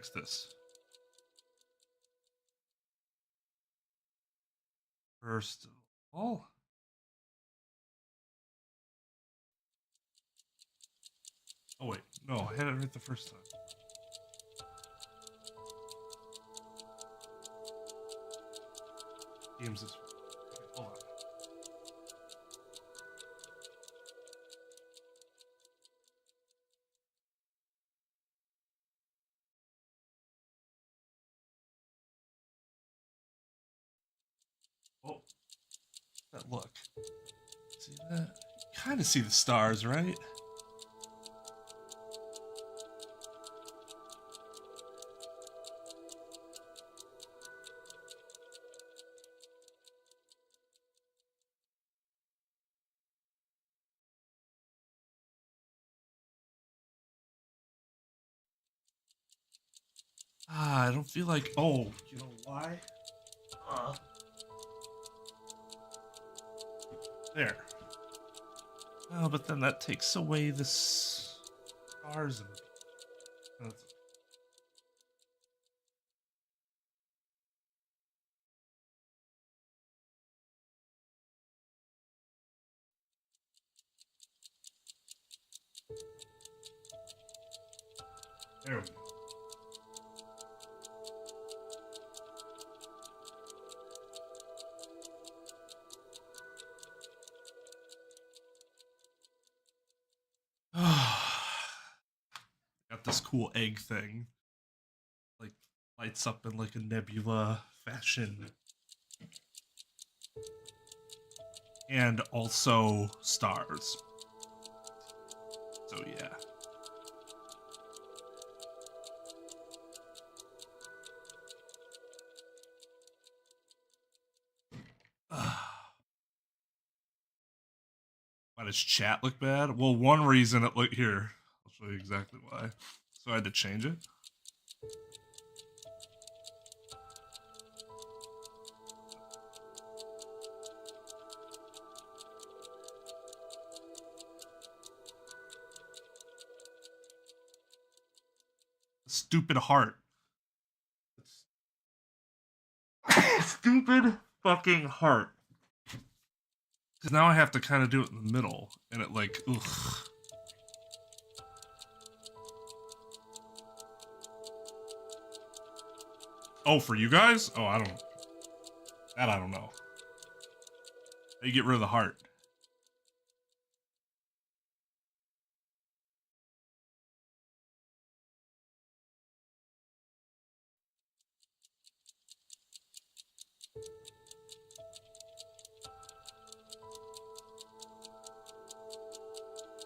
fix this. First of all. Oh wait, no, I had it right the first time. Games is okay, hold on. Oh, that look. See that? You kind of see the stars, right? I don't feel like. Oh, you know why? There. Oh, but then that takes away the stars. There we go. Got this cool egg thing. Like, lights up in like a nebula fashion. And also stars. So yeah. Why does chat look bad? Well, one reason it looked here. I'll show you exactly why. So I had to change it. Stupid heart. Stupid fucking heart. Because now I have to kind of do it in the middle, and it like, ugh. Oh, for you guys? Oh, I don't know. How you get rid of the heart?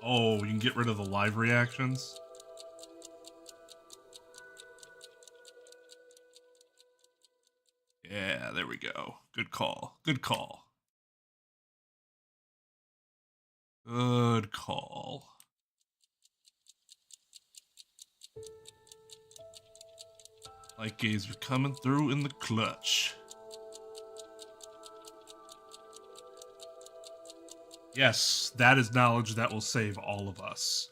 Oh, you can get rid of the live reactions? Yeah, there we go. Good call. Good call. Good call. Lightgazer coming through in the clutch. Yes, that is knowledge that will save all of us.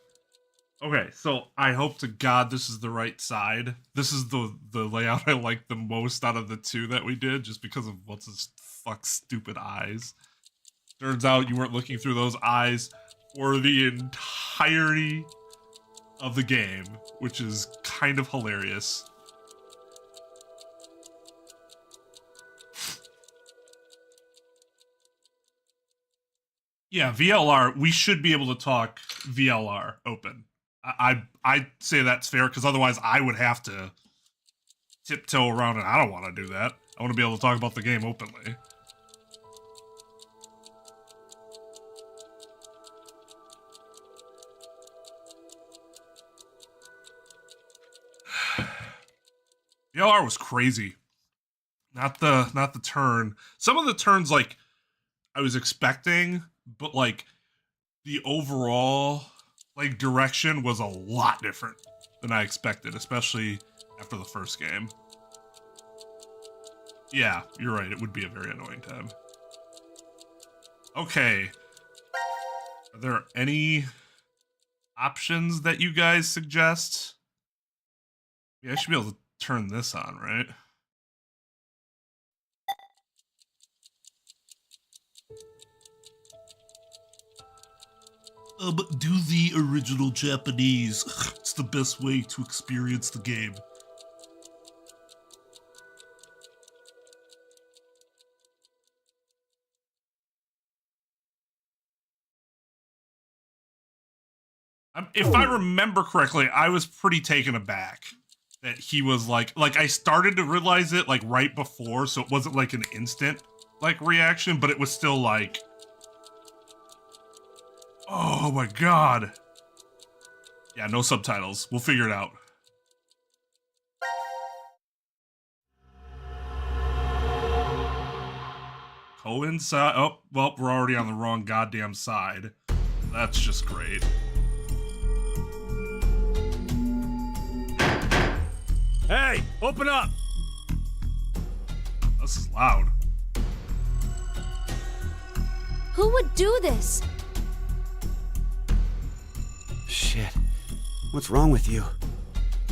Okay, so I hope to God this is the right side. This is the layout I like the most out of the two that we did, just because of what's his fuck stupid eyes. Turns out you weren't looking through those eyes for the entirety of the game, which is kind of hilarious. Yeah, VLR, we should be able to talk VLR open. I say that's fair, because otherwise I would have to tiptoe around, and I don't want to do that. I want to be able to talk about the game openly. VLR was crazy. Not the turn. Some of the turns, like, I was expecting, but, like, the overall, like, direction was a lot different than I expected, especially after the first game. Yeah, you're right. It would be a very annoying time. Okay. Are there any options that you guys suggest? Yeah, I should be able to turn this on, right? Do the original Japanese. It's the best way to experience the game. If I remember correctly, I was pretty taken aback that he was like I started to realize it like right before, so it wasn't like an instant like reaction, but it was still like, oh my god. Yeah, no subtitles. We'll figure it out. Coincide. Oh, well, we're already on the wrong goddamn side. That's just great. Hey, open up! This is loud. Who would do this? Shit. What's wrong with you?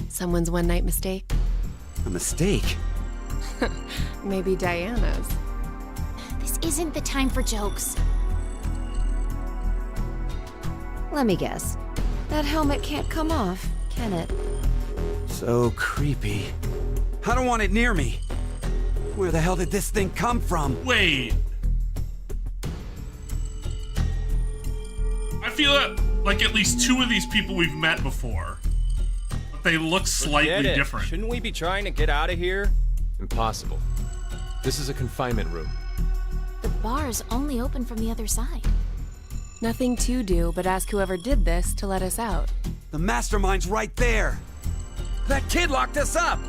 Someone's one-night mistake? A mistake? Maybe Diana's. This isn't the time for jokes. Let me guess. That helmet can't come off, can it? So creepy. I don't want it near me. Where the hell did this thing come from? Wait. I feel like at least two of these people we've met before. But they look slightly different. Shouldn't we be trying to get out of here? Impossible. This is a confinement room. The bar is only open from the other side. Nothing to do but ask whoever did this to let us out. The mastermind's right there. That kid locked us up.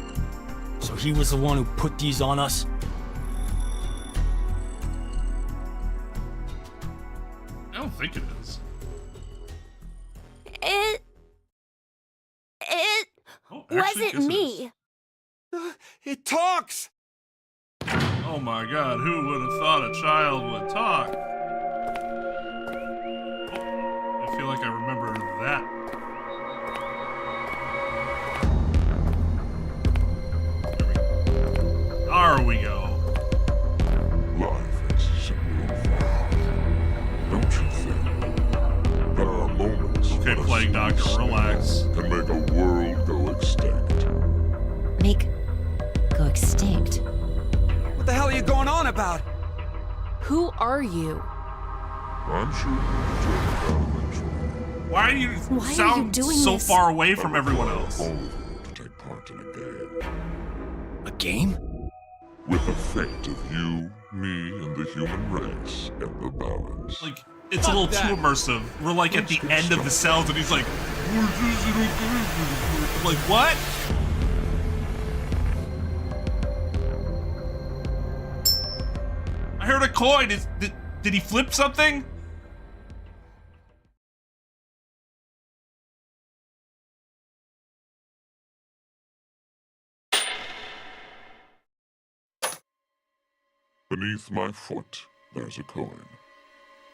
So he was the one who put these on us? I don't think it is. It Oh, actually, wasn't me. It talks! Oh my god, who would have thought a child would talk? Oh, I feel like I remember that. There we go. Life is simple. Don't you think? There are moments Okay, when a Plague Doctor, small relax. step can make a world go extinct. Go extinct. What the hell are you going on about? Who are you? I'm sure you'll turn it out eventually. Why do you Why are you sound doing so this? far away from everyone else? All of you to take part in a game. A game? With the fate of you, me, and the human race in the balance. Like, it's a little too immersive. We're like at the end of the cells and he's like, like, what? I heard a coin. Did he flip something? Beneath my foot, there's a coin.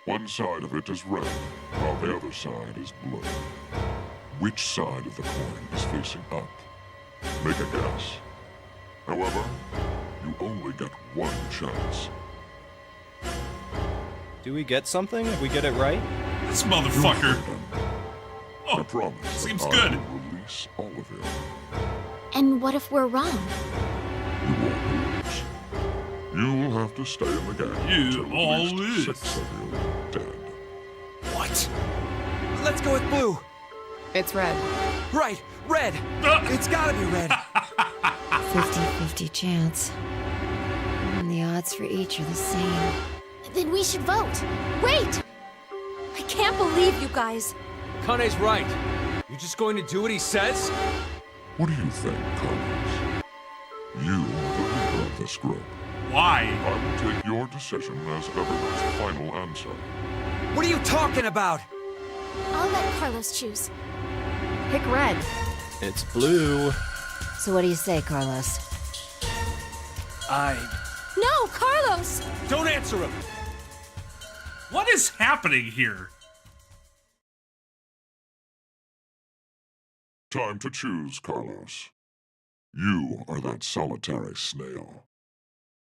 One side of it is red, while the other side is blue. Which side of the coin is facing up? Make a guess. However, you only get one chance. Do we get something if we get it right? This motherfucker. I Oh, promise seems that good. I will release all of you. And what if we're wrong? You won't lose. You will have to stay in the game You until all at least lose. 6 of you are dead. What? Let's go with blue. It's red. Right, red. It's gotta be red. 50-50 chance. And the odds for each are the same. Then we should vote. Wait! I can't believe you guys. Kane's right. You're just going to do what he says? What do you think, Carlos? You are the leader of this group. Why? I will take your decision as everyone's final answer. What are you talking about? I'll let Carlos choose. Pick red. It's blue. So what do you say, Carlos? No, Carlos! Don't answer him! What is happening here? Time to choose, Carlos. You are that solitary snail.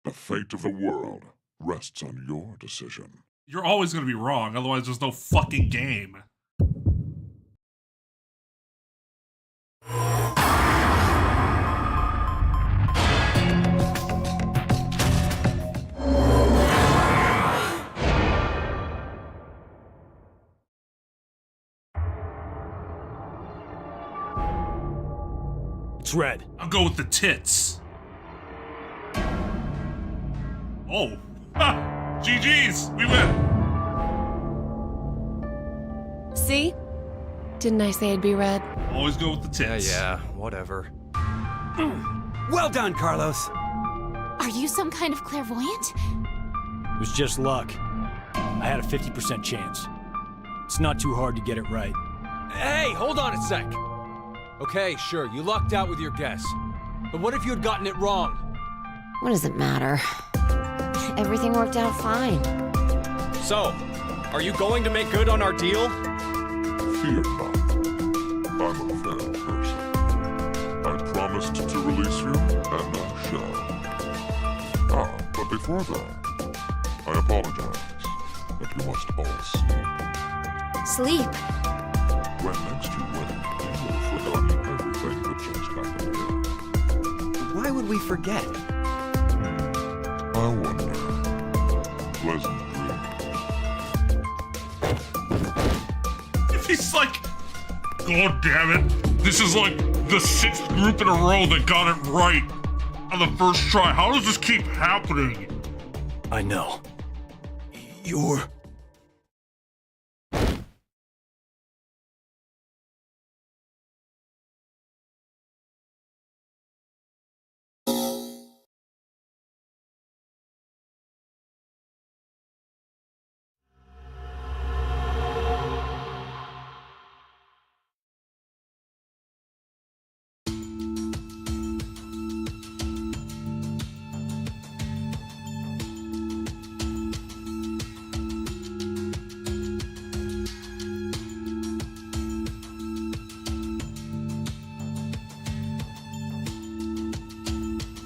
The fate of the world rests on your decision. You're always gonna be wrong, otherwise there's no fucking game. It's red. I'll go with the tits. Oh. Ha! GG's! We win! See? Didn't I say it'd be red? Always go with the tits. Yeah, whatever. Well done, Carlos. Are you some kind of clairvoyant? It was just luck. I had a 50% chance. It's not too hard to get it right. Hey, hold on a sec. Okay, sure, you lucked out with your guess. But what if you had gotten it wrong? What does it matter? Everything worked out fine. So, are you going to make good on our deal? Fear not. I'm a fair person. I promised to release you, and I shall. Ah, but before that, I apologize, but you must all sleep. Sleep. When next you wake, you will have forgotten everything that just happened. Why would we forget? I wonder. Pleasant dreams. If he's like, God damn it, this is like the 6th group in a row that got it right on the first try. How does this keep happening? I know. You're...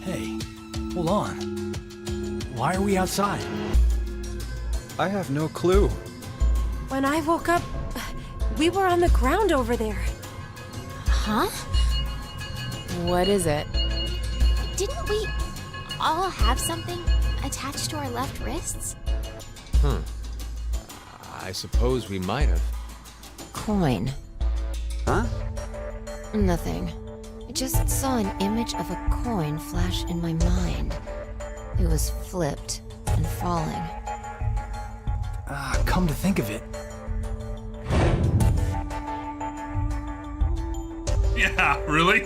Hey, hold on. Why are we outside? I have no clue. When I woke up, we were on the ground over there. Huh? What is it? Didn't we all have something attached to our left wrists? I suppose we might have. Coin. Huh? Nothing. I just saw an image of a coin flash in my mind. It was flipped and falling. Come to think of it, Yeah, really?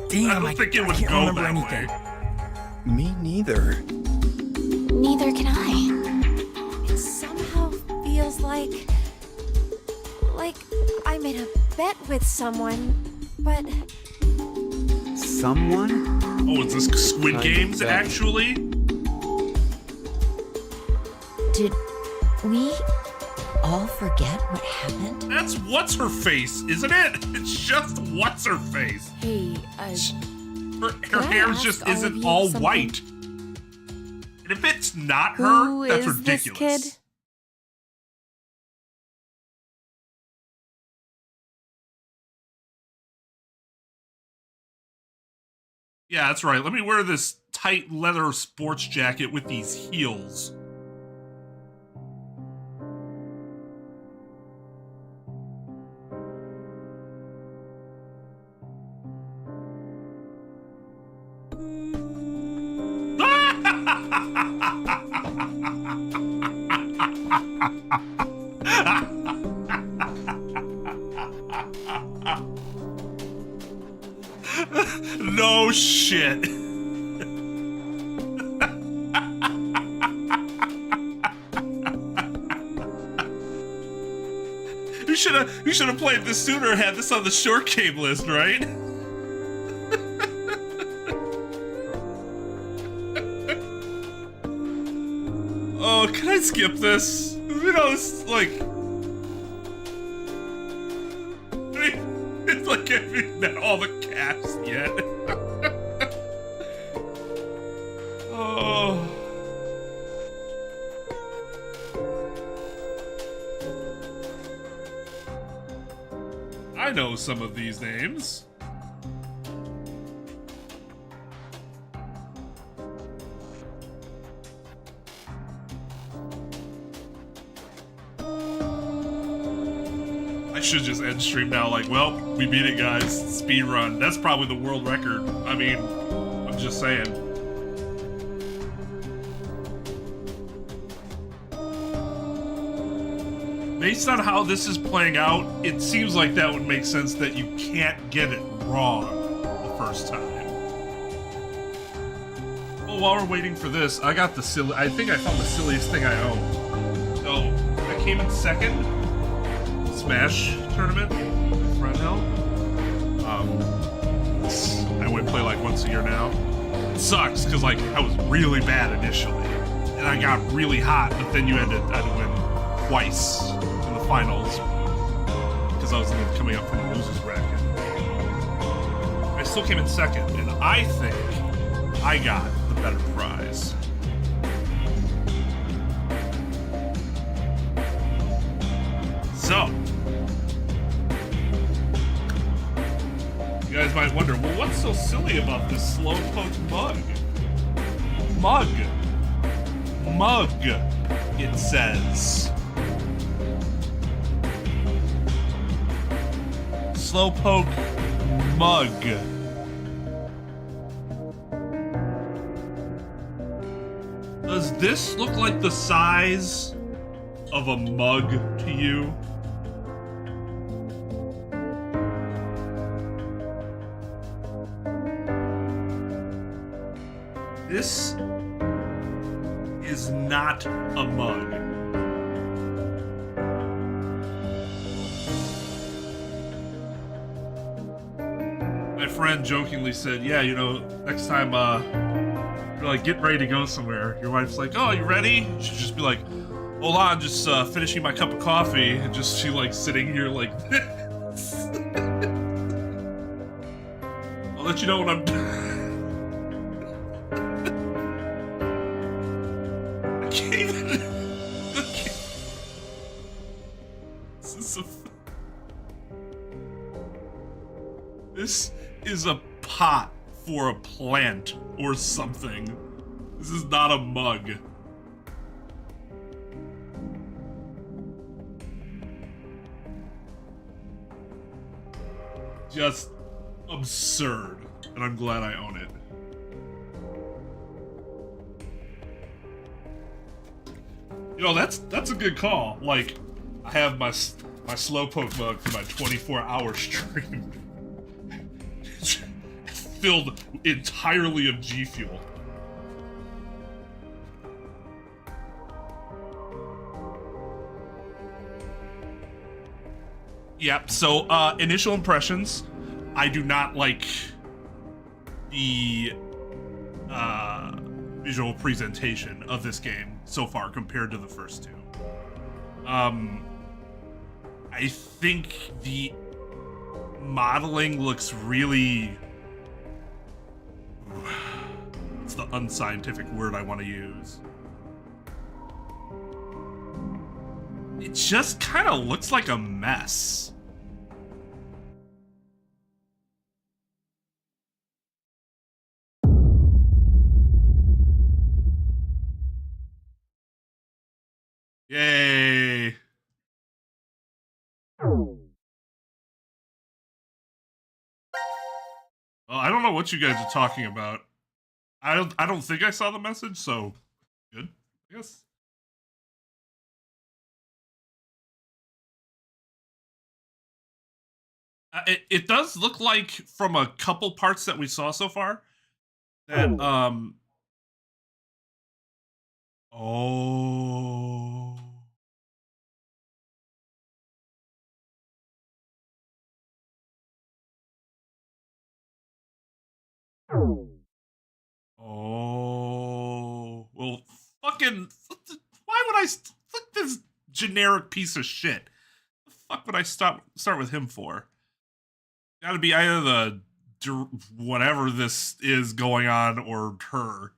damn, I don't think it would can't go remember that anything. way. Me neither. Neither can I. It somehow feels like I made a bet with someone, but Someone? Oh, is this Squid Kind of Games, bet. actually? Did we all forget what happened? That's What's-Her-Face, isn't it? It's just What's-Her-Face. hey, Her I hair ask just all of isn't you all something? white. And if it's not her, who that's is this ridiculous. kid? Yeah, that's right. Let me wear this tight leather sports jacket with these heels. No shit. You should have played this sooner and had this on the short game list, right? Oh, can I skip this? You know, it's like... It's like I haven't met all the cast yet. know some of these names. I should just end stream now, like, well, we beat it, guys. Speed run. That's probably the world record. I mean, I'm just saying. Based on how this is playing out, it seems like that would make sense that you can't get it wrong the first time. Well, while we're waiting for this, I got the silly. I think I found the silliest thing I own. So I came in second Smash tournament with Friend Hill. I went play like once a year now. It sucks because like I was really bad initially, and I got really hot. But then I had to win twice in the finals because I was coming up from the losers bracket. I still came in second, and I think I got the better prize. So, you guys might wonder, well, what's so silly about this slowpoke mug? Mug, it says. Slowpoke mug. Does this look like the size of a mug to you? This is not a mug. My friend jokingly said, yeah, you know, next time you're like getting ready to go somewhere, your wife's like, oh, you ready? You should just be like, hold on, just finishing my cup of coffee, and just she like sitting here like this. I'll let you know when I'm done. I can't even. This is a pot for a plant or something. This is not a mug. Just absurd, and I'm glad I own it. You know, that's a good call. Like, I have my slowpoke mug for my 24-hour stream. Filled entirely of G Fuel. Yep, so initial impressions. I do not like the visual presentation of this game so far compared to the first two. I think the modeling looks really... It's the unscientific word I want to use. It just kind of looks like a mess. Yay. Well, I don't know what you guys are talking about. I don't think I saw the message, so good, I guess. It does look like from a couple parts that we saw so far that oh. Oh, well, fucking, why would I fuck this generic piece of shit? The fuck would I start with him for? Gotta be either the whatever this is going on or her.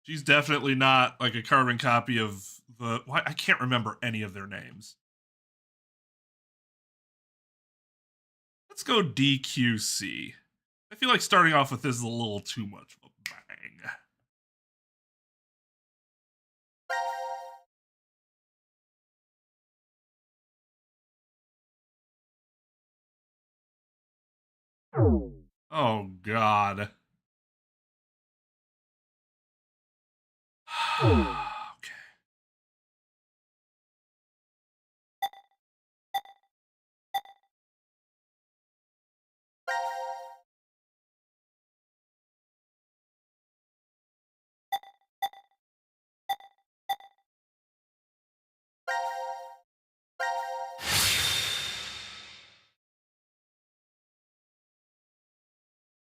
She's definitely not like a carbon copy of the. I can't remember any of their names. Let's go DQC. I feel like starting off with this is a little too much of a bang. Oh, God. Okay.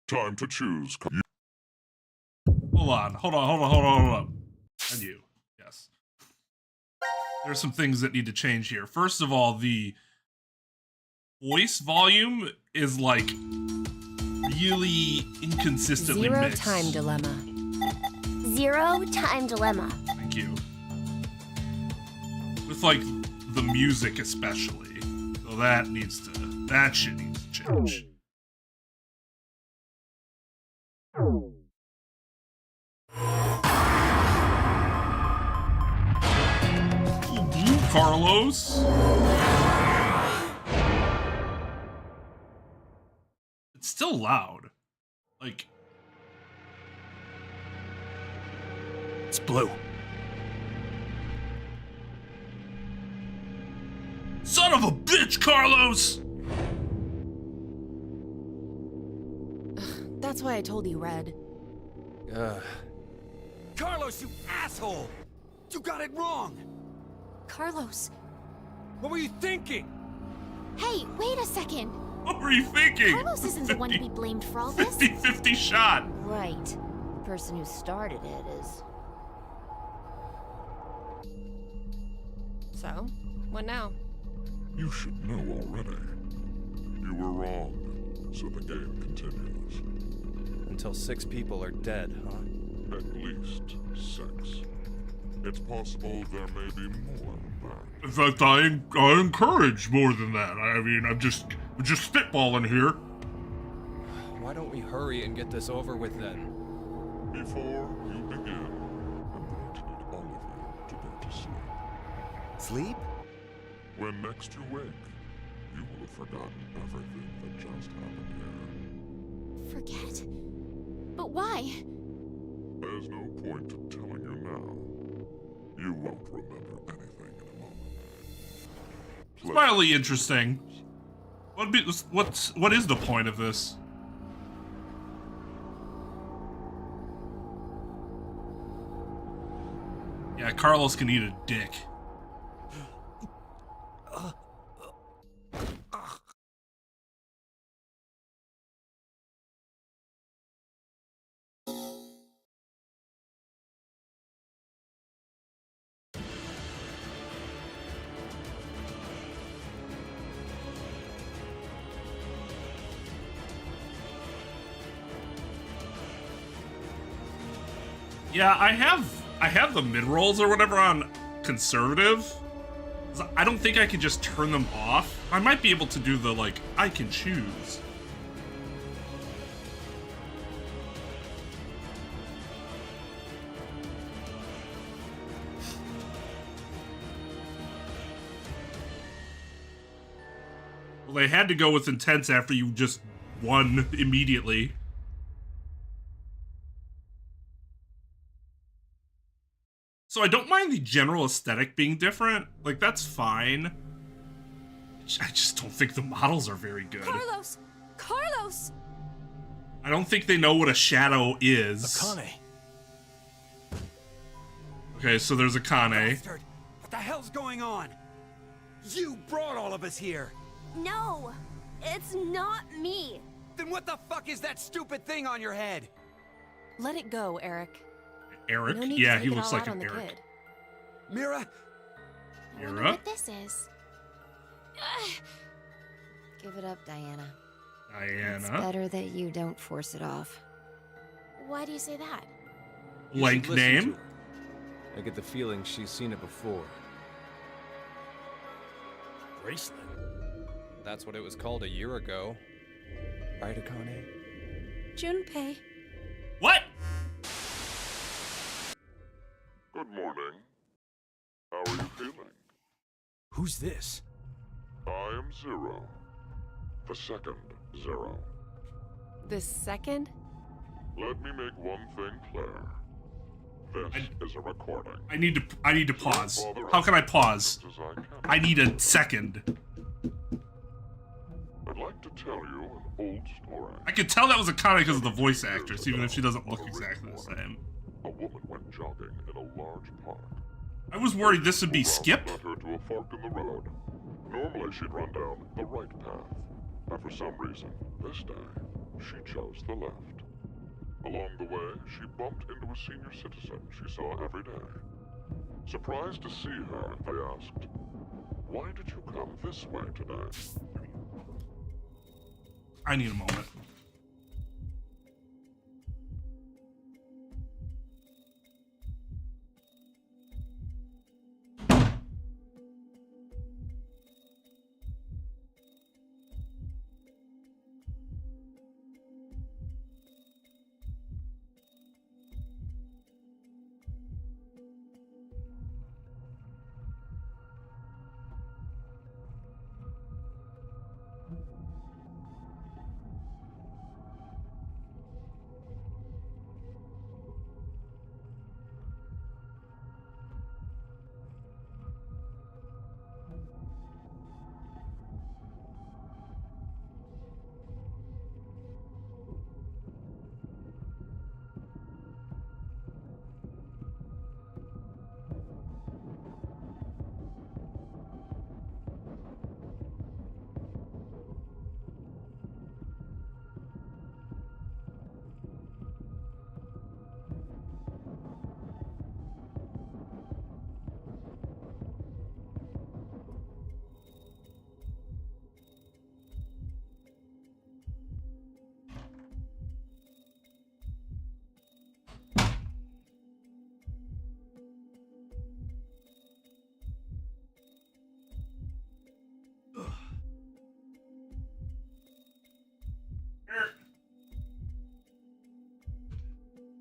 Time to choose. Hold on. And you. Yes. There's some things that need to change here. First of all, the voice volume is like really inconsistently Zero mixed. time dilemma. Zero time dilemma. Thank you. With like the music especially. So that shit needs to change. Blue Carlos. It's still loud. Like, It's blue. son of a bitch, Carlos! That's why I told you red. Carlos, you asshole! You got it wrong! Carlos, What were you thinking? Hey, wait a second. What were you thinking? Carlos isn't the one to be blamed for all this. 50-50 shot. Right. The person who started it is. so, what now? You should know already. You were wrong, so the game continues. Until 6 people are dead, huh? At least 6. It's possible there may be more than that. In fact, I encourage more than that. I mean, I'm just spitballing here. Why don't we hurry and get this over with then? Before you begin, I'm going to need all of you to go to sleep. Sleep? When next you wake, you will have forgotten everything that just happened here. Forget? But why? There's no point in telling you now. You won't remember anything in a moment. It's mildly interesting. What is the point of this? Yeah, Carlos can eat a dick. Yeah, I have the mid-rolls or whatever on conservative. I don't think I can just turn them off. I might be able to do the, like, I can choose. Well, they had to go with intense after you just won immediately. So I don't mind the general aesthetic being different. Like, that's fine. I just don't think the models are very good. Carlos! Carlos! I don't think they know what a shadow is. Akane. Okay, so there's Akane. Bastard! What the hell's going on? You brought all of us here! No! It's not me! Then what the fuck is that stupid thing on your head? Let it go, Eric. Eric? No need to Yeah, take he it looks all like out an on the Eric. kid. Mira? I wonder Mira? what this is. Give it up, Diana. It's Diana. better that you don't force it off. Why do you say that? You Blank should listen name. to her. I get the feeling she's seen it before. Bracelet. That's what it was called a year ago. Right, Akane? Junpei. What? Good morning. How are you feeling? Who's this? I am Zero. The second Zero. The second? Let me make one thing clear. This is a recording. I need to pause. How can I pause? As I can. I need a second. I'd like to tell you an old story. I could tell that was Akane because of the voice actress, even if she doesn't look exactly the same. A woman went jogging in a large park. I was worried this would be Route Skip. led her to a fork in the road. Normally she'd run down the right path, but for some reason, this day, she chose the left. Along the way, she bumped into a senior citizen she saw every day. Surprised to see her, they asked, "Why did you come this way today?" I need a moment.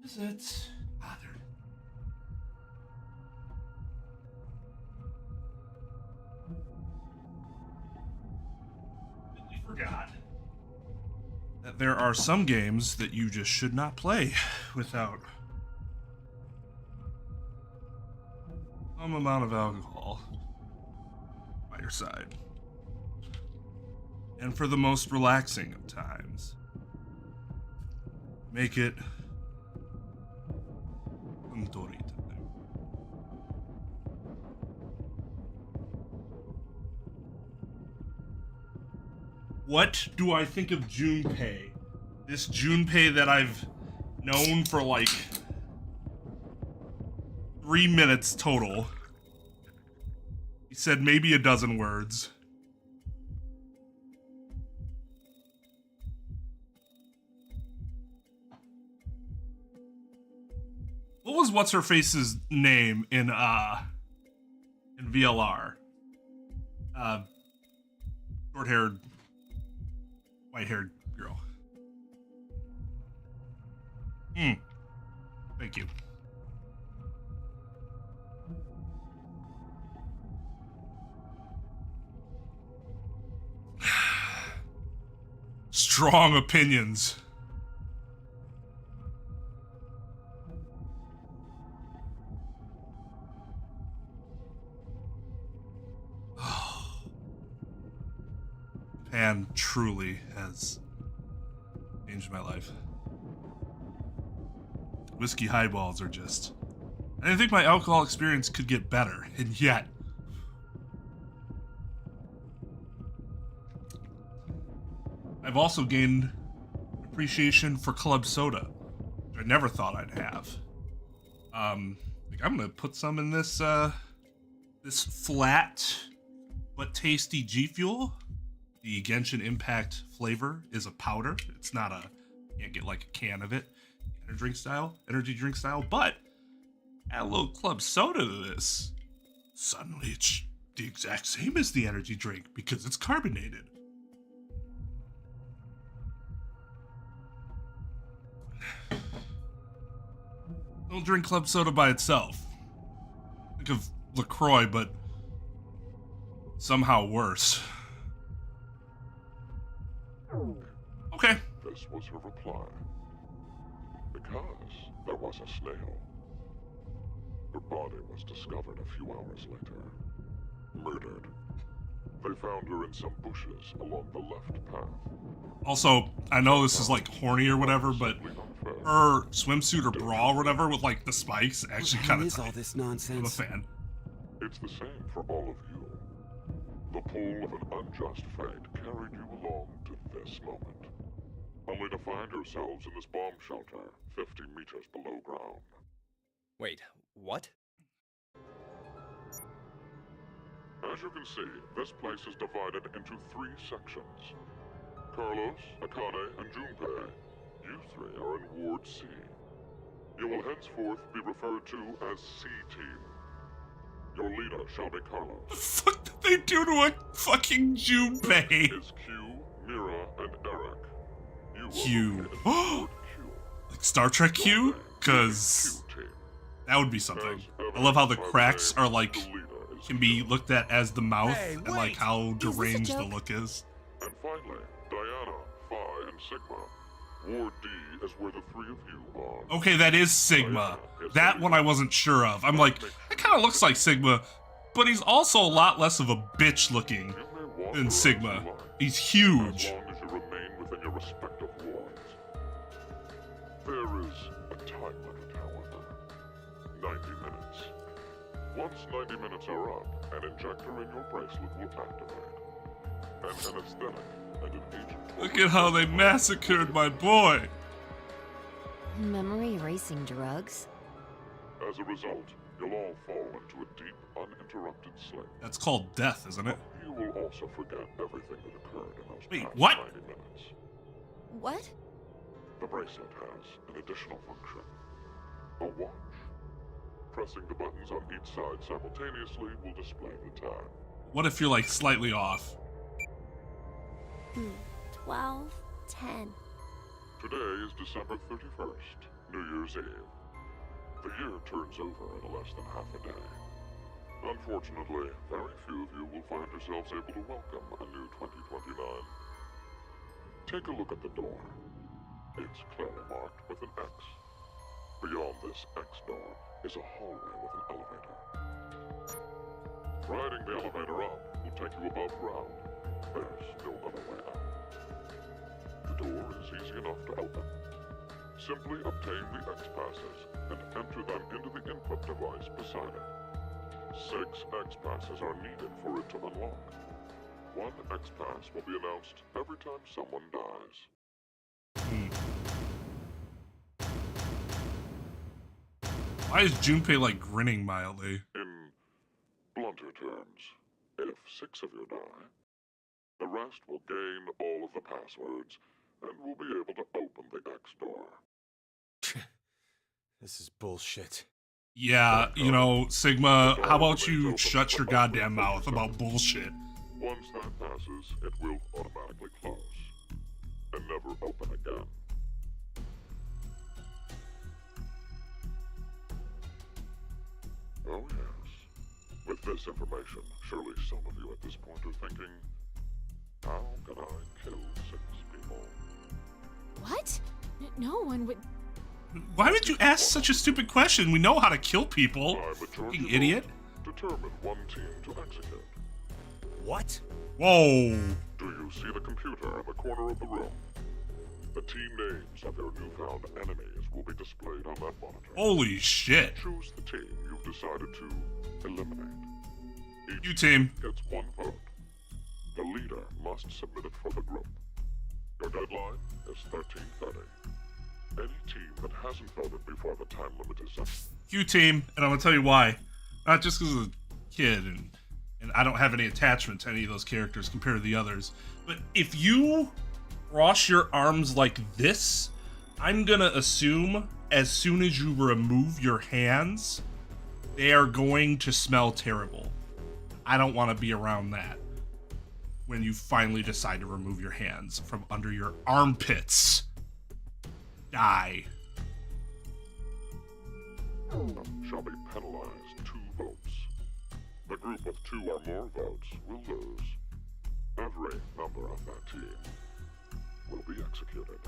Is it? Ah, there. Completely forgot that there are some games that you just should not play without some amount of alcohol by your side. And for the most relaxing of times, make it Suntory time. What do I think of Junpei? This Junpei that I've known for like 3 minutes total. He said maybe a dozen words. What was what's-her-face's name in VLR? Short-haired, white-haired girl. Thank you. Strong opinions. Japan truly has changed my life. Whiskey highballs are just... I didn't think my alcohol experience could get better, and yet... I've also gained appreciation for club soda, which I never thought I'd have. I'm gonna put some in this, this flat but tasty G Fuel. The Genshin Impact flavor is a powder. It's not a, you can't get like a can of it, energy drink style, but add a little club soda to this. Suddenly it's the exact same as the energy drink because it's carbonated. Don't drink club soda by itself. Think of LaCroix, but somehow worse. Okay. This was her reply. Because there was a snail. Her body was discovered a few hours later. Murdered. They found her in some bushes along the left path. Also, I know this is like horny or whatever, but her swimsuit or bra or whatever with like the spikes actually kind of is all this nonsense? I'm a fan. It's the same for all of you. The pull of an unjust fate carried you along to this moment. Only to find yourselves in this bomb shelter 50 meters below ground. Wait, what? As you can see, this place is divided into 3 sections. Carlos, Akane, and Junpei, you 3 are in Ward C. You will henceforth be referred to as C-Team. Your leader shall be Carlos. The fuck did they do to a fucking Junpei? Is Q, Mira, and Eric. You Q. are located in Ward Q. Like Star Trek Q? Cause Q-Team. that would be something. As I love how the evidenced by cracks the are like the leader is can be looked at as the mouth Hey, and like wait! how this a deranged the joke? look is. And finally, Diana, Phi, and Sigma. Ward D is where the 3 of you are. Okay, that is Sigma. That one I wasn't sure of. I'm like, that kind of looks like Sigma, but he's also a lot less of a bitch looking You may wander than as Sigma. you like, He's as huge. long as you remain within your respective wards. There is a time limit, however. 90 minutes. Once 90 minutes are up, an injector in your bracelet will activate. An anesthetic and an agent. Look at how they massacred my boy. Memory erasing drugs? As a result, you'll all fall into a deep, uninterrupted sleep. That's called death, isn't it? You will also forget everything that occurred in those Wait, past what? 90 minutes. What? The bracelet has an additional function. A watch. Pressing the buttons on each side simultaneously will display the time. What if you're like slightly off? 12, 10. Today is December 31st, New Year's Eve. The year turns over in less than half a day. Unfortunately, very few of you will find yourselves able to welcome a new 2029. Take a look at the door. It's clearly marked with an X. Beyond this X door is a hallway with an elevator. Riding the elevator up will take you above ground. There's no other way out. The door is easy enough to open. Simply obtain the X passes and enter them into the input device beside it. 6 X passes are needed for it to unlock. 1 X pass will be announced every time someone dies. Why is Junpei like grinning mildly? In blunter terms, if 6 of you die, the rest will gain all of the passwords and will be able to open the X door. This is bullshit. Yeah, you know, Sigma, how about you shut your goddamn mouth about bullshit? Once that passes, it will automatically close and never open again. Oh yes. With this information, surely some of you at this point are thinking, how can I kill 6 people? What? No one would. Why would you ask such a stupid question? We know how to kill people. By majority Fucking idiot. vote, determine one team to execute. What? Whoa. Do you see the computer in the corner of the room? The team names of your newfound enemies will be displayed on that monitor. Holy shit. Choose the team you've decided to eliminate. Each You team. gets 1 vote. The leader must submit it for the group. Your deadline is 13:30. Any team that hasn't voted before the time limit is up. You team, and I'm gonna tell you why. Not just because of the kid, and I don't have any attachment to any of those characters compared to the others. But if you cross your arms like this, I'm gonna assume as soon as you remove your hands, they are going to smell terrible. I don't want to be around that when you finally decide to remove your hands from under your armpits. Die. shall be penalized 2 votes. The group with 2 or more votes will lose. Every member of that team will be executed.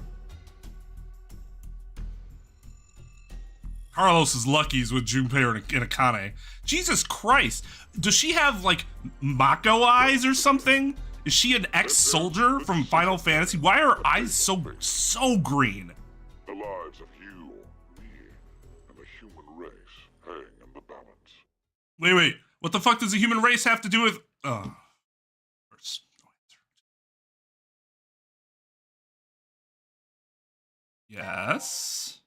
Carlos is luckies with Junpei and Akane. Jesus Christ. Does she have, like, Mako eyes or something? Is she an ex-soldier from Final Fantasy? Why are her eyes so green? The lives of you, me, and the human race hang in the balance. Wait. What the fuck does the human race have to do with... Yes.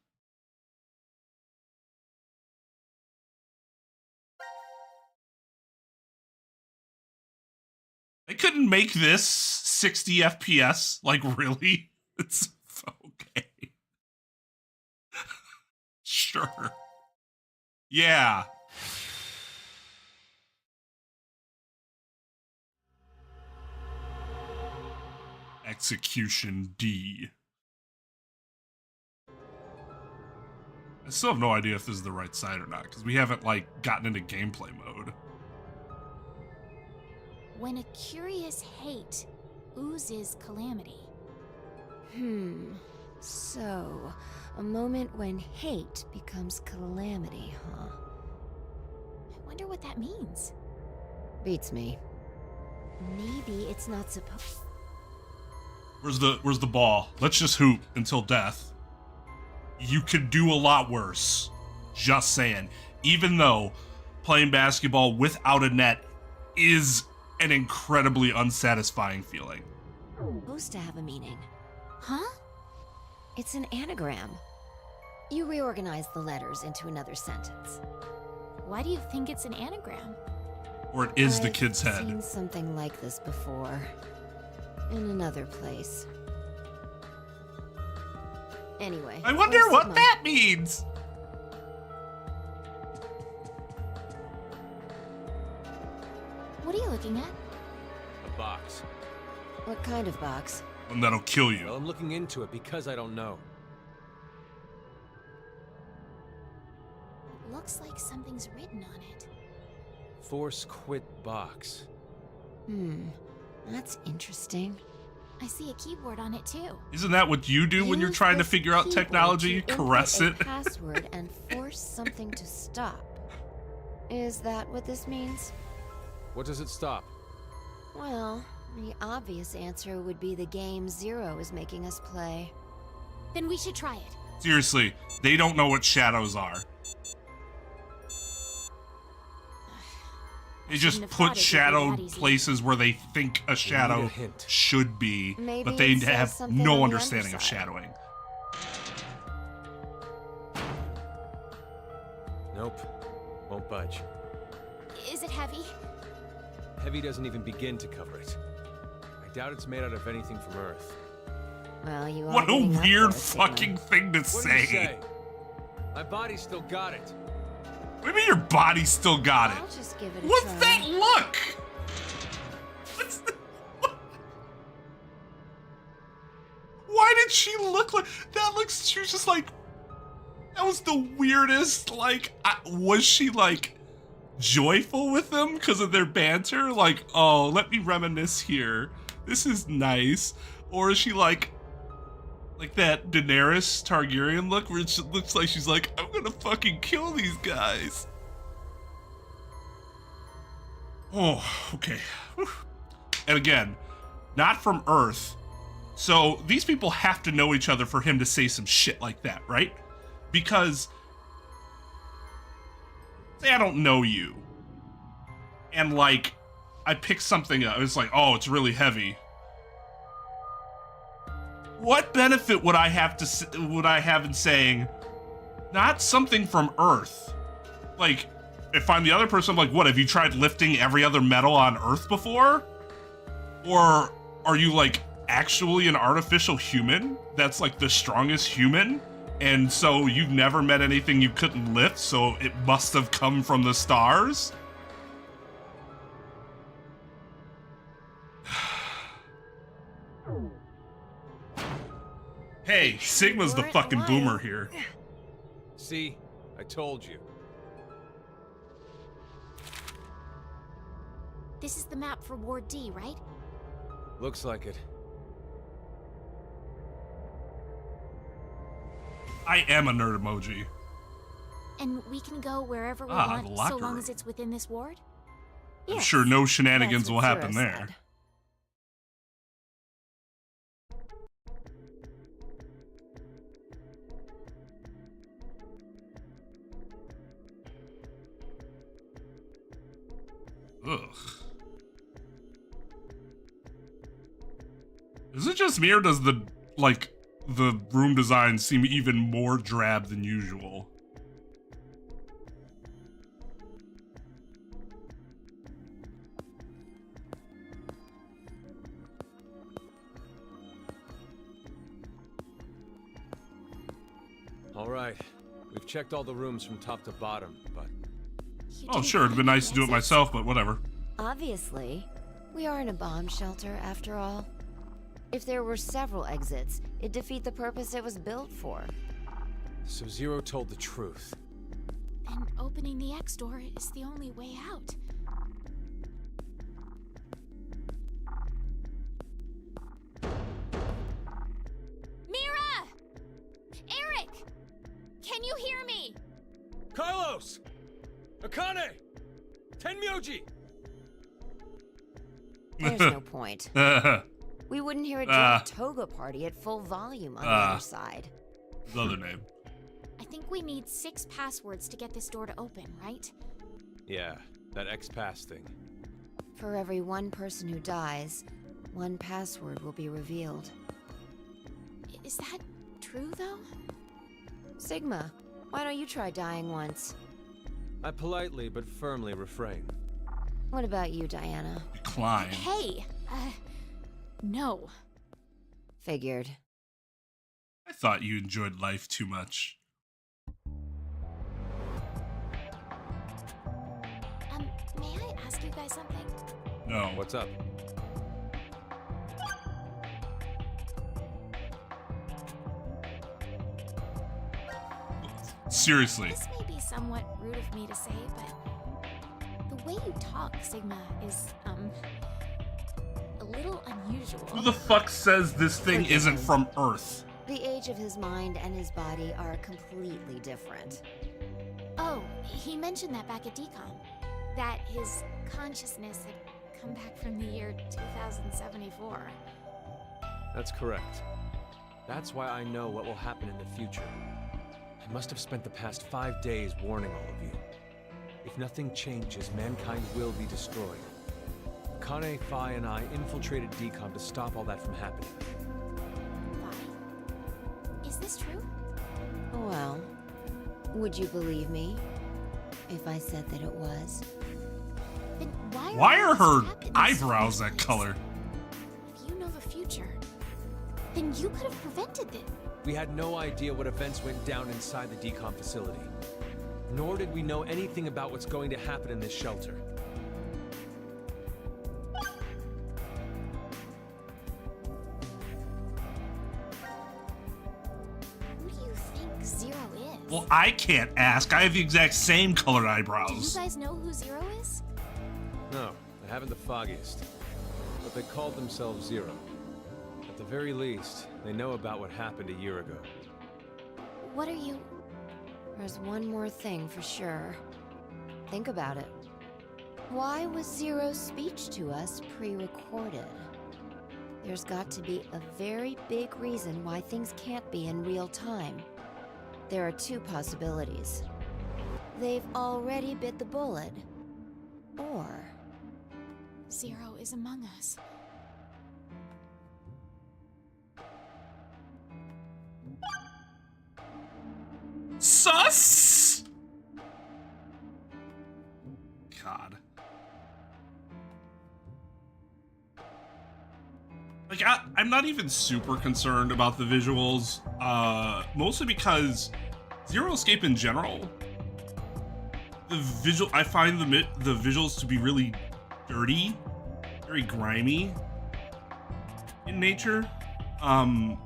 They couldn't make this 60 FPS. Like, really? It's okay. Sure. Yeah. Execution D. I still have no idea if this is the right side or not, because we haven't, like, gotten into gameplay mode. When a curious hate oozes calamity. So, a moment when hate becomes calamity, huh? I wonder what that means. Beats me. Maybe it's not supposed... Where's the ball? Let's just hoop until death. You could do a lot worse. Just saying. Even though playing basketball without a net is an incredibly unsatisfying feeling. Supposed to have a meaning. Huh? It's an anagram. You reorganize the letters into another sentence. Why do you think it's an anagram? Or it is the I've kid's head. seen something like this before. In another place. Anyway. I wonder where's what Sigma? that means! What are you looking at? A box. What kind of box? One that'll kill Well, you. I'm looking into it because I don't know. Looks like something's written on it. Force quit box. That's interesting. I see a keyboard on it too. Isn't that what you do when you're Use trying to this figure out keyboard technology? You to caress input it. a password and force something to stop. Is that what this means? What does it stop? Well, the obvious answer would be the game Zero is making us play. Then we should try it. Seriously, they don't know what shadows are. They just Shouldn't have put thought it would be shadowed that easy. places where they think a shadow hint. should be, Maybe but they it says have something on no the understanding of underside. shadowing. Nope. Won't budge. Is it heavy? Heavy doesn't even begin to cover it. I doubt it's made out of anything from Earth. Well, you are What a getting up weird there, Sigma. fucking thing to What do you say. say? My body still got it. What do you mean your body still got I'll it? just give it a What's try. that look? What's the, what? Why did she look like that? Looks, she was just like, that was the weirdest. Like, was she like joyful with them because of their banter? Like, oh, let me reminisce here. This is nice. Or is she like that Daenerys Targaryen look where it just looks like she's like, I'm gonna fucking kill these guys. Oh, okay. Whew. And again, not from Earth. So these people have to know each other for him to say some shit like that, right? Because, say I don't know you. And like, I pick something up. It's like, oh, it's really heavy. What benefit would I have in saying, not something from Earth? Like, if I'm the other person, I'm like, what, have you tried lifting every other metal on Earth before? Or are you like actually an artificial human that's like the strongest human? And so you've never met anything you couldn't lift, so it must have come from the stars? Hey, Sigma's the fucking boomer here. See? I told you. This is the map for Ward D, right? Looks like it. I am a nerd emoji. And we can go wherever we the want, so locker long room. as it's within this ward? I'm Yes, sure no that's shenanigans what will happen Zero there. said. Ugh. Is it just me, or does the room design seem even more drab than usual? All right. We've checked all the rooms from top to bottom, but You Oh, didn't sure, it'd been find nice to do it exits? myself, but whatever. Obviously, we are in a bomb shelter after all. If there were several exits, it'd defeat the purpose it was built for. so Zero told the truth. Then opening the X door is the only way out. Mira! Eric! Can you hear me? Carlos! Akane! Tenmyoji! There's no point. His We wouldn't hear a drunk toga party at full volume on the other side. other name. I think we need 6 passwords to get this door to open, right? Yeah, that X-Pass thing. For every one person who dies, one password will be revealed. Is that true, though? Sigma, why don't you try dying once? I politely but firmly refrain. What about you, Diana? Decline. Hey! No. Figured. I thought you enjoyed life too much. May I ask you guys something? No. What's up? Seriously. This may be somewhat rude of me to say, but the way you talk, Sigma, is, a little unusual. Who the fuck says this thing isn't from Earth? The age of his mind and his body are completely different. Oh, he mentioned that back at DCOM. That his consciousness had come back from the year 2074. That's correct. That's why I know what will happen in the future. I must have spent the past 5 days warning all of you. If nothing changes, mankind will be destroyed. Kane, Phi, and I infiltrated DCOM to stop all that from happening. Why? Is this true? Well, would you believe me if I said that it was? Then Why are all her these happenings eyebrows so that obvious? color? If you know the future, then you could have prevented this. We had no idea what events went down inside the DCOM facility. Nor did we know anything about what's going to happen in this shelter. Who do you think Zero is? Well, I can't ask. I have the exact same colored Do you eyebrows. guys know who Zero is? No, I haven't the foggiest. But they called themselves Zero. At the very least, they know about what happened a year ago. What are you... There's one more thing for sure. Think about it. Why was Zero's speech to us pre-recorded? There's got to be a very big reason why things can't be in real time. There are 2 possibilities. They've already bit the bullet. Or... Zero is among us. Sus! God. Like, I'm not even super concerned about the visuals, mostly because Zero Escape in general, I find the visuals to be really dirty, very grimy in nature. It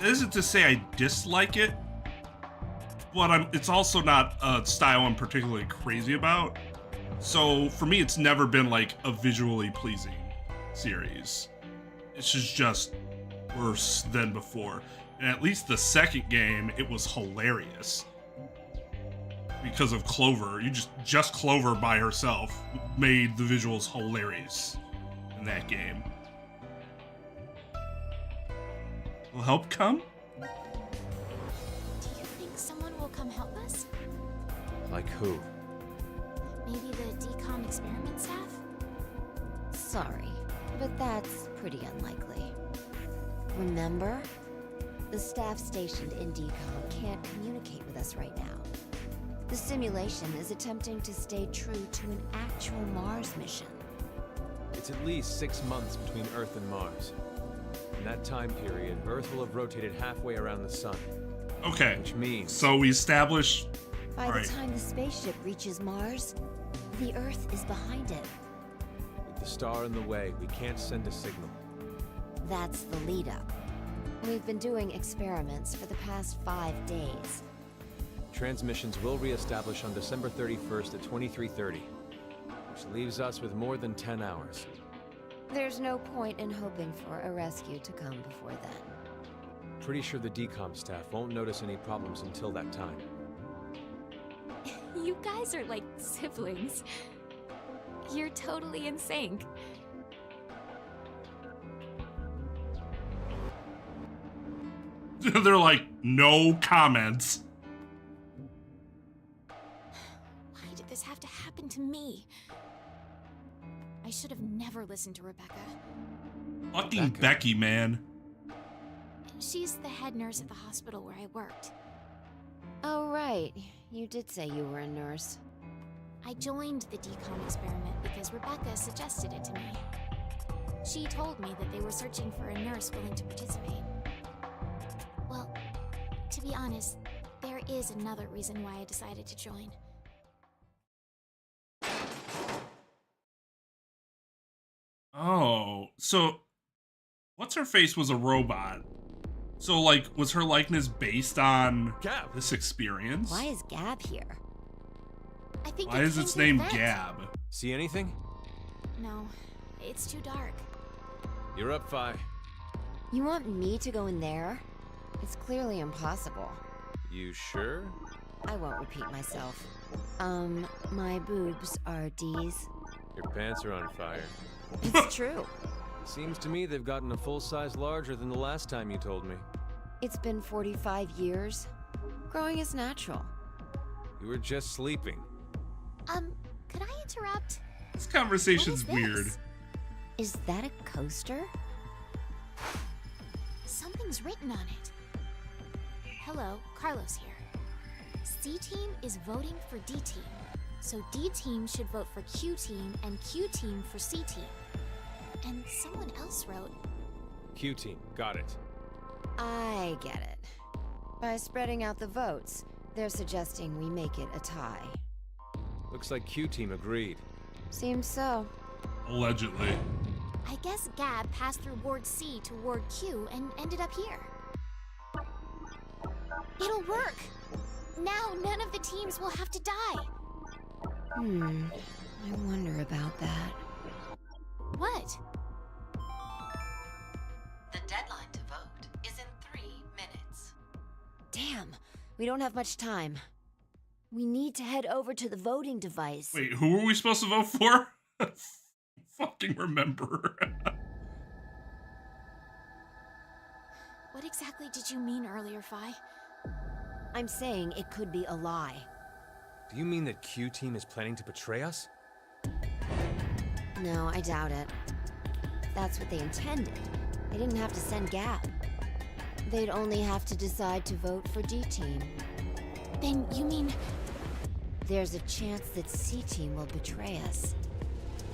isn't to say I dislike it, but it's also not a style I'm particularly crazy about. So for me, it's never been like a visually pleasing series. It's just worse than before. And at least the second game, it was hilarious because of Clover. You just Clover by herself made the visuals hilarious in that game. Will help come? Do you think someone will come help us? Like who? Maybe the decom experiment staff? Sorry, but that's pretty unlikely. Remember? The staff stationed in decom can't communicate with us right now. The simulation is attempting to stay true to an actual Mars mission. It's at least 6 months between Earth and Mars. In that time period, Earth will have rotated halfway around the sun. Okay. Which means... So we established... By All the right. time the spaceship reaches Mars, the Earth is behind it. With the star in the way, we can't send a signal. That's the lead-up. We've been doing experiments for the past 5 days. Transmissions will re-establish on December 31st at 23:30, which leaves us with more than 10 hours. There's no point in hoping for a rescue to come before then. Pretty sure the decom staff won't notice any problems until that time. You guys are like siblings. You're totally in sync. They're like, no comments. Why did this have to happen to me? I should have never listened to Rebecca. Fucking Becky, man. She's the head nurse at the hospital where I worked. Oh, right. You did say you were a nurse. I joined the decom experiment because Rebecca suggested it to me. She told me that they were searching for a nurse willing to participate. Well, to be honest, there is another reason why I decided to join. Oh, so what's her face was a robot. So like, was her likeness based on Gab. this experience? Why is Gab here? I think Why it is came its to the name event. Gab? See anything? No, it's too dark. You're up, Fi. You want me to go in there? It's clearly impossible. You sure? I won't repeat myself. My boobs are D's. Your pants are on fire. It's true. Seems to me they've gotten a full size larger than the last time you told me. It's been 45 years. Growing is natural. You were just sleeping. Could I interrupt? This conversation's What is weird. this? Is that a coaster? Something's written on it. Hello, Carlos here. C-Team is voting for D-Team. So D-Team should vote for Q-Team and Q-Team for C-Team. And someone else wrote... Q team, got it. I get it. By spreading out the votes, they're suggesting we make it a tie. Looks like Q team agreed. Seems so. Allegedly. I guess Gab passed through Ward C to Ward Q and ended up here. It'll work! Now none of the teams will have to die! I wonder about that. What? The deadline to vote is in 3 minutes. Damn, we don't have much time. We need to head over to the voting device. Wait, who were we supposed to vote for? Fucking remember. What exactly did you mean earlier, Fi? I'm saying it could be a lie. Do you mean that Q team is planning to betray us? No, I doubt it. If that's what they intended, they didn't have to send Gab. They'd only have to decide to vote for D-Team. Then you mean... There's a chance that C-Team will betray us.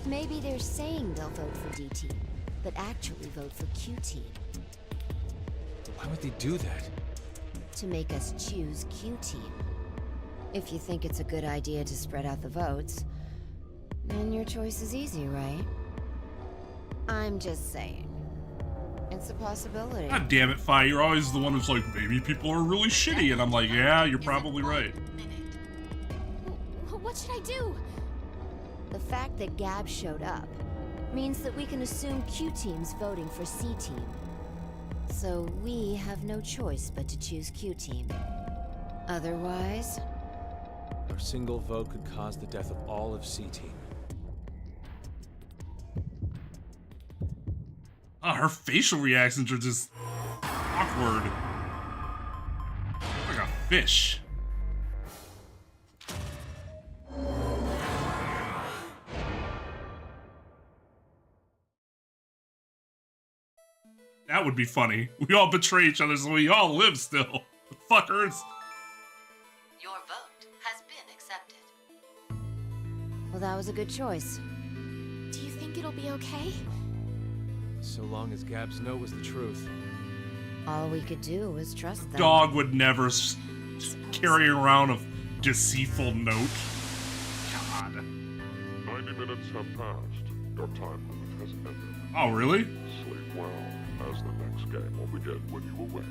Maybe they're saying they'll vote for D-Team, but actually vote for Q-Team. Why would they do that? To make us choose Q-Team. If you think it's a good idea to spread out the votes, then your choice is easy, right? I'm just saying. It's a possibility. God damn it, Fi. You're always the one who's like, maybe people are really shitty. And I'm like, yeah, you're probably right. What should I do? The fact that Gab showed up means that we can assume Q Team's voting for C Team. So we have no choice but to choose Q Team. Otherwise, Our single vote could cause the death of all of C Team. Oh, her facial reactions are just awkward. Like a fish. That would be funny. We all betray each other, so we all live still. Fuckers. Your vote has been accepted. well, that was a good choice. Do you think it'll be okay? So long as Gab's note was the truth. All we could do was trust them. Dog would never carry around a deceitful note. God. 90 minutes have passed. Your time limit has ended. Oh, really? Sleep well, as the next game will begin when you awake.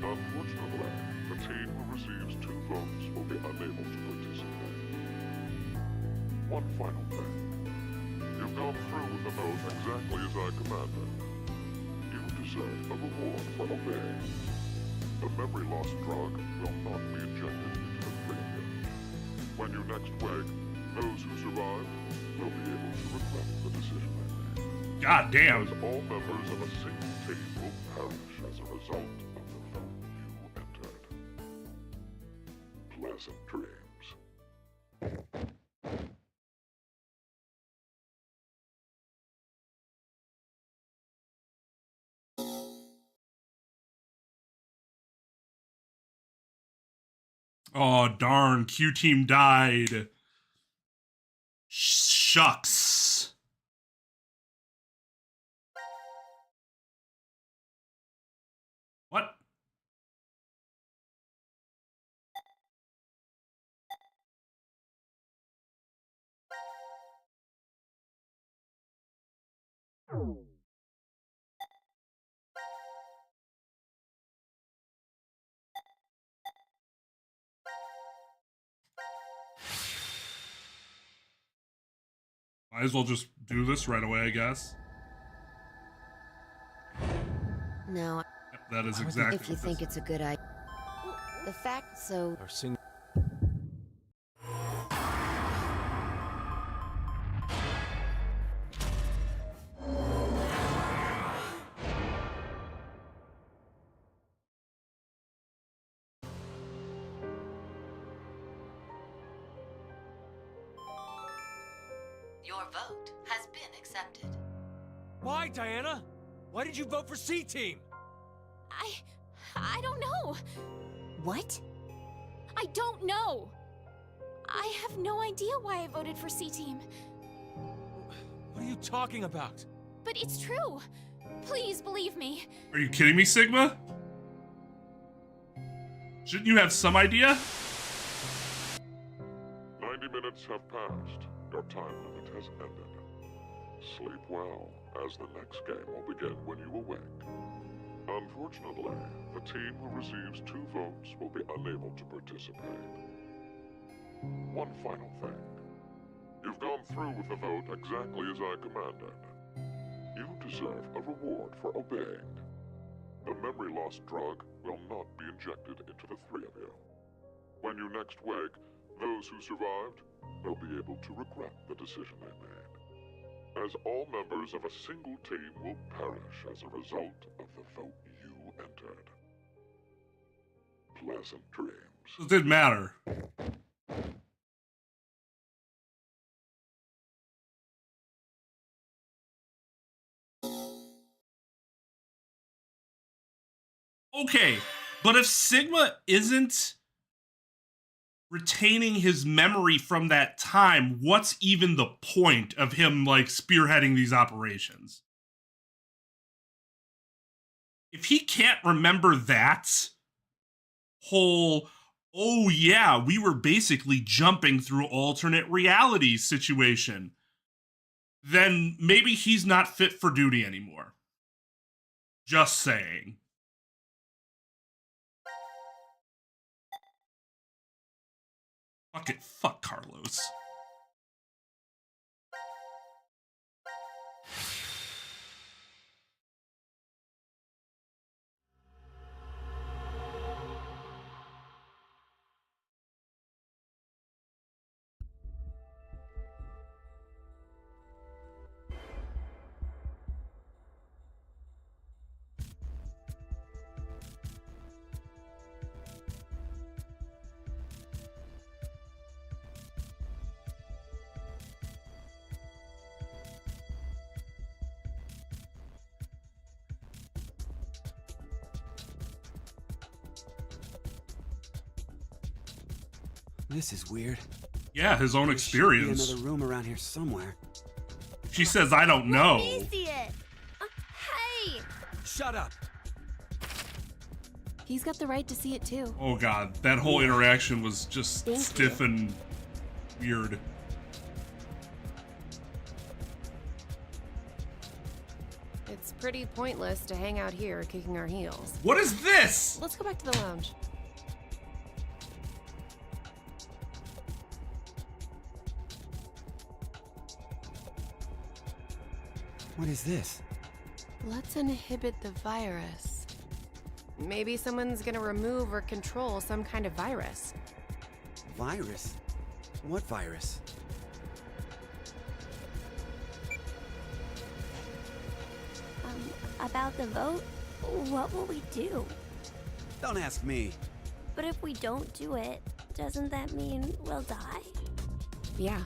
Unfortunately, the team who receives 2 votes will be unable to participate. One final thing. You've gone through with the vote exactly as I commanded. You deserve a reward for obeying. The memory loss drug will not be injected into the three of you. When you next wake, those who survived will be able to regret the decision they made. God damn. As all members of a single team will perish as a result of the vote you entered. Pleasant dreams. Oh, darn. Q Team died. Shucks. What? Might as well just do this right away, I guess. No, Yep, that is exactly if you what think this it's a good idea. The fact so... Our single... Your vote has been accepted. Why, Diana? Why did you vote for C Team? I don't know. What? I don't know. I have no idea why I voted for C-Team. What are you talking about? But it's true. Please believe me. Are you kidding me, Sigma? Shouldn't you have some idea? 90 minutes have passed. Your time limit has ended. Sleep well, as the next game will begin when you awake. Unfortunately, the team who receives 2 votes will be unable to participate. One final thing. You've gone through with the vote exactly as I commanded. You deserve a reward for obeying. The memory loss drug will not be injected into the 3 of you. When you next wake, those who survived will be able to regret the decision they made. As all members of a single team will perish as a result of the vote you entered. Pleasant dreams. It didn't matter. Okay, but if Sigma isn't retaining his memory from that time, what's even the point of him, like, spearheading these operations? If he can't remember that whole, oh yeah, we were basically jumping through alternate realities situation, then maybe he's not fit for duty anymore. Just saying. Fuck it, fuck Carlos. This is weird. Yeah, his own There should be experience. another room around here somewhere. She says, I don't know. Let me see it. Hey! Shut up! He's got the right to see it too. Oh god, that whole interaction was just Thank stiff and weird. It's pretty pointless to hang out here kicking our heels. What is this? Let's go back to the lounge. What is this? Let's inhibit the virus. Maybe someone's gonna remove or control some kind of virus. Virus? What virus? About the vote? What will we do? Don't ask me. But if we don't do it, doesn't that mean we'll die? Yeah.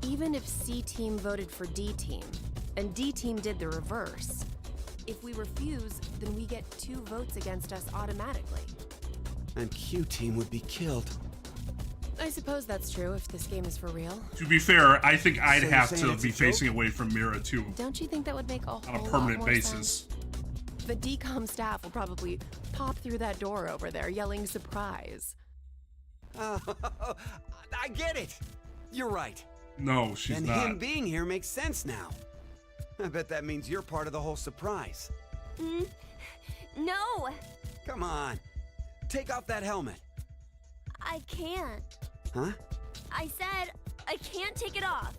Even if C team voted for D team, and D team did the reverse, if we refuse, then we get 2 votes against us automatically. And Q team would be killed. I suppose that's true if this game is for real. To be fair, I think I'd So you're have saying to it's be a joke? facing away from Mira too, Don't you think that would make a on whole a lot permanent more basis. sense? The DCOM staff will probably pop through that door over there yelling surprise. Oh, I get it! You're right. No, she's And not. him being here makes sense now. I bet that means you're part of the whole surprise. No! Come on. Take off that helmet. I can't. Huh? I said I can't take it off.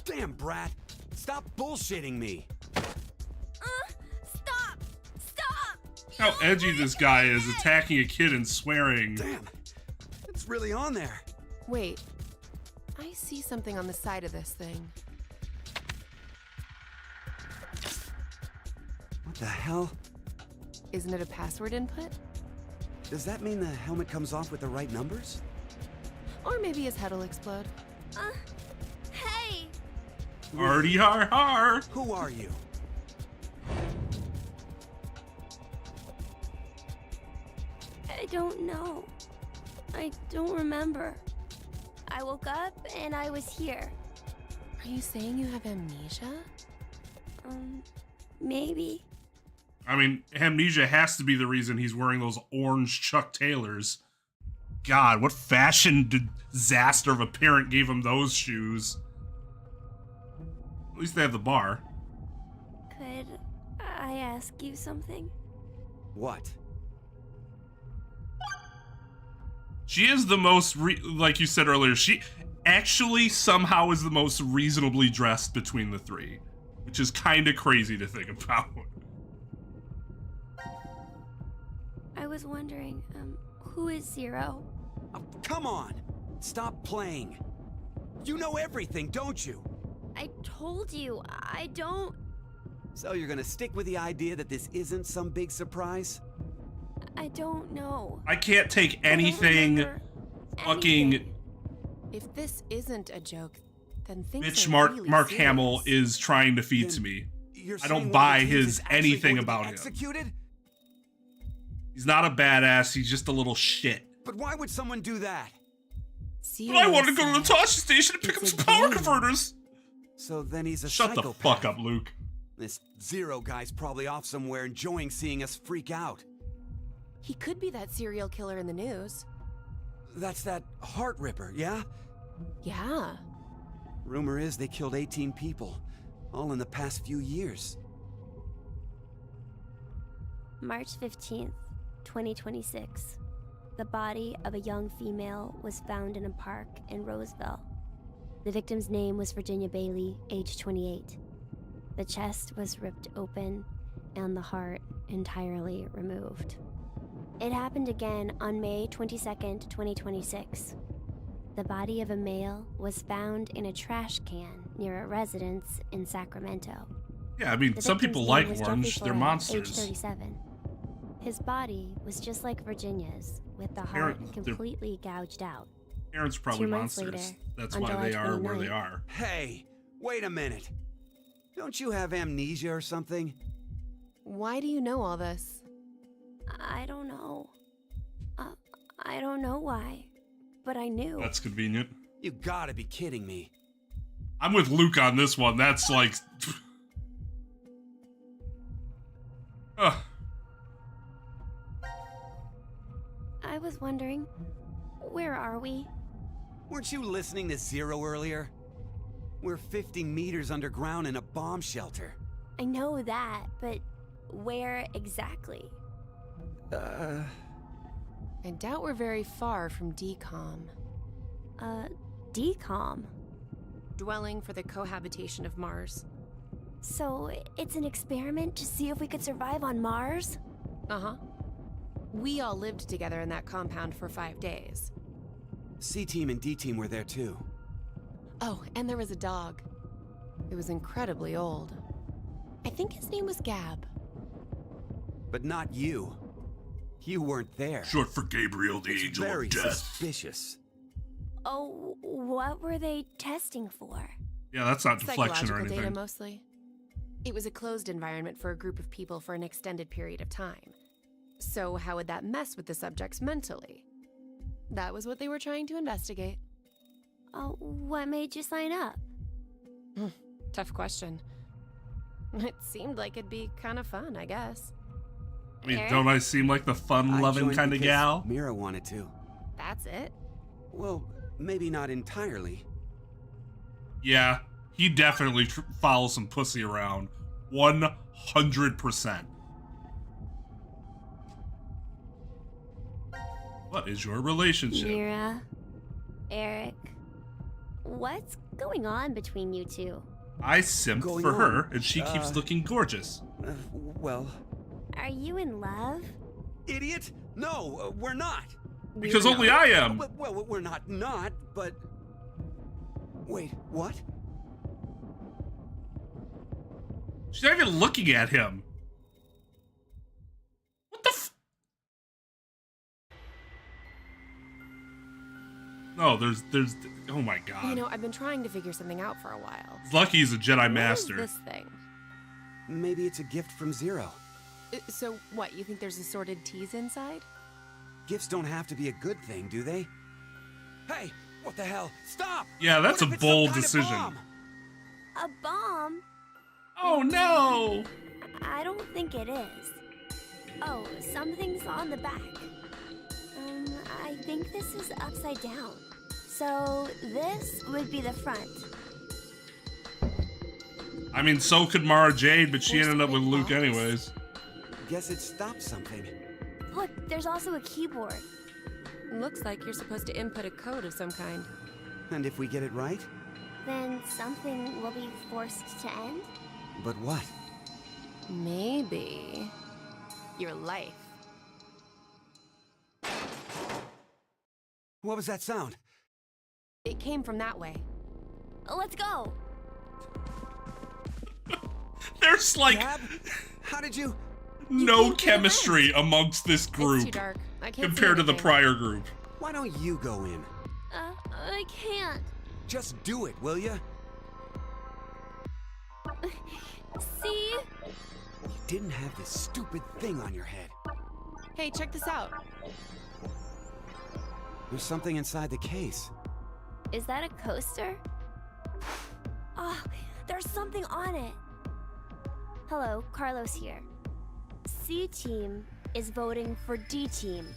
Damn, Brat. Stop bullshitting me. Stop! Stop! How edgy this guy is, attacking a kid and swearing. Damn. It's really on there. Wait, I see something on the side of this thing. What the hell? Isn't it a password input? Does that mean the helmet comes off with the right numbers? Or maybe his head will explode. Hey! Hardy har har. Who are you? I don't know. I don't remember. I woke up and I was here. Are you saying you have amnesia? Maybe. I mean, amnesia has to be the reason he's wearing those orange Chuck Taylors. God, what fashion disaster of a parent gave him those shoes? At least they have the bar. Could I ask you something? What? She is the most, like you said earlier, she actually somehow is the most reasonably dressed between the 3. Which is kind of crazy to think about. I was wondering, who is Zero? Oh, come on! Stop playing! You know everything, don't you? I told you, I don't... So you're gonna stick with the idea that this isn't some big surprise? I don't know. I can't take I don't anything remember fucking anything. If this isn't a joke, then things bitch are Mark really Hamill serious. is trying to feed Then to me. You're I saying don't one of buy the teams his is actually anything going to be about him. executed? He's not a badass, he's just a little shit. But why would someone do that? But I want to go to the Toshi station and pick up It's some a power game. converters. So then he's a Shut the psychopath. fuck up, Luke. This Zero guy's probably off somewhere enjoying seeing us freak out. He could be that serial killer in the news. That's that Heart Ripper, yeah? Yeah. Rumor is they killed 18 people, all in the past few years. March 15th, 2026. The body of a young female was found in a park in Roseville. The victim's name was Virginia Bailey, age 28. The chest was ripped open and the heart entirely removed. It happened again on May 22nd, 2026. The body of a male was found in a trash can near a residence in Sacramento. Yeah, I mean, The some victim's people name like was orange, Jeffrey they're Flores, monsters. Age 37. His body was just like Virginia's, with the heart They're- completely gouged out. Parents are probably 2 months monsters. later, That's on why July they are where they 29th. are. Hey, wait a minute. Don't you have amnesia or something? Why do you know all this? I don't know. I don't know why. but I knew. That's convenient. You gotta be kidding me. I'm with Luke on this one. That's like... Ugh. I was wondering, where are we? Weren't you listening to Zero earlier? We're 50 meters underground in a bomb shelter. I know that, but where exactly? I doubt we're very far from DCOM. DCOM? Dwelling for the cohabitation of Mars. So, it's an experiment to see if we could survive on Mars? Uh-huh. We all lived together in that compound for 5 days. C-Team and D-Team were there too. Oh, and there was a dog. It was incredibly old. I think his name was Gab. But not you. You weren't there. Short for Gabriel, the It's Angel very of Death. suspicious. Oh, what were they testing for? Yeah, that's not deflection or Psychological anything. data, mostly. It was a closed environment for a group of people for an extended period of time. So how would that mess with the subjects mentally? That was what they were trying to investigate. Oh, what made you sign up? Tough question. It seemed like it'd be kind of fun, I guess. I mean, Eric? don't I seem like the I fun-loving joined kind of because gal? Mira wanted to. That's it? Well, maybe not entirely. Yeah, he definitely follows some pussy around. 100%. What is your relationship? Mira, Eric, what's going on between you two? I simp Going for her, on, and she keeps looking gorgeous. Well... Are you in love? Idiot! No, we're not! Because only I am. Well, we're not, but... Wait, what? She's not even looking at him. What the f- No, there's, oh my god. You know, I've been trying to figure something out for a while. Lucky he's a Jedi What is Master. this thing? Maybe it's a gift from Zero. So, what, you think there's assorted teas inside? Gifts don't have to be a good thing, do they? Hey, what the hell? Stop! Yeah, that's What a if it's some bold kind of decision. bomb? A bomb? Oh no! I don't think it is. Oh, something's on the back. I think this is upside down. So this would be the front. I mean, so could Mara Jade, but she ended up with Luke anyways. Guess it stopped something. Look, there's also a keyboard. Looks like you're supposed to input a code of some kind. And if we get it right? Then something will be forced to end? But what? Maybe your life. What was that sound? It came from that way. Let's go! There's like Gab? How did you... no can't get chemistry amongst this It's group too dark. I can't compared see to the anything. prior group. Why don't you go in? I can't. Just do it, will ya? See? You didn't have this stupid thing on your head. Hey, check this out. There's something inside the case. Is that a coaster? Oh, there's something on it. Hello, Carlos here. C-Team is voting for D-Team.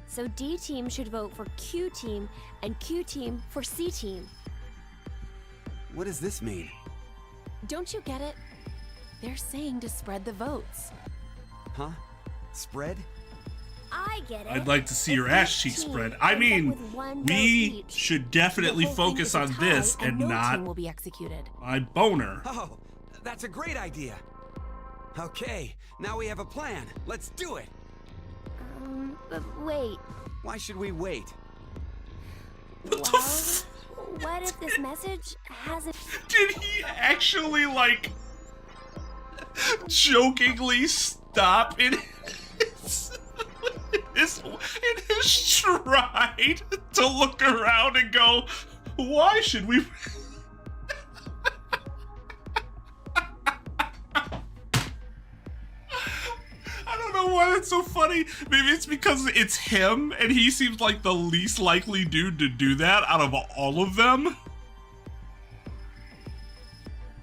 So D-Team should vote for Q-Team, and Q-Team for C-Team. What does this mean? Don't you get it? They're saying to spread the votes. Huh? Spread? I get it. I'd like to see If your ass each cheek team spread. I ends up mean, with one vote we each, should definitely The whole thing focus is a on tie, this and no not team will be executed. my boner. Oh, that's a great idea. Okay, now we have a plan. Let's do it. But wait. Why should we wait? Well, what if this message hasn't... Did he actually, like, jokingly stop in his stride to look around and go, why should we... I don't know what it's so funny. Maybe it's because it's him and he seems like the least likely dude to do that out of all of them.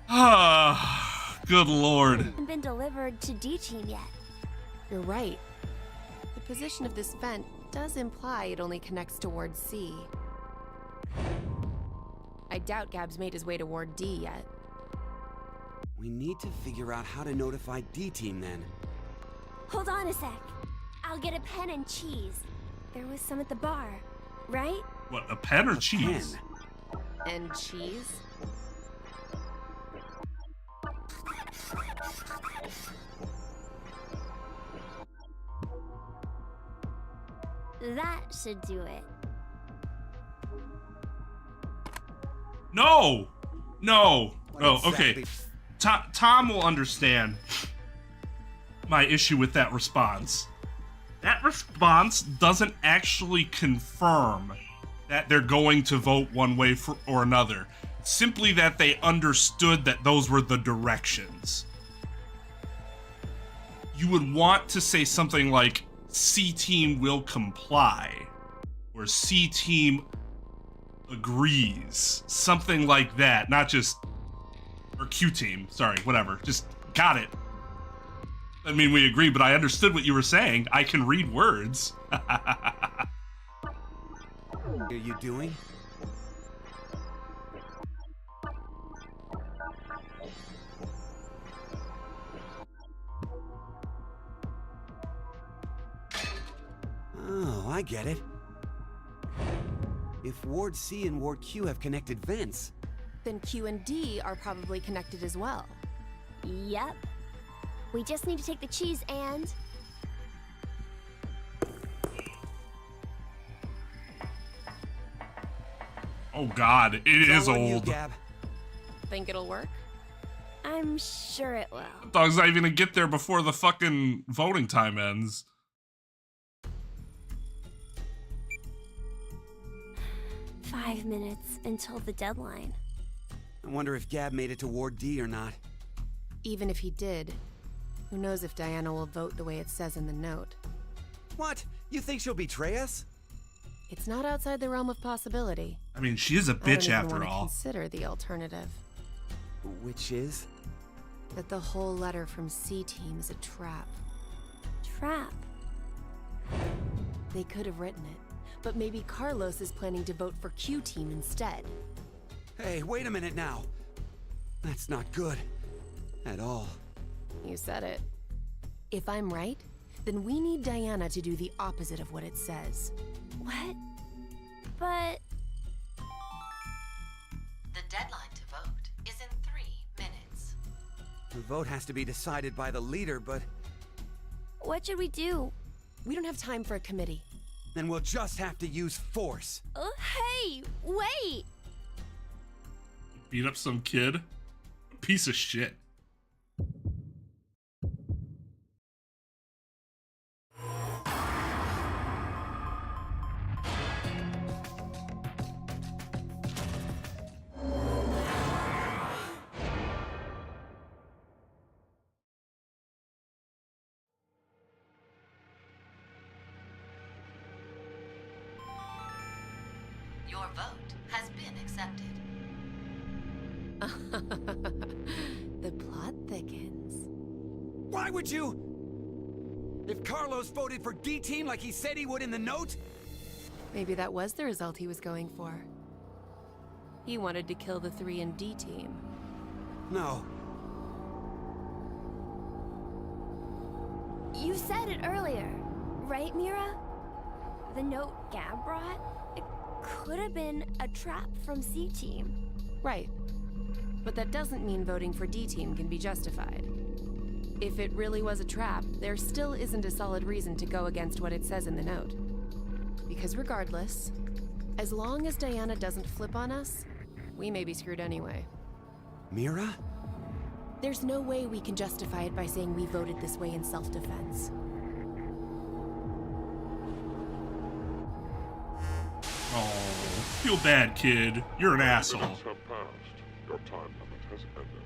Ah, good lord. Hasn't been delivered to D team yet. You're right. The position of this vent does imply it only connects to Ward C. I doubt Gab's made his way to Ward D yet. We need to figure out how to notify D-Team then. Hold on a sec. I'll get a pen and cheese. There was some at the bar, right? What, a pen or cheese? And cheese? That should do it. No! No. Oh, okay. Exactly. Tom will understand my issue with that response. That response doesn't actually confirm that they're going to vote one way or another. Simply that they understood that those were the directions. You would want to say something like, C team will comply, or C team agrees. Something like that, not just, or Q team, sorry, whatever. Just got it. I mean, we agree, but I understood what you were saying. I can read words. What are you doing? Oh, I get it. If Ward C and Ward Q have connected vents, Then Q and D are probably connected as well. Yep. We just need to take the cheese and... Oh god, it is all on you, old. Gab. Think it'll work? I'm sure it will. Dog's not even gonna get there before the fucking voting time ends. "5 minutes until the deadline." I wonder if Gab made it to Ward D or not. Even if he did, who knows if Diana will vote the way it says in the note. What? You think she'll betray us? It's not outside the realm of possibility. I mean, she is a I don't bitch even after wanna all. consider the alternative. Which is? That the whole letter from C Team is a trap. Trap. They could have written it, but maybe Carlos is planning to vote for Q Team instead. Hey, wait a minute now. That's not good. At all. You said it. If I'm right, then we need Diana to do the opposite of what it says. What? But... The deadline to vote is in 3 minutes. The vote has to be decided by the leader, but what should we do? We don't have time for a committee. then we'll just have to use force. Hey, wait! Beat up some kid? Piece of shit. Your vote has been accepted. The plot thickens. Why would you? If Carlos voted for D-Team like he said he would in the note? Maybe that was the result he was going for. He wanted to kill the 3 and D Team. No. You said it earlier, right, Mira? The note Gab brought? It could have been a trap from C Team. Right. But that doesn't mean voting for D Team can be justified. If it really was a trap, there still isn't a solid reason to go against what it says in the note. Because regardless, as long as Diana doesn't flip on us, we may be screwed anyway. Mira? There's no way we can justify it by saying we voted this way in self-defense. Oh, feel bad, kid. You're an asshole. Minutes have passed. Your time limit has ended.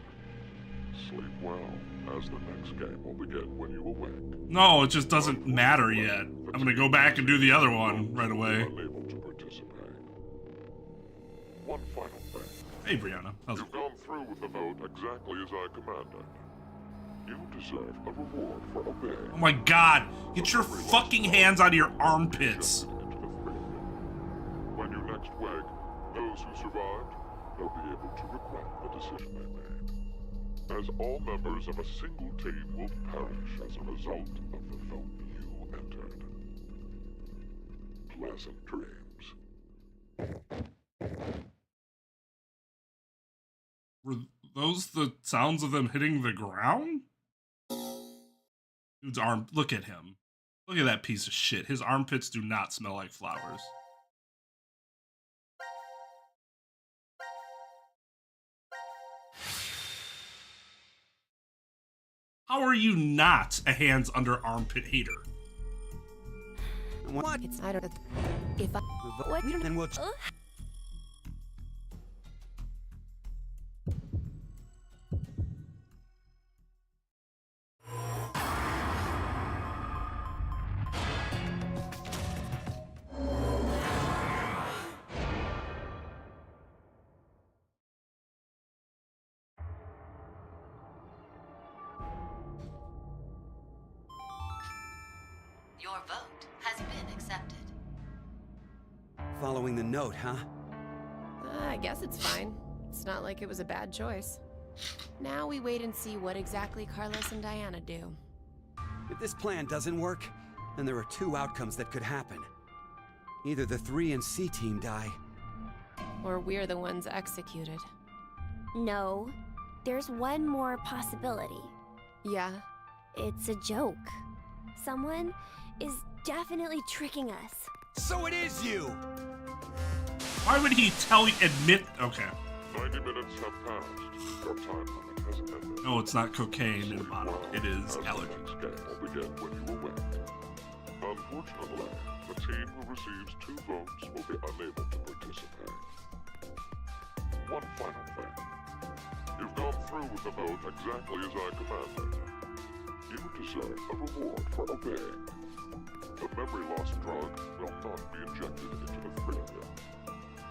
Sleep well. as the next game will begin when you awake. No, it just doesn't matter yet. I'm gonna go back and do the other one right away. Unable to participate. One final thing. Hey, Brianna. How's it You've gone through with the vote exactly as I commanded. You deserve a reward for obeying. Oh my god! Get your fucking hands out of your armpits! When you next wake, those who survived, they'll be able to regret the decision they made. As all members of a single team will perish as a result of the vote you entered. Pleasant dreams. Were those the sounds of them hitting the ground? Dude's arm. Look at him. Look at that piece of shit. His armpits do not smell like flowers. How are you not a hands under armpit hater? What? It's I don't. If I what? We don't. Then we'll. Your vote has been accepted. Following the note, huh? I guess it's fine. It's not like it was a bad choice. Now we wait and see what exactly Carlos and Diana do. If this plan doesn't work, then there are two outcomes that could happen. Either the 3 and C team die. Or we're the ones executed. No, there's one more possibility. Yeah. It's a joke. Someone is definitely tricking us. So it is you! Why would he admit? Okay. 90 minutes have passed. Your time limit has ended. No, it's not cocaine in a bottle. It is allergy. The next game will begin when you awake. Unfortunately, the team who receives 2 votes will be unable to participate. One final thing. You've gone through with the vote exactly as I commanded. You deserve a reward for obeying. The memory loss drug will not be injected into the 3 of you.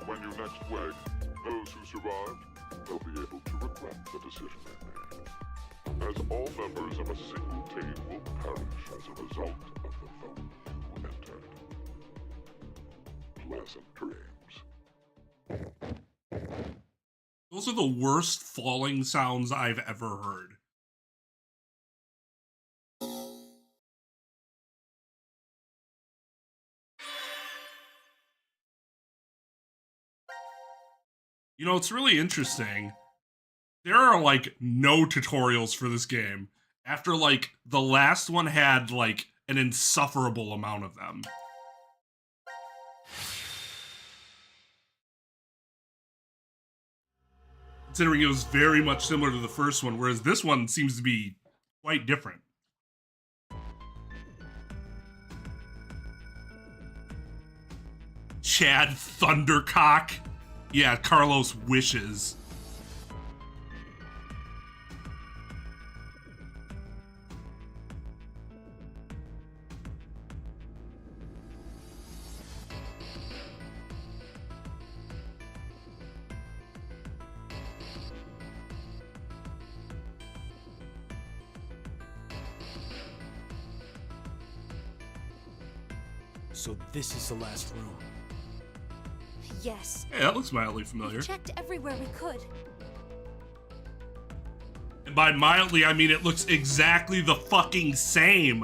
When you next wake, those who survived, they'll be able to regret the decision they made. As all members of a single team will perish as a result of the vote you entered. Pleasant dreams. Those are the worst falling sounds I've ever heard. You know, it's really interesting. There are, like, no tutorials for this game. After, like, the last one had, like, an insufferable amount of them. Considering it was very much similar to the first one, whereas this one seems to be quite different. Chad Thundercock. Yeah, Carlos wishes. So this is the last room. Yes. Hey, that looks mildly familiar. We checked everywhere we could. And by mildly, I mean it looks exactly the fucking same.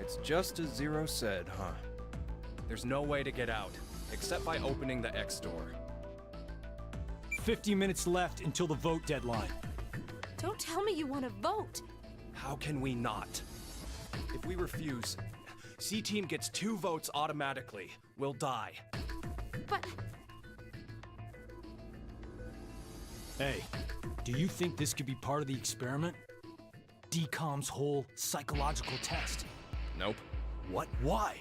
It's just as Zero said, huh? There's no way to get out, except by opening the X door. 50 minutes left until the vote deadline. Don't tell me you want to vote. How can we not? If we refuse, C-Team gets 2 votes automatically. We'll die. But Hey, do you think this could be part of the experiment? DCOM's whole psychological test. Nope. What? Why?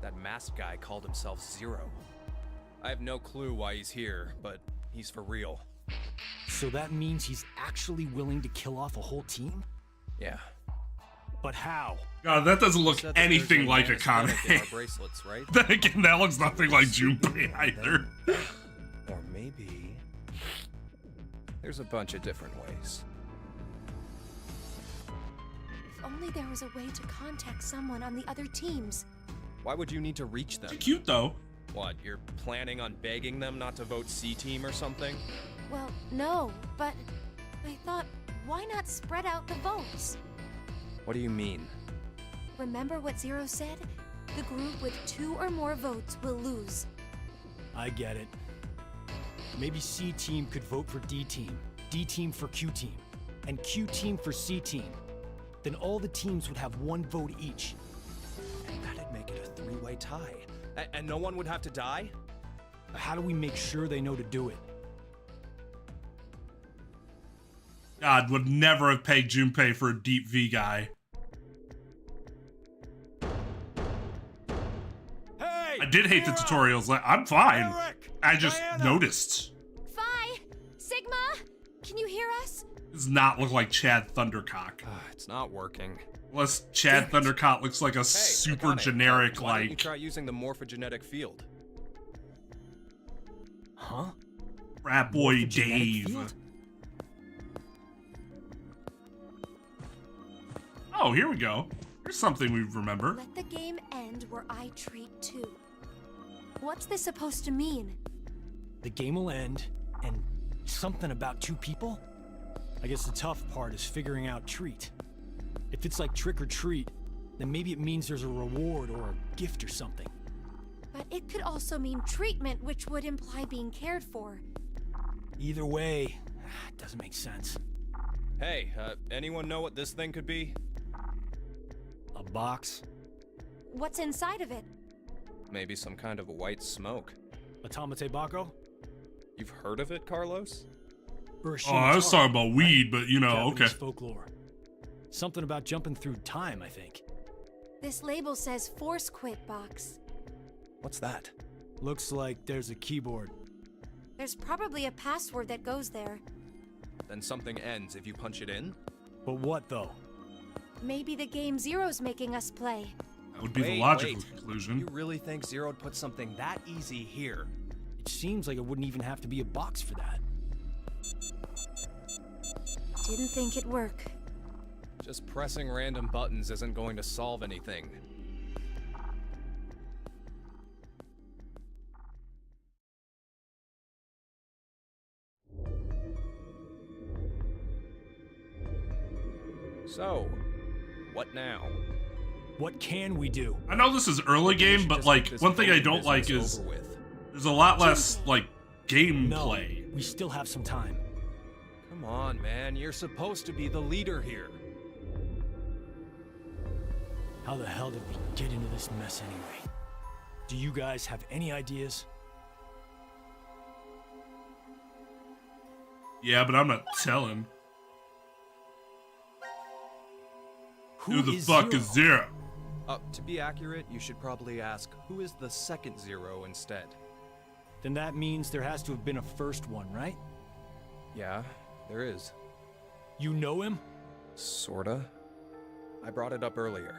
That masked guy called himself Zero. I have no clue why he's here, but he's for real. So that means he's actually willing to kill off a whole team? Yeah. But how? God, that doesn't look Said that anything there's like no a anesthetic in our Kane. bracelets, right? Then again, that looks nothing like Junpei either. Or maybe there's a bunch of different ways. If only there was a way to contact someone on the other teams. Why would you need to reach them? Cute though. What, you're planning on begging them not to vote C team or something? Well, no, but I thought, why not spread out the votes? What do you mean? Remember what Zero said? The group with 2 or more votes will lose. I get it. Maybe C team could vote for D team, D team for Q team, and Q team for C team. Then all the teams would have 1 vote each. And that'd make it a 3-way tie. And no one would have to die? How do we make sure they know to do it? God, would never have pegged Junpei for a deep V guy. Hey! I did hate the tutorials. Like, I'm fine. I just noticed. Phi! Sigma! Can you hear us? Does not look like Chad Thundercock. It's not working. Unless Chad Thundercock looks like a super Akane, generic, why don't you like... try using the morphogenetic field? Huh? Frat boy Morphogenetic Dave. field? Oh, here we go. Here's something we remember. Let the game end where I treat 2. What's this supposed to mean? The game will end, and something about 2 people? I guess the tough part is figuring out treat. If it's like trick or treat, then maybe it means there's a reward or a gift or something. But it could also mean treatment, which would imply being cared for. Either way, it doesn't make sense. Hey, anyone know what this thing could be? A box? What's inside of it? Maybe some kind of white smoke. Automate Bako? You've heard of it, Carlos? Or a Oh, I was talking about weed, but you know, okay. Japanese folklore. Something about jumping through time, I think. This label says Force Quit Box. What's that? Looks like there's a keyboard. There's probably a password that goes there. Then something ends if you punch it in? But what, though? Maybe the game Zero's making us play. That would be the Wait, logical wait. conclusion. You really think Zero'd put something that easy here? It seems like it wouldn't even have to be a box for that. Didn't think it'd work. Just pressing random buttons isn't going to solve anything. So, what now? What can we do? I know this is early game, but like, one thing I don't like is there's a lot less, like, gameplay. No, we still have some time. Come on, man. You're supposed to be the leader here. How the hell did we get into this mess anyway? Do you guys have any ideas? Yeah, but I'm not telling. Who the fuck is Zero? To be accurate, you should probably ask, who is the second Zero instead? Then that means there has to have been a first one, right? Yeah, there is. You know him? Sorta. I brought it up earlier.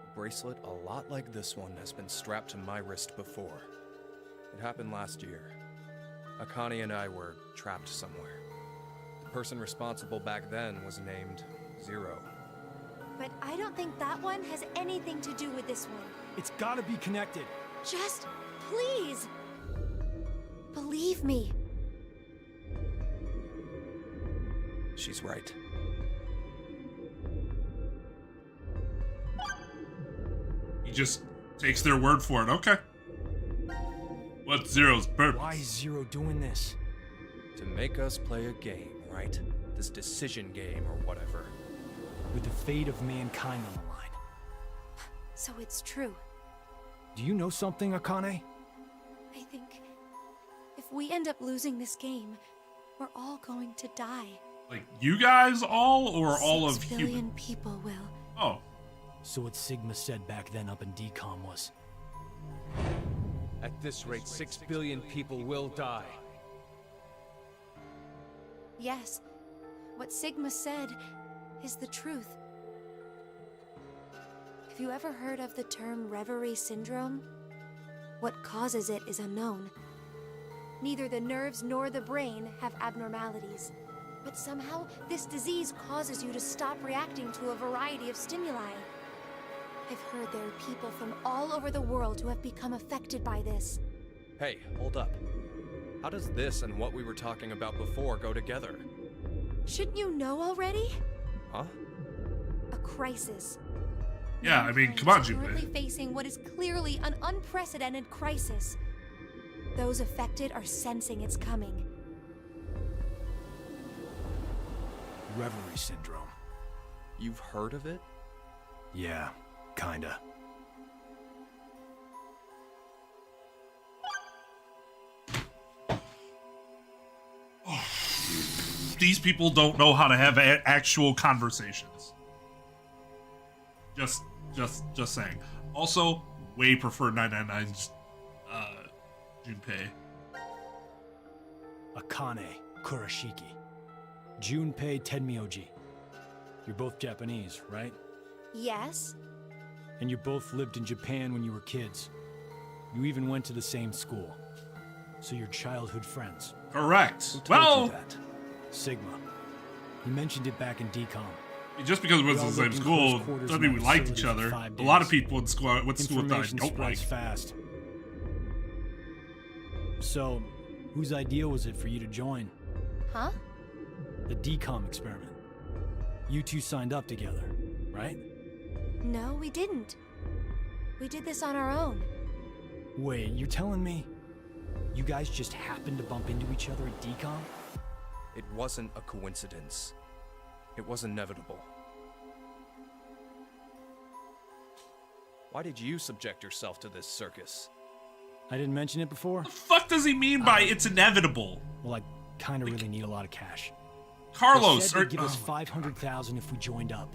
A bracelet a lot like this one has been strapped to my wrist before. It happened last year. Akane and I were trapped somewhere. The person responsible back then was named Zero. But I don't think that one has anything to do with this one. It's gotta be connected. Just, please, believe me. She's right. He just takes their word for it. Okay. What's Zero's purpose? Why is Zero doing this? To make us play a game, right? This decision game or whatever. With the fate of mankind on the line. So it's true. Do you know something, Akane? I think if we end up losing this game, we're all going to die. Like, you guys all, or all of 6 billion human? people will. Oh. So what Sigma said back then up in DCOM was... At this rate, 6 billion people will die. Yes, what Sigma said is the truth. Have you ever heard of the term reverie syndrome? What causes it is unknown. Neither the nerves nor the brain have abnormalities. But somehow, this disease causes you to stop reacting to a variety of stimuli. I've heard there are people from all over the world who have become affected by this. Hey, hold up. How does this and what we were talking about before go together? Shouldn't you know already? Huh? A crisis. Yeah, I mean, come on, Mankind is currently Junpei. facing what is clearly an unprecedented crisis. Those affected are sensing it's coming. Reverie syndrome. You've heard of it? Yeah, kinda. These people don't know how to have actual conversations. Just saying. Also, way prefer 999's Junpei. Akane Kurashiki. Junpei Tenmyoji. You're both Japanese, right? Yes? And you both lived in Japan when you were kids. You even went to the same school. So you're childhood friends. Correct. Who told Well, you that? Sigma. He mentioned it back in DCOM. just because we went to the same school doesn't mean we liked each other. A lot of people in school that I Information don't like. spreads fast. So, whose idea was it for you to join? Huh? The DCOM experiment. You two signed up together, right? No, we didn't. We did this on our own. Wait, you're telling me you guys just happened to bump into each other at DCOM? It wasn't a coincidence. It was inevitable. Why did you subject yourself to this circus? I didn't mention it before? The fuck does he mean by it's inevitable? Well, I kind of really need a lot of cash. Carlos, They said they'd give us 500,000 if we joined up.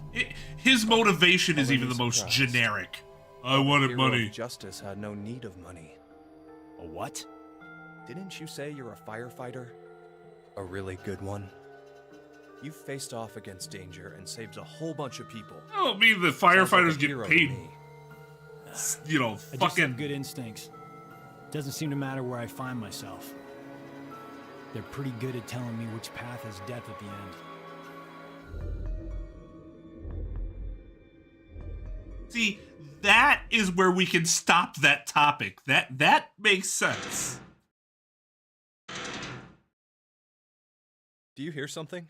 His motivation is even the Already most surprised. generic. I wanted Hero of money. Justice had no need of money. A what? Didn't you say you're a firefighter? A really good one? You faced off against danger and saved a whole bunch of people. I don't mean the Sounds like firefighters a get hero to paid, me. you know, I just fucking. have good instincts. Doesn't seem to matter where I find myself. They're pretty good at telling me which path has death at the end. See, that is where we can stop that topic. That makes sense. Do you hear something?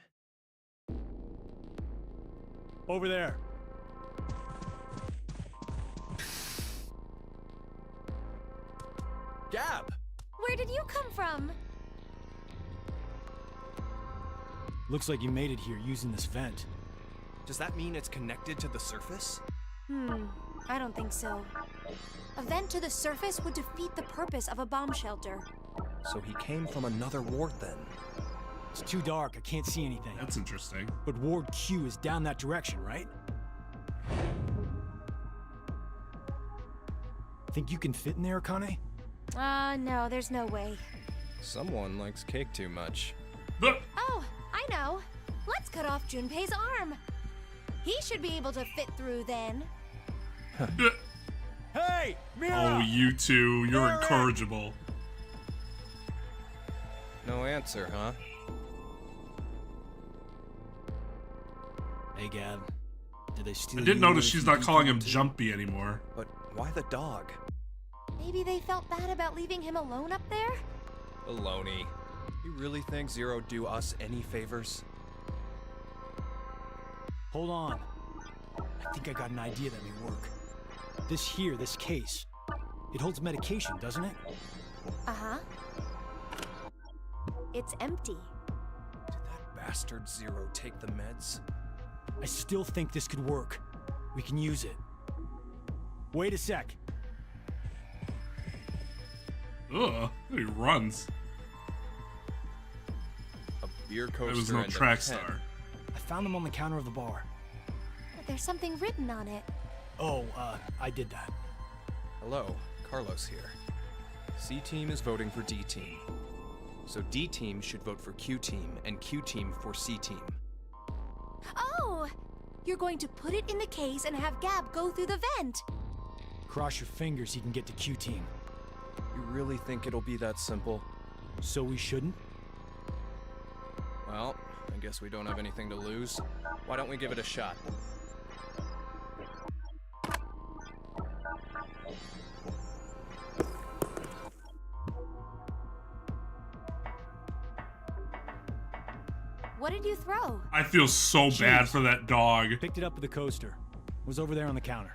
Over there. Gab! Where did you come from? Looks like you made it here using this vent. Does that mean it's connected to the surface? I don't think so. A vent to the surface would defeat the purpose of a bomb shelter. So he came from another ward then. It's too dark, I can't see anything. That's interesting. But Ward Q is down that direction, right? Think you can fit in there, Akane? No, there's no way. Someone likes cake too much. Oh, I know. Let's cut off Junpei's arm. He should be able to fit through then. Hey, Mira! Oh, you two, you're Alright. incorrigible. No answer, huh? Hey, Gab. Did they steal I did you notice away she's from not calling him DCOM too? Jumpy anymore. But why the dog? Maybe they felt bad about leaving him alone up there? Baloney. You really think Zero'd do us any favors? Hold on. I think I got an idea that may work. This case. It holds medication, doesn't it? Uh-huh. It's empty. Did that bastard Zero take the meds? I still think this could work. We can use it. Wait a sec. Ugh, he runs. A beer coaster There was no and a track pen. star. I found them on the counter of the bar. There's something written on it. Oh, I did that. Hello, Carlos here. C-Team is voting for D-Team. So D team should vote for Q team, and Q team for C team. Oh! You're going to put it in the case and have Gab go through the vent. Cross your fingers he can get to Q team. You really think it'll be that simple? So we shouldn't? Well, I guess we don't have anything to lose. Why don't we give it a shot? What did you throw? I feel so bad Jeez. for that dog. Picked it up with the coaster. Was over there on the counter.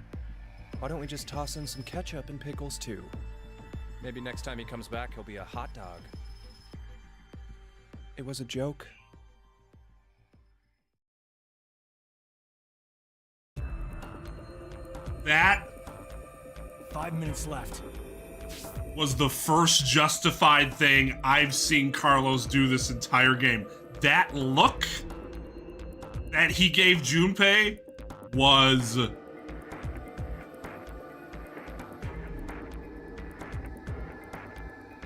Why don't we just toss in some ketchup and pickles too? Maybe next time he comes back, he'll be a hot dog. It was a joke. That 5 minutes left. was the first justified thing I've seen Carlos do this entire game. That look that he gave Junpei was...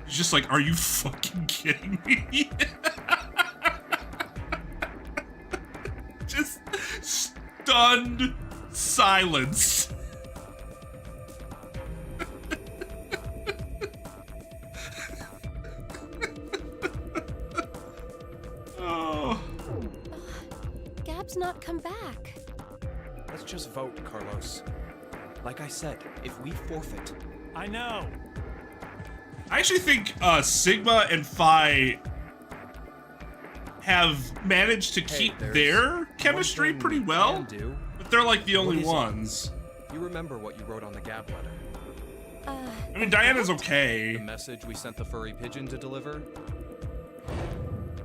He's just like, are you fucking kidding me? Just stunned silence. Oh. Gab's not come back. Let's just vote, Carlos. Like I said, if we forfeit... I know. I actually think Sigma and Phi have managed to keep their chemistry pretty well, but they're like the only ones. You remember what you wrote on the Gab letter? I mean, Diana's okay. The message we sent the furry pigeon to deliver?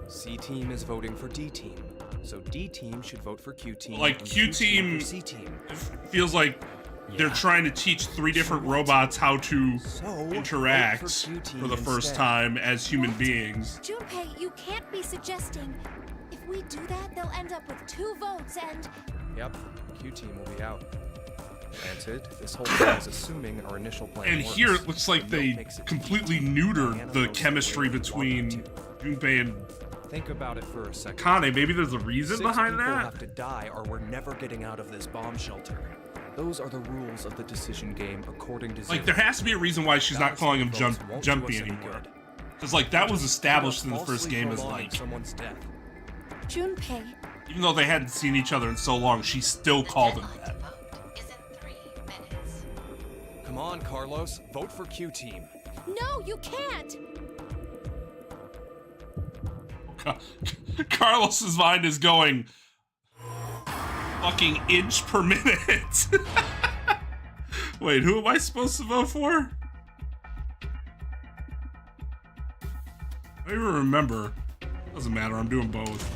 C team is voting for D team, so D team should vote for Q team. Like and Q team for C team. feels like they're trying to teach three different robots how to interact for the first time as human beings. Junpei, you can't be suggesting. If we do that, they'll end up with 2 votes and... Yep, Q team will be out. Granted, this whole thing is assuming our initial plan And works. here it looks like they completely neutered the chemistry between Junpei and Think about it for a second. Kane. Maybe there's a reason 6 behind people that? have to die or we're never getting out of this bomb shelter. Those are the rules of the decision game according to Like, there has to be a reason why she's not calling him Jumpy anymore. Because, like, that was established in the first game as, like, someone's death. Junpei, even though they hadn't seen each other in so long, she still called him that. Come on, Carlos. Vote for Q team. no, you can't! Carlos's mind is going fucking inch per minute. Wait, who am I supposed to vote for? I don't even remember. Doesn't matter, I'm doing both.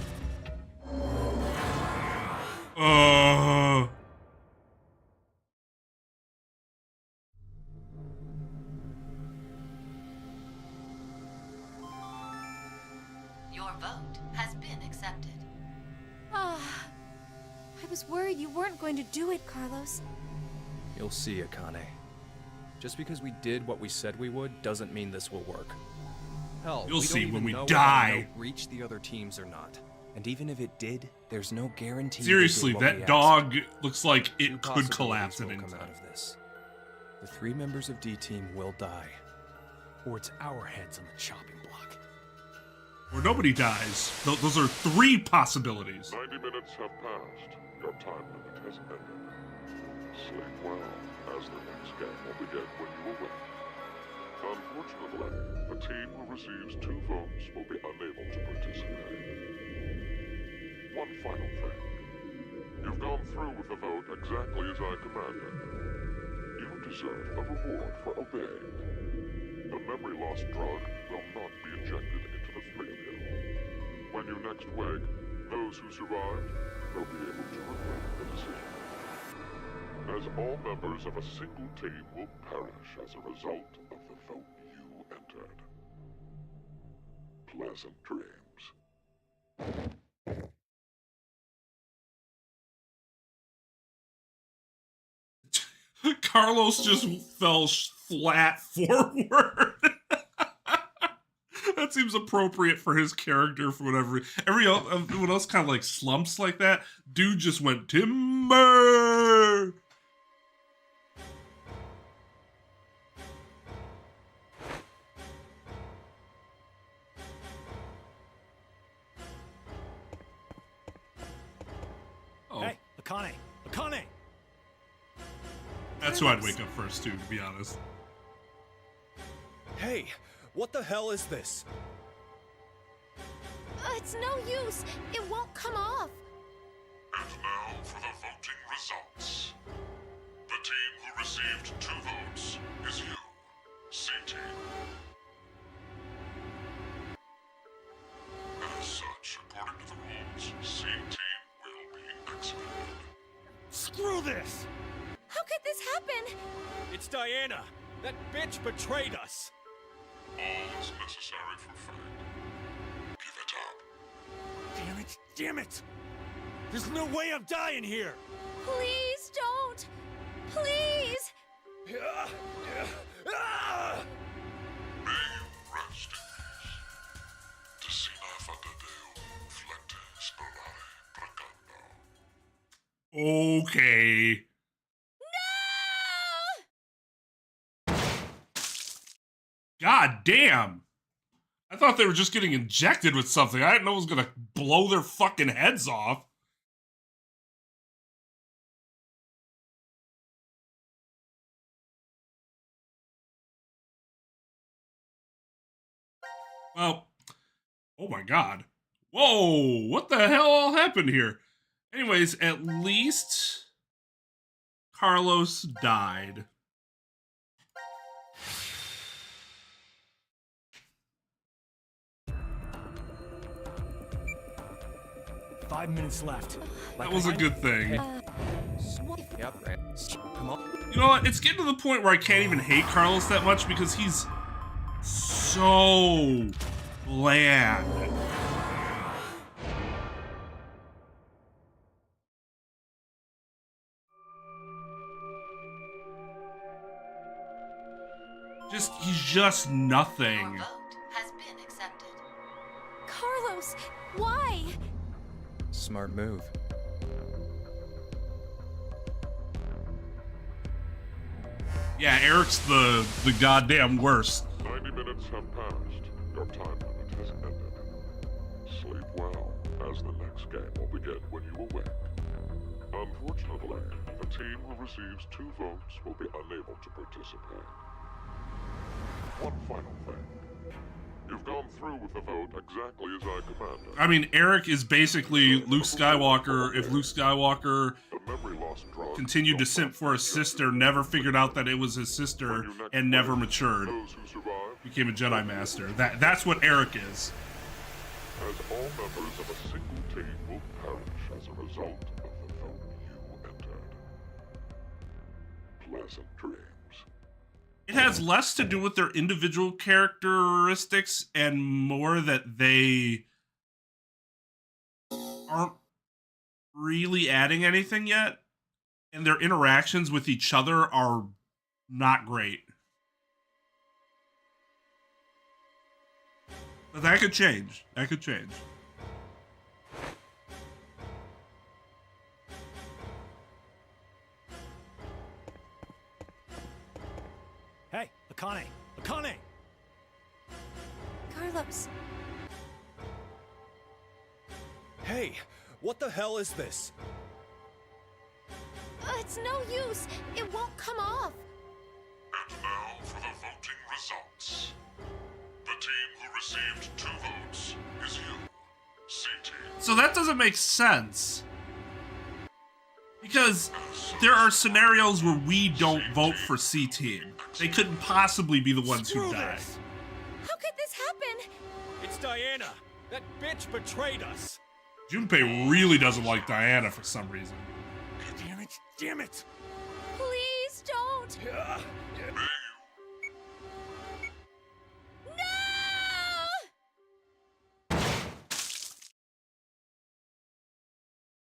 Your vote has been accepted. I was worried you weren't going to do it, Carlos. You'll see, Akane. Just because we did what we said we would doesn't mean this will work. Hell, You'll we see don't when even we know die. whether the note reached the other teams or not. And even if it did, there's no guarantee. Seriously, they did what we that asked. dog looks like it Two could collapse at possibilities any will come time. out of this. The 3 members of D team will die. Or it's our heads on the chopping block. Or nobody dies. Those are 3 possibilities. 90 minutes have passed. Your time limit has ended. Sleep well, as the next game will begin when you awake. Unfortunately, the team who receives 2 votes will be unable to participate. One final thing. You've gone through with the vote exactly as I commanded. You deserve a reward for obeying. The memory loss drug will not be injected into the 3 of you. When you next wake, those who survived will be able to regret the decision. As all members of a single team will perish as a result of the vote you entered. Pleasant dreams. Carlos just fell flat forward. That seems appropriate for his character for whatever. Everyone else kind of like slumps like that. Dude just went timber. Oh, Hey, Akane! Akane! that's who I'd wake up first too, to be honest. Hey, what the hell is this? It's no use. It won't come off. And now for the voting results. The team who received 2 votes is you, C team. As such, according to the rules, C team will be executed. Screw this! How could this happen? It's Diana! That bitch betrayed us! All is necessary for fate. Give it up. Damn it! Damn it! There's no way I'm dying here! Please don't. Please. May you rest in peace. Decina fantadeo, flente spolare precando. Okay. God damn. I thought they were just getting injected with something. I didn't know it was gonna blow their fucking heads off. Well, oh my god. Whoa, what the hell all happened here? Anyways, at least Carlos died. Five minutes left. That was a good thing. Yep, come on. You know what? It's getting to the point where I can't even hate Carlos that much because he's so bland. He's just nothing. Your vote has been accepted. Carlos, why? Smart move. Yeah, Eric's the goddamn worst. 90 minutes have passed. Your time limit has ended. Sleep well, as the next game will begin when you awake. Unfortunately, the team who receives 2 votes will be unable to participate. One final thing. You've gone through with the vote exactly as I commanded. I mean, Eric is basically Luke Skywalker if Luke Skywalker The memory loss drug continued to simp for his sister, never figured out that it was his sister, and never matured. Those who survive, Became a Jedi Master. That's what Eric is. as all members of a single team will perish as a result of the vote you entered. Pleasant dreams. It has less to do with their individual characteristics and more that they aren't really adding anything yet, and their interactions with each other are not great. But that could change. That could change. Hey, Akane! Akane! Carlos, Hey, what the hell is this? it's no use. It won't come off. And now for the voting results. The team who received 2 votes is you, C team. So that doesn't make sense. Because there are scenarios where we don't vote for C Team. They couldn't possibly be the ones who Screw died. this! How could this happen? It's Diana! That bitch betrayed us! Junpei really doesn't like Diana for some reason. Damn it! Damn it! Please don't. No!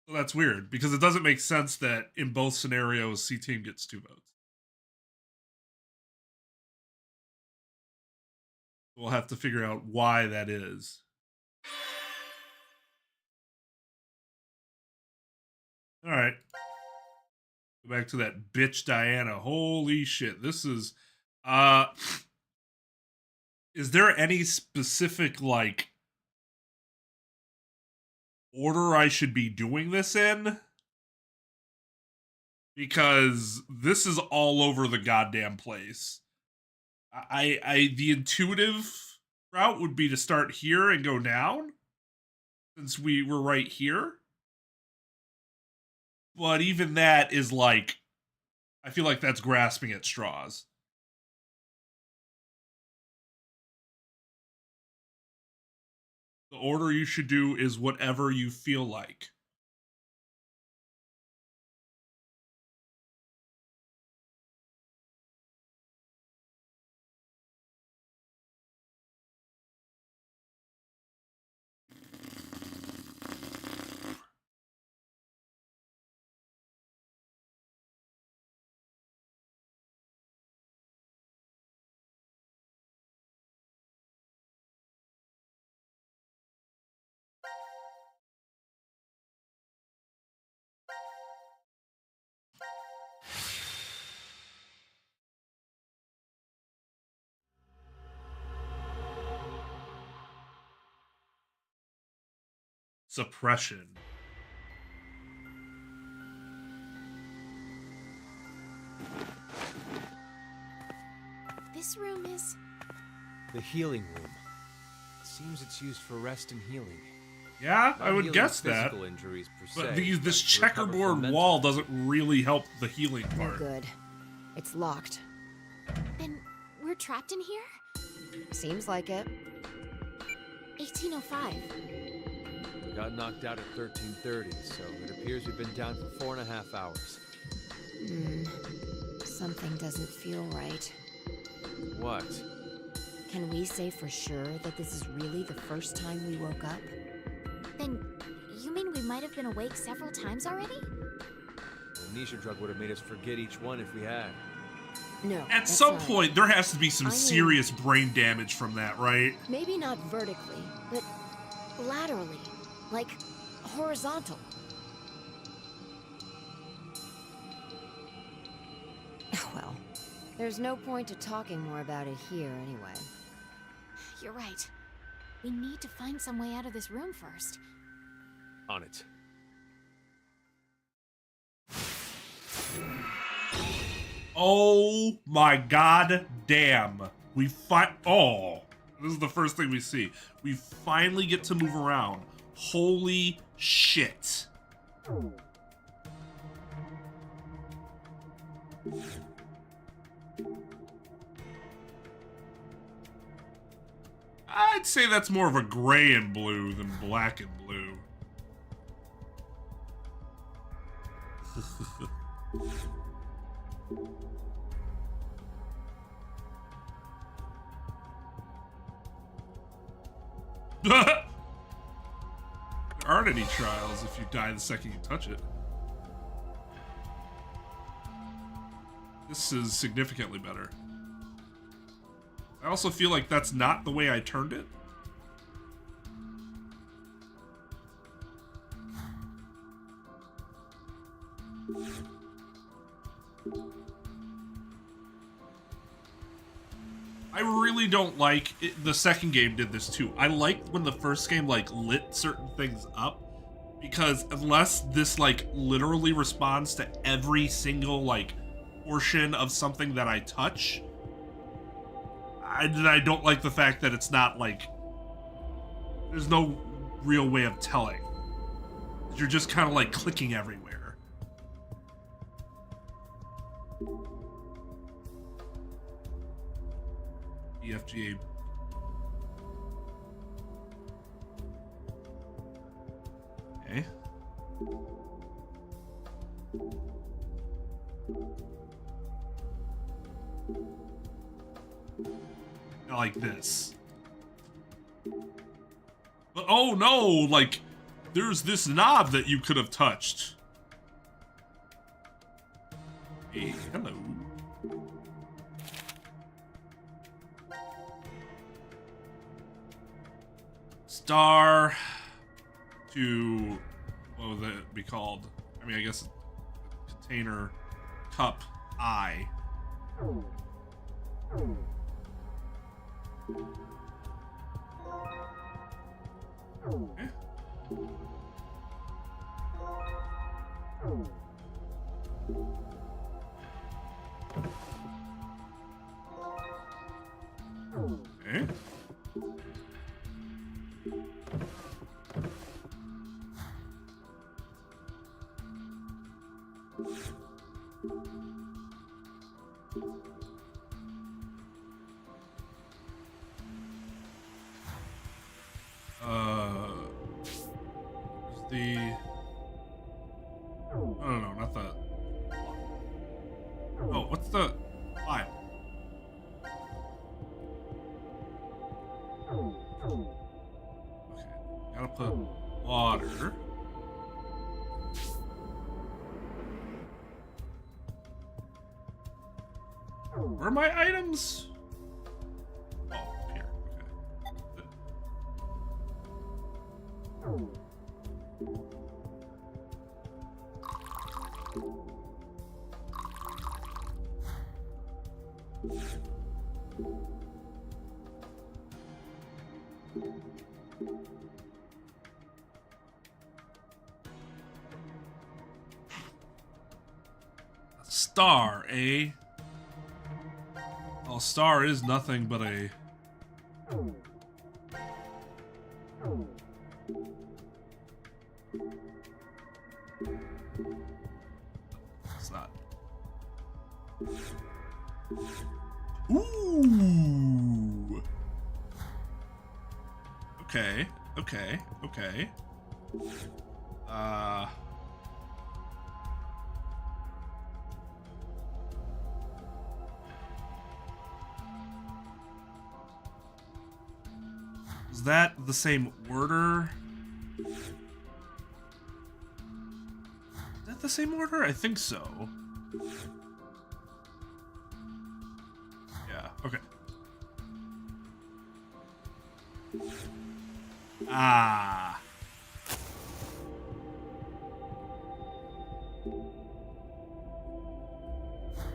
So that's weird, because it doesn't make sense that in both scenarios, C Team gets 2 votes. We'll have to figure out why that is. All right. Go back to that bitch Diana. Holy shit. This is there any specific like order I should be doing this in? Because this is all over the goddamn place. The intuitive route would be to start here and go down, since we were right here. But even that is like, I feel like that's grasping at straws. The order you should do is whatever you feel like. Suppression. This room is... The healing room. It seems it's used for rest and healing. Yeah, I Not would healing guess that. physical injuries per But se, this to recover from checkerboard mental. wall doesn't really help the healing No part. good. It's locked. Then we're trapped in here? Seems like it. 1805. We got knocked out at 13:30, so it appears we've been down for 4.5 hours. Something doesn't feel right. What? Can we say for sure that this is really the first time we woke up? Then, you mean we might have been awake several times already? The amnesia drug would have made us forget each one if we had. No. At that's some not it. point, there has to be some I mean- serious brain damage from that, right? Maybe not vertically, but laterally. Like horizontal. Well, there's no point to talking more about it here anyway. You're right. We need to find some way out of this room first. On it. Oh my god damn. Oh, this is the first thing we see. We finally get to move around. Holy shit. I'd say that's more of a gray and blue than black and blue. There aren't any trials if you die the second you touch it. This is significantly better. I also feel like that's not the way I turned it. I really don't like it. The second game did this too. I liked when the first game like lit certain things up, because unless this like literally responds to every single like portion of something that I touch, I don't like the fact that it's not like there's no real way of telling. You're just kind of like clicking everywhere. EFGA. Okay. Not like this. But oh no, like there's this knob that you could have touched. Hey, hello. Star to, what would that be called? I mean, I guess container, cup, I. Okay. Okay. The no, not the. Oh, what's the 5? Okay, gotta put water. Where are my items? Oh, here. Okay. Star, eh? Well, star is nothing but a... It's not. Ooh! Okay, okay, okay. Is that the same order? Is that the same order? I think so. Yeah, okay. Ah.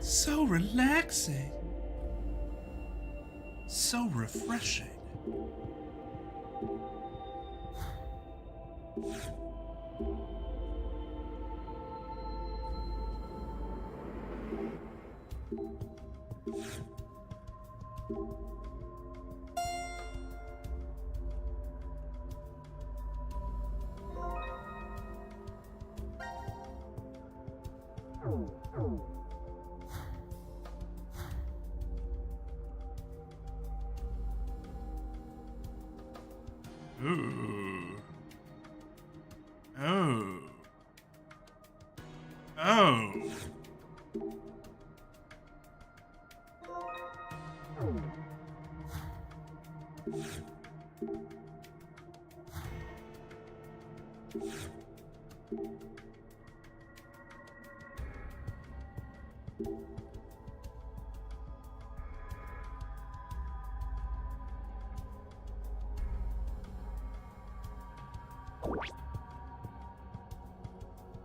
So relaxing. So refreshing. Ooh. Oh. Oh.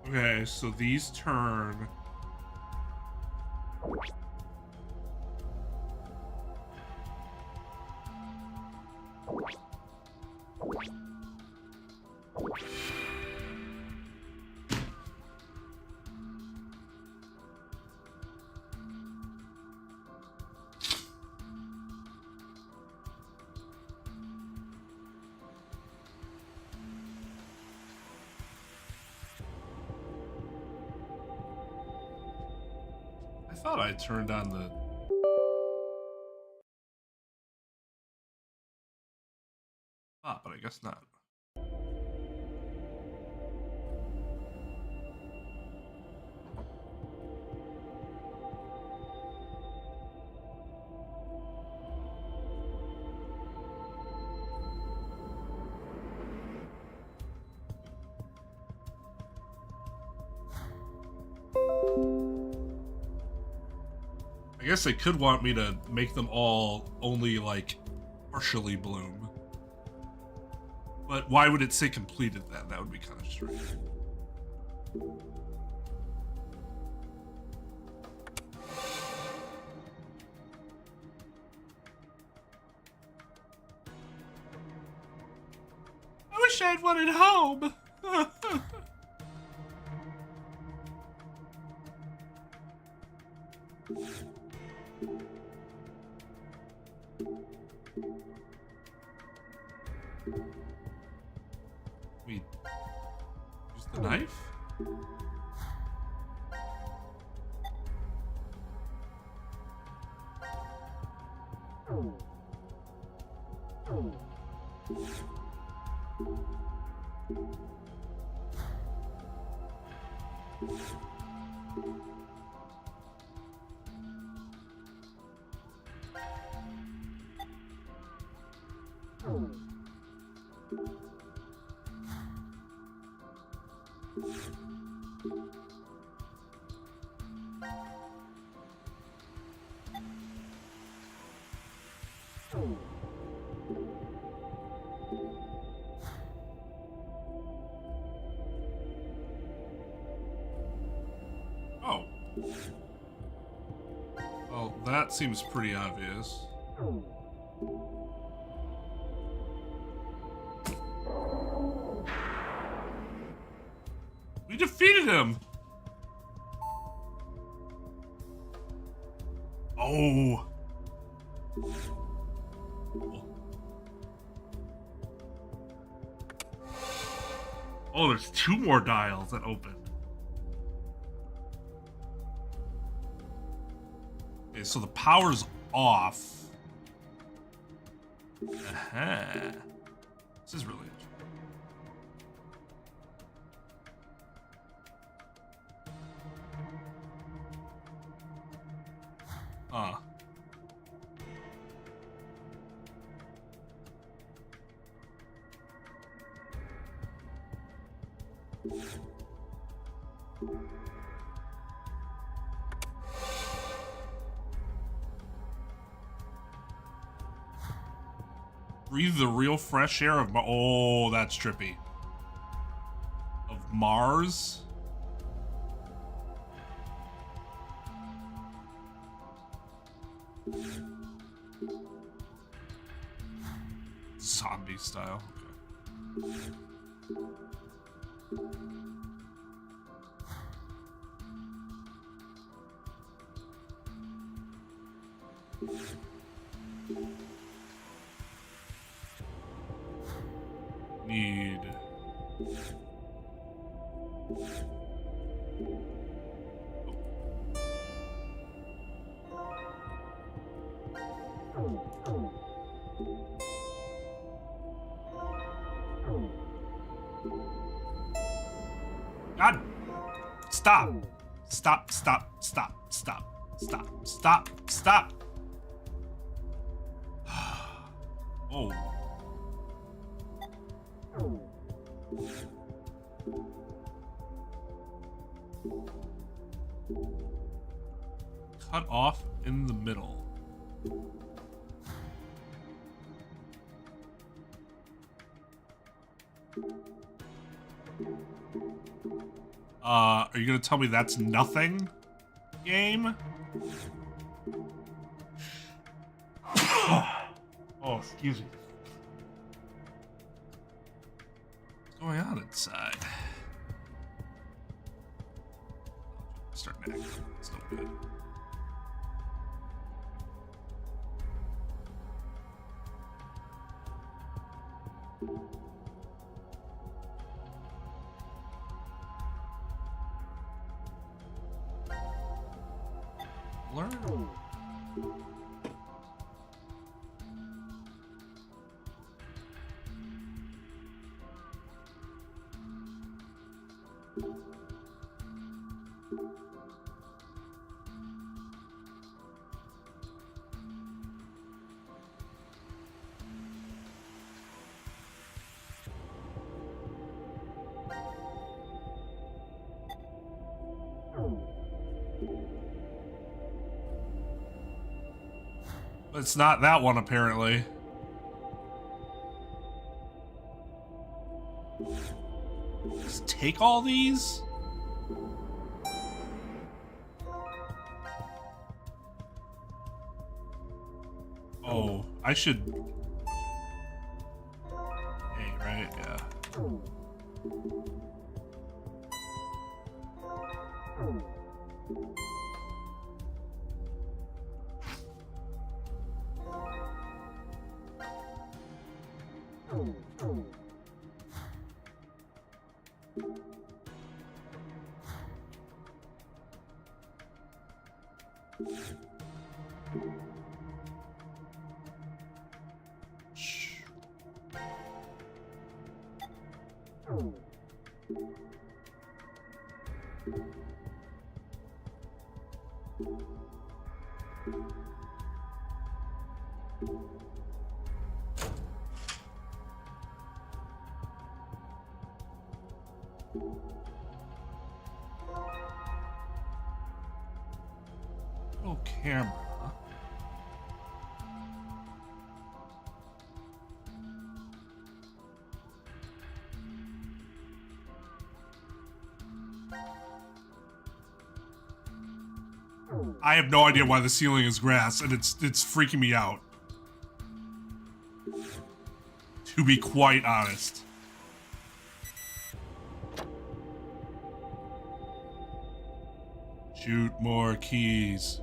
Okay, so these turn. I thought I turned on the... Ah, but I guess not. I guess they could want me to make them all only, like, partially bloom. But why would it say completed then? That would be kind of strange. I wish I had one at home. Wait, use the knife? Oh. Well, that seems pretty obvious. We defeated him! Oh! Oh, there's 2 more dials that open. Okay, so the power's off. Aha. This is really interesting. Ah. Breathe the real fresh air of oh, that's trippy. Of Mars? Zombie style. Okay. Need. God! Stop! Stop, stop, stop, stop, stop, stop, stop! Oh. Cut off in the middle. Are you gonna tell me that's nothing? Game? Oh, excuse me. What's going on inside? Start back. It's no good. Learn. It's not that one, apparently. Just take all these? Oh, I should... Hey, right? Yeah. Oh, camera. I have no idea why the ceiling is grass, and it's freaking me out. To be quite honest. Shoot more keys.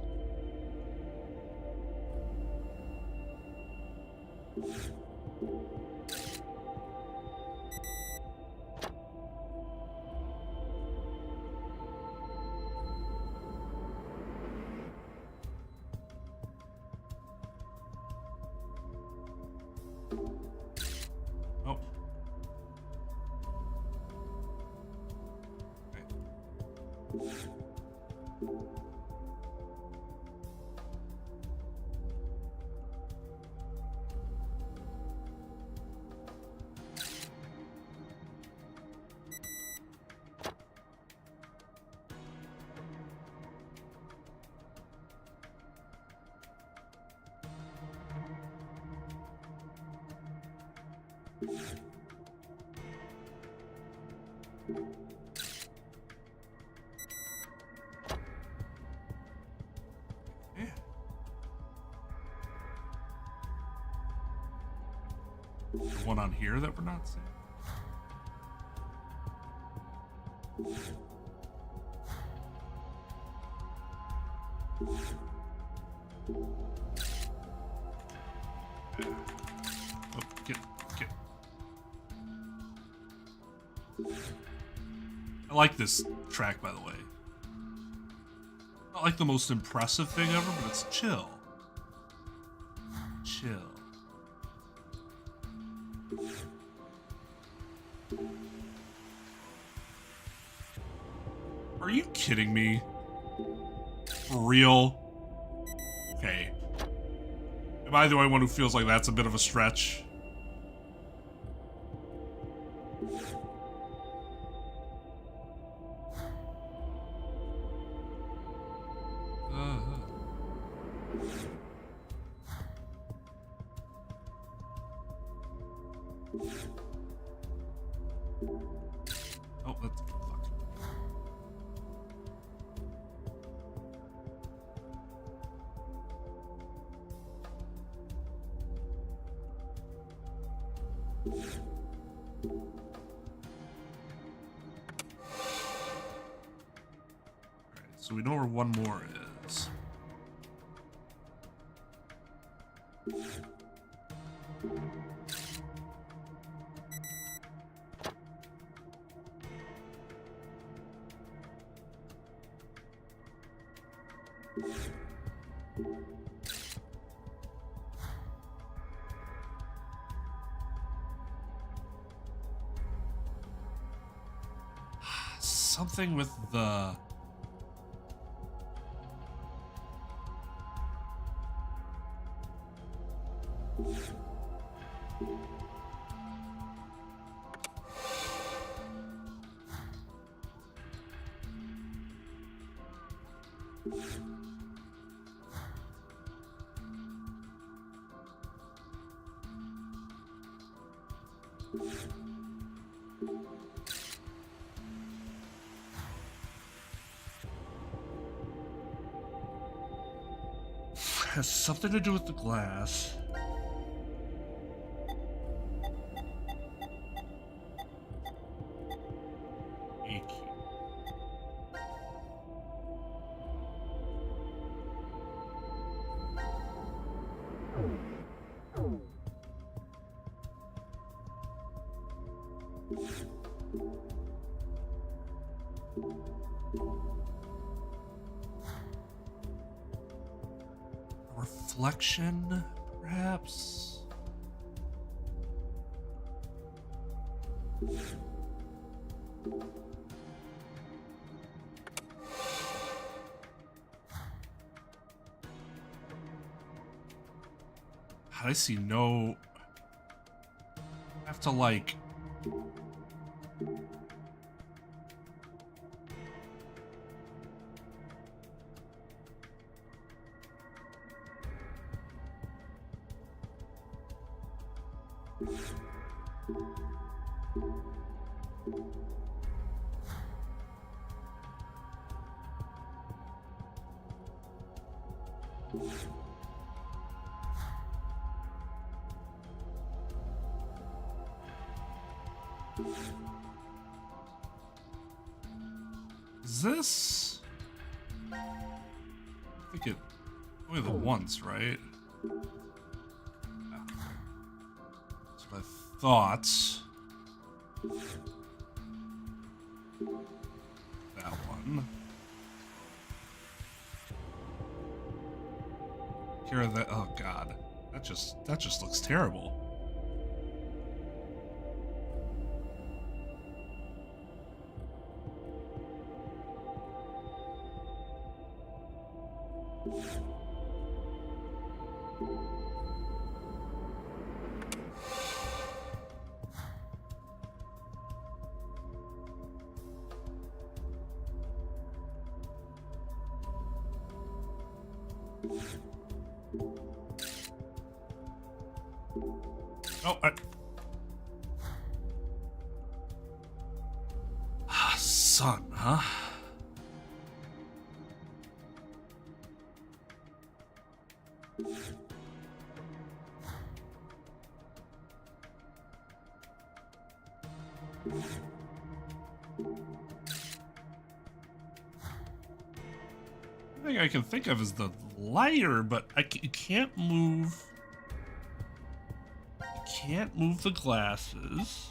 Oh. Okay. The one on here that we're not seeing. Oh, get. I like this track, by the way. Not like the most impressive thing ever, but it's chill. Chill. Are you kidding me? For real? Okay. Am I the only one who feels like that's a bit of a stretch? Oh, that's fuck. Alright, so we know where one more is. Something with the... has something to do with the glass. A key. Reflection, perhaps? I see no... I have to, like... Is this... I think it... only the once, right? Yeah. That's what I thought. That one. Here, that... oh god. That just looks terrible. Oh, sun, huh? The thing I can think of is the lighter, but you can't move. You can't move the glasses.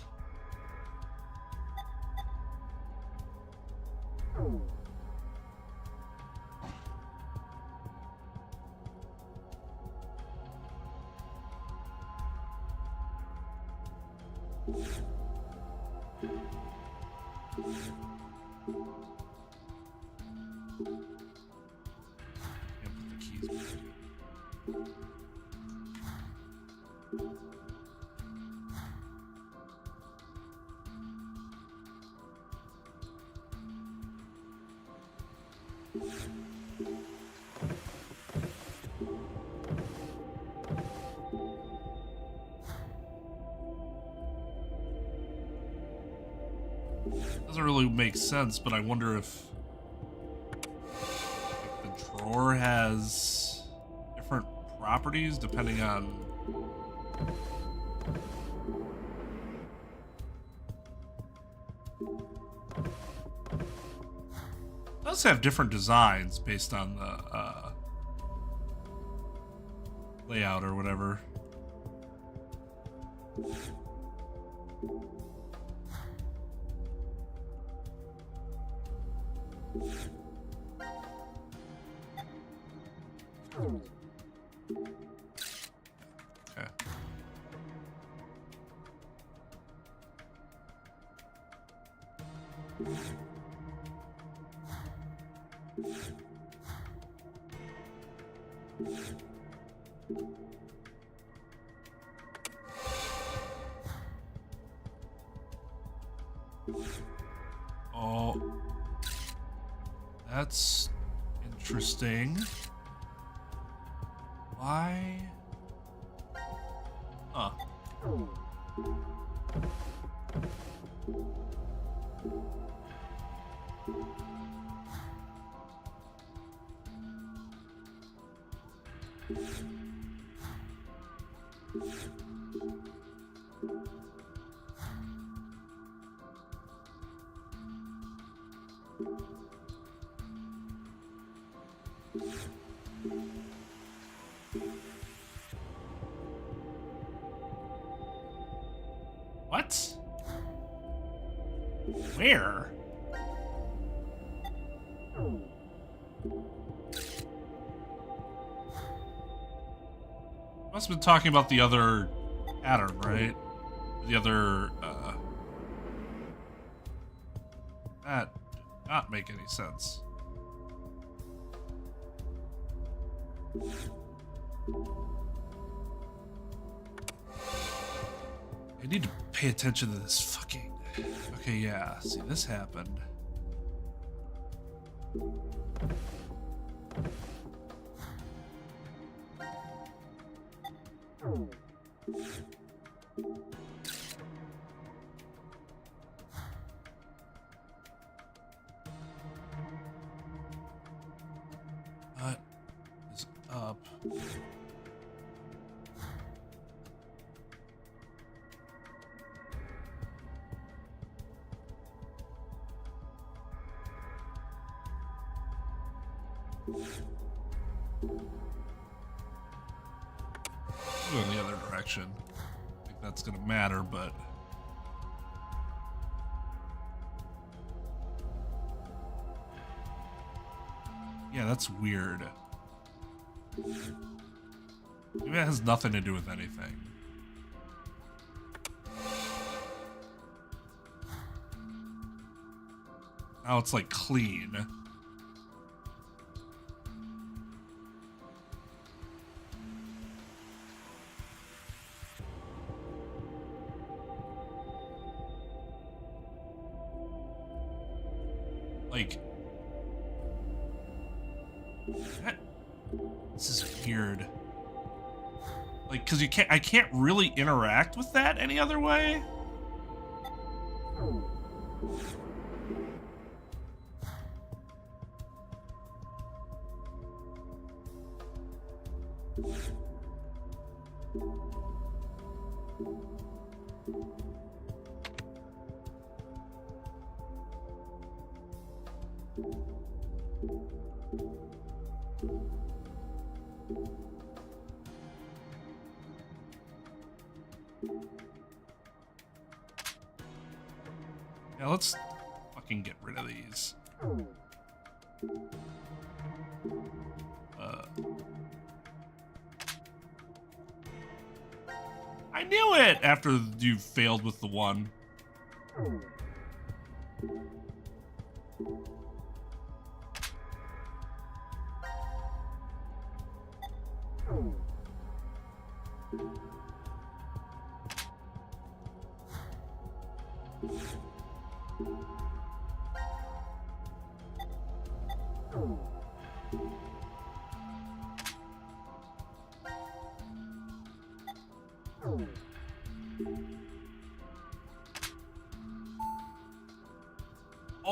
Doesn't really make sense, but I wonder if the drawer has different properties depending on... It does have different designs based on the layout or whatever. Okay. Oh, that's interesting. Why? Huh. What? Where? Must have been talking about the other pattern, right? The other, that did not make any sense. I need to pay attention to this fucking... Okay, yeah. See, this happened. What is up? Go in the other direction. I think that's gonna matter, but yeah, that's weird. Maybe that has nothing to do with anything. Now it's like clean. Like, that, this is weird. Like, cause I can't really interact with that any other way. Yeah, let's fucking get rid of these. I knew it after you failed with the one.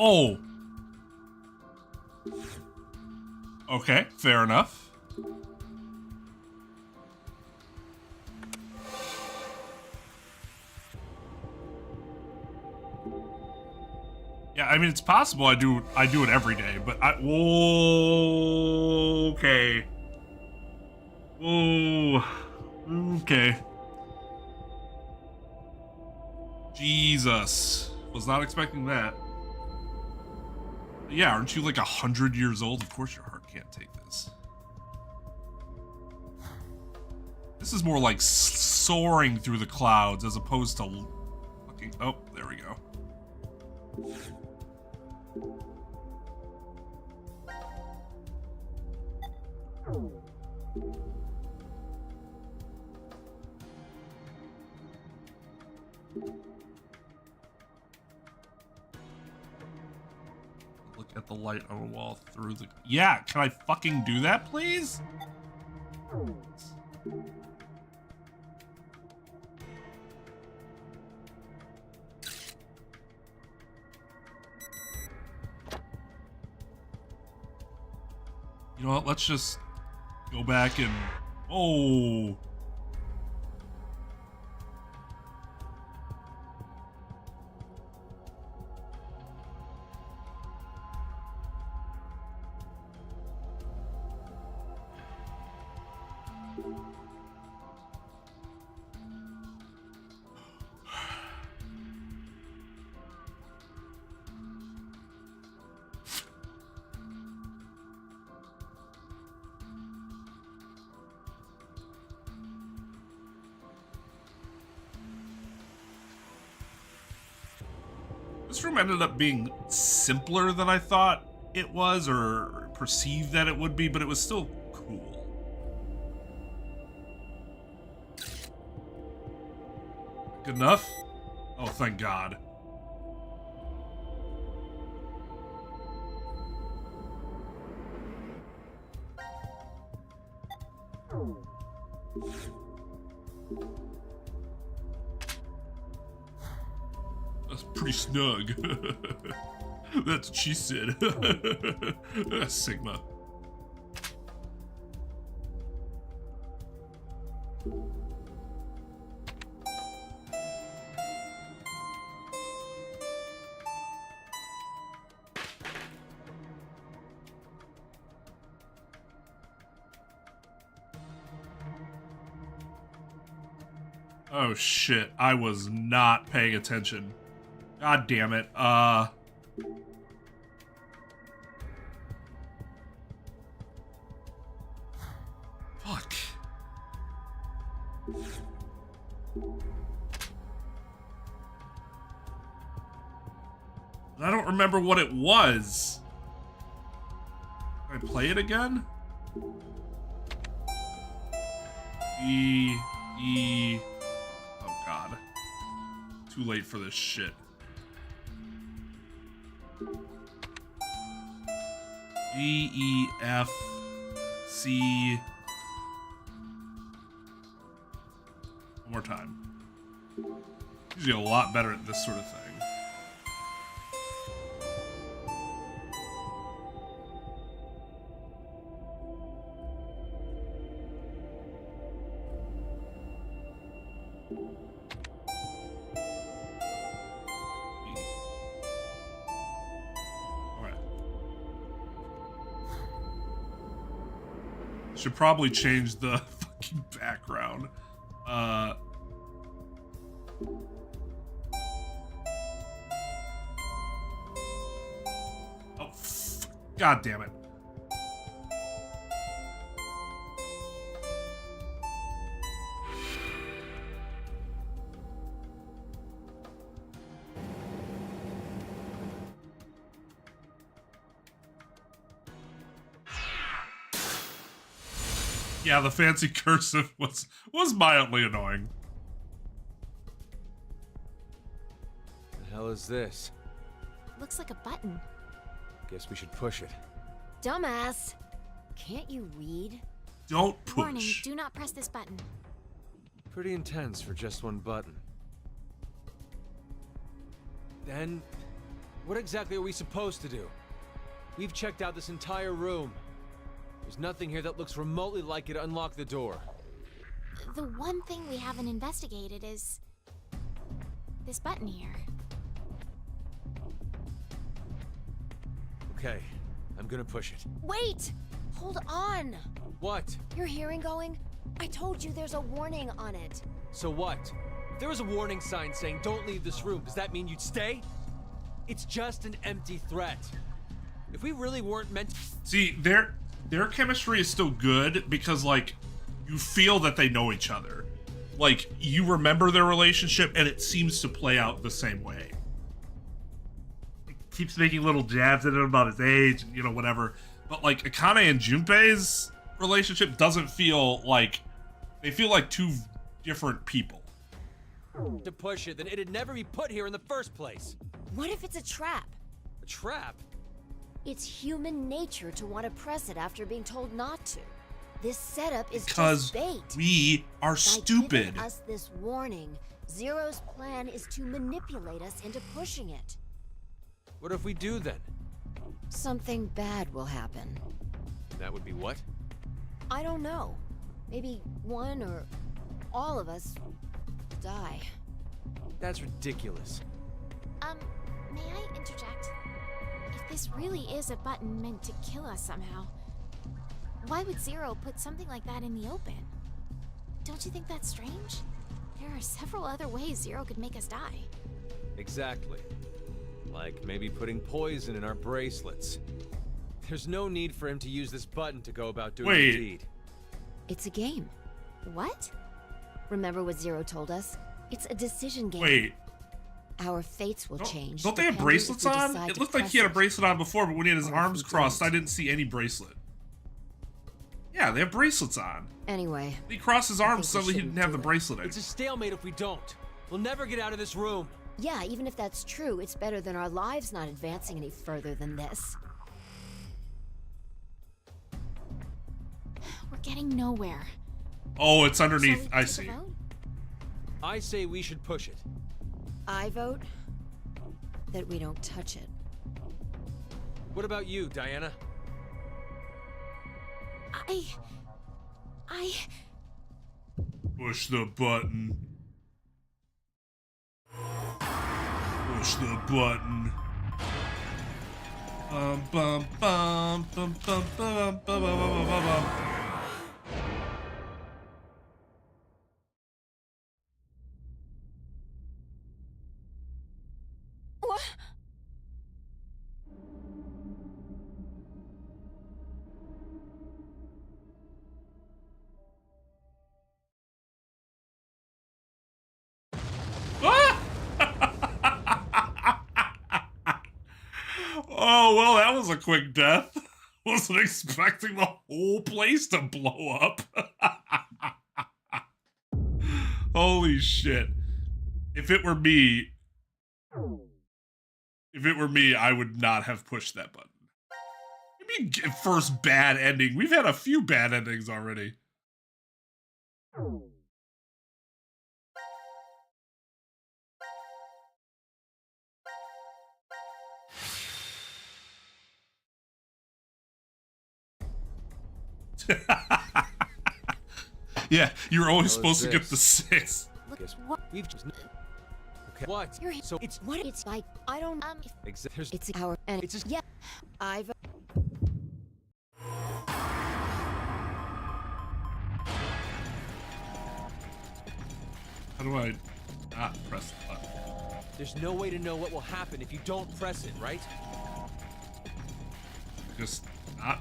Oh. Okay, fair enough. Yeah, I mean, it's possible I do it every day, but whoa, okay. Whoa. Okay. Jesus. Was not expecting that. Yeah, aren't you like 100 years old? Of course your heart can't take this. This is more like soaring through the clouds as opposed to fucking... Oh, there we go. Look at the light on a wall through the... Yeah, can I fucking do that, please? You know what, let's just go back and... Oh! This room ended up being simpler than I thought it was, or perceived that it would be, but it was still cool. Good enough? Oh, thank God. That's pretty snug. That's what she said. Sigma. Oh shit, I was not paying attention. God damn it. Fuck. I don't remember what it was. Can I play it again? E. Oh God. Too late for this shit. G, E, F, C. One more time. Usually a lot better at this sort of thing. Should probably change the fucking background. Oh, God damn it. Yeah, the fancy cursive was mildly annoying. The hell is this? Looks like a button. Guess we should push it. Dumbass. Can't you read? Don't push. Warning, do not press this button. Pretty intense for just one button. Then, what exactly are we supposed to do? We've checked out this entire room. There's nothing here that looks remotely like it to unlock the door. The one thing we haven't investigated is this button here. Okay, I'm gonna push it. Wait! Hold on! What? Your hearing going? I told you there's a warning on it. So what? If there was a warning sign saying don't leave this room, does that mean you'd stay? It's just an empty threat. If we really weren't meant to... See, their chemistry is still good because, like, you feel that they know each other. Like, you remember their relationship and it seems to play out the same way. It keeps making little jabs at him about his age, and, you know, whatever. But, like, Akane and Junpei's relationship doesn't feel like... They feel like two different people. to push it, then it'd never be put here in the first place. What if it's a trap? A trap? It's human nature to want to press it after being told not to. This setup is Because just bait. we are By stupid. giving us this warning, Zero's plan is to manipulate us into pushing it. What if we do then? Something bad will happen. That would be what? I don't know. Maybe one or all of us die. That's ridiculous. May I interject? If this really is a button meant to kill us somehow, why would Zero put something like that in the open? Don't you think that's strange? There are several other ways Zero could make us die. Exactly. Like maybe putting poison in our bracelets. There's no need for him to use this button to go about doing the deed. It's a game. What? Remember what Zero told us? It's a decision game. Wait. our fates will change. Don't they have depending if bracelets we on? decide It to looked like press he had a it. bracelet on before, but when he had his Or if arms we crossed, don't. I didn't see any bracelet. Yeah, they have bracelets on. Anyway, He crossed his arms, think we suddenly he shouldn't didn't have do the it. bracelet It's a anymore. stalemate if we don't. We'll never get out of this room. yeah, even if that's true, it's better than our lives not advancing any further than this. We're getting nowhere. Oh, it's Shall underneath. we I take a see. vote? I say we should push it. I vote that we don't touch it. What about you, Diana? I... Push the button. Push the button. Bum bum bum bum bum bum bum bum bum bum. What? Oh, well, that was a quick death. Wasn't expecting the whole place to blow up. Holy shit. If it were me, I would not have pushed that button. I mean, first bad ending. We've had a few bad endings already. Yeah, you were always How is supposed to get this? the 6. Guess What? we've just. Okay. What? You're So it's what it's like. I don't. there's It's our and It's just- yeah. I vote. How do I not press the button? there's no way to know what will happen if you don't press it, right? Just not?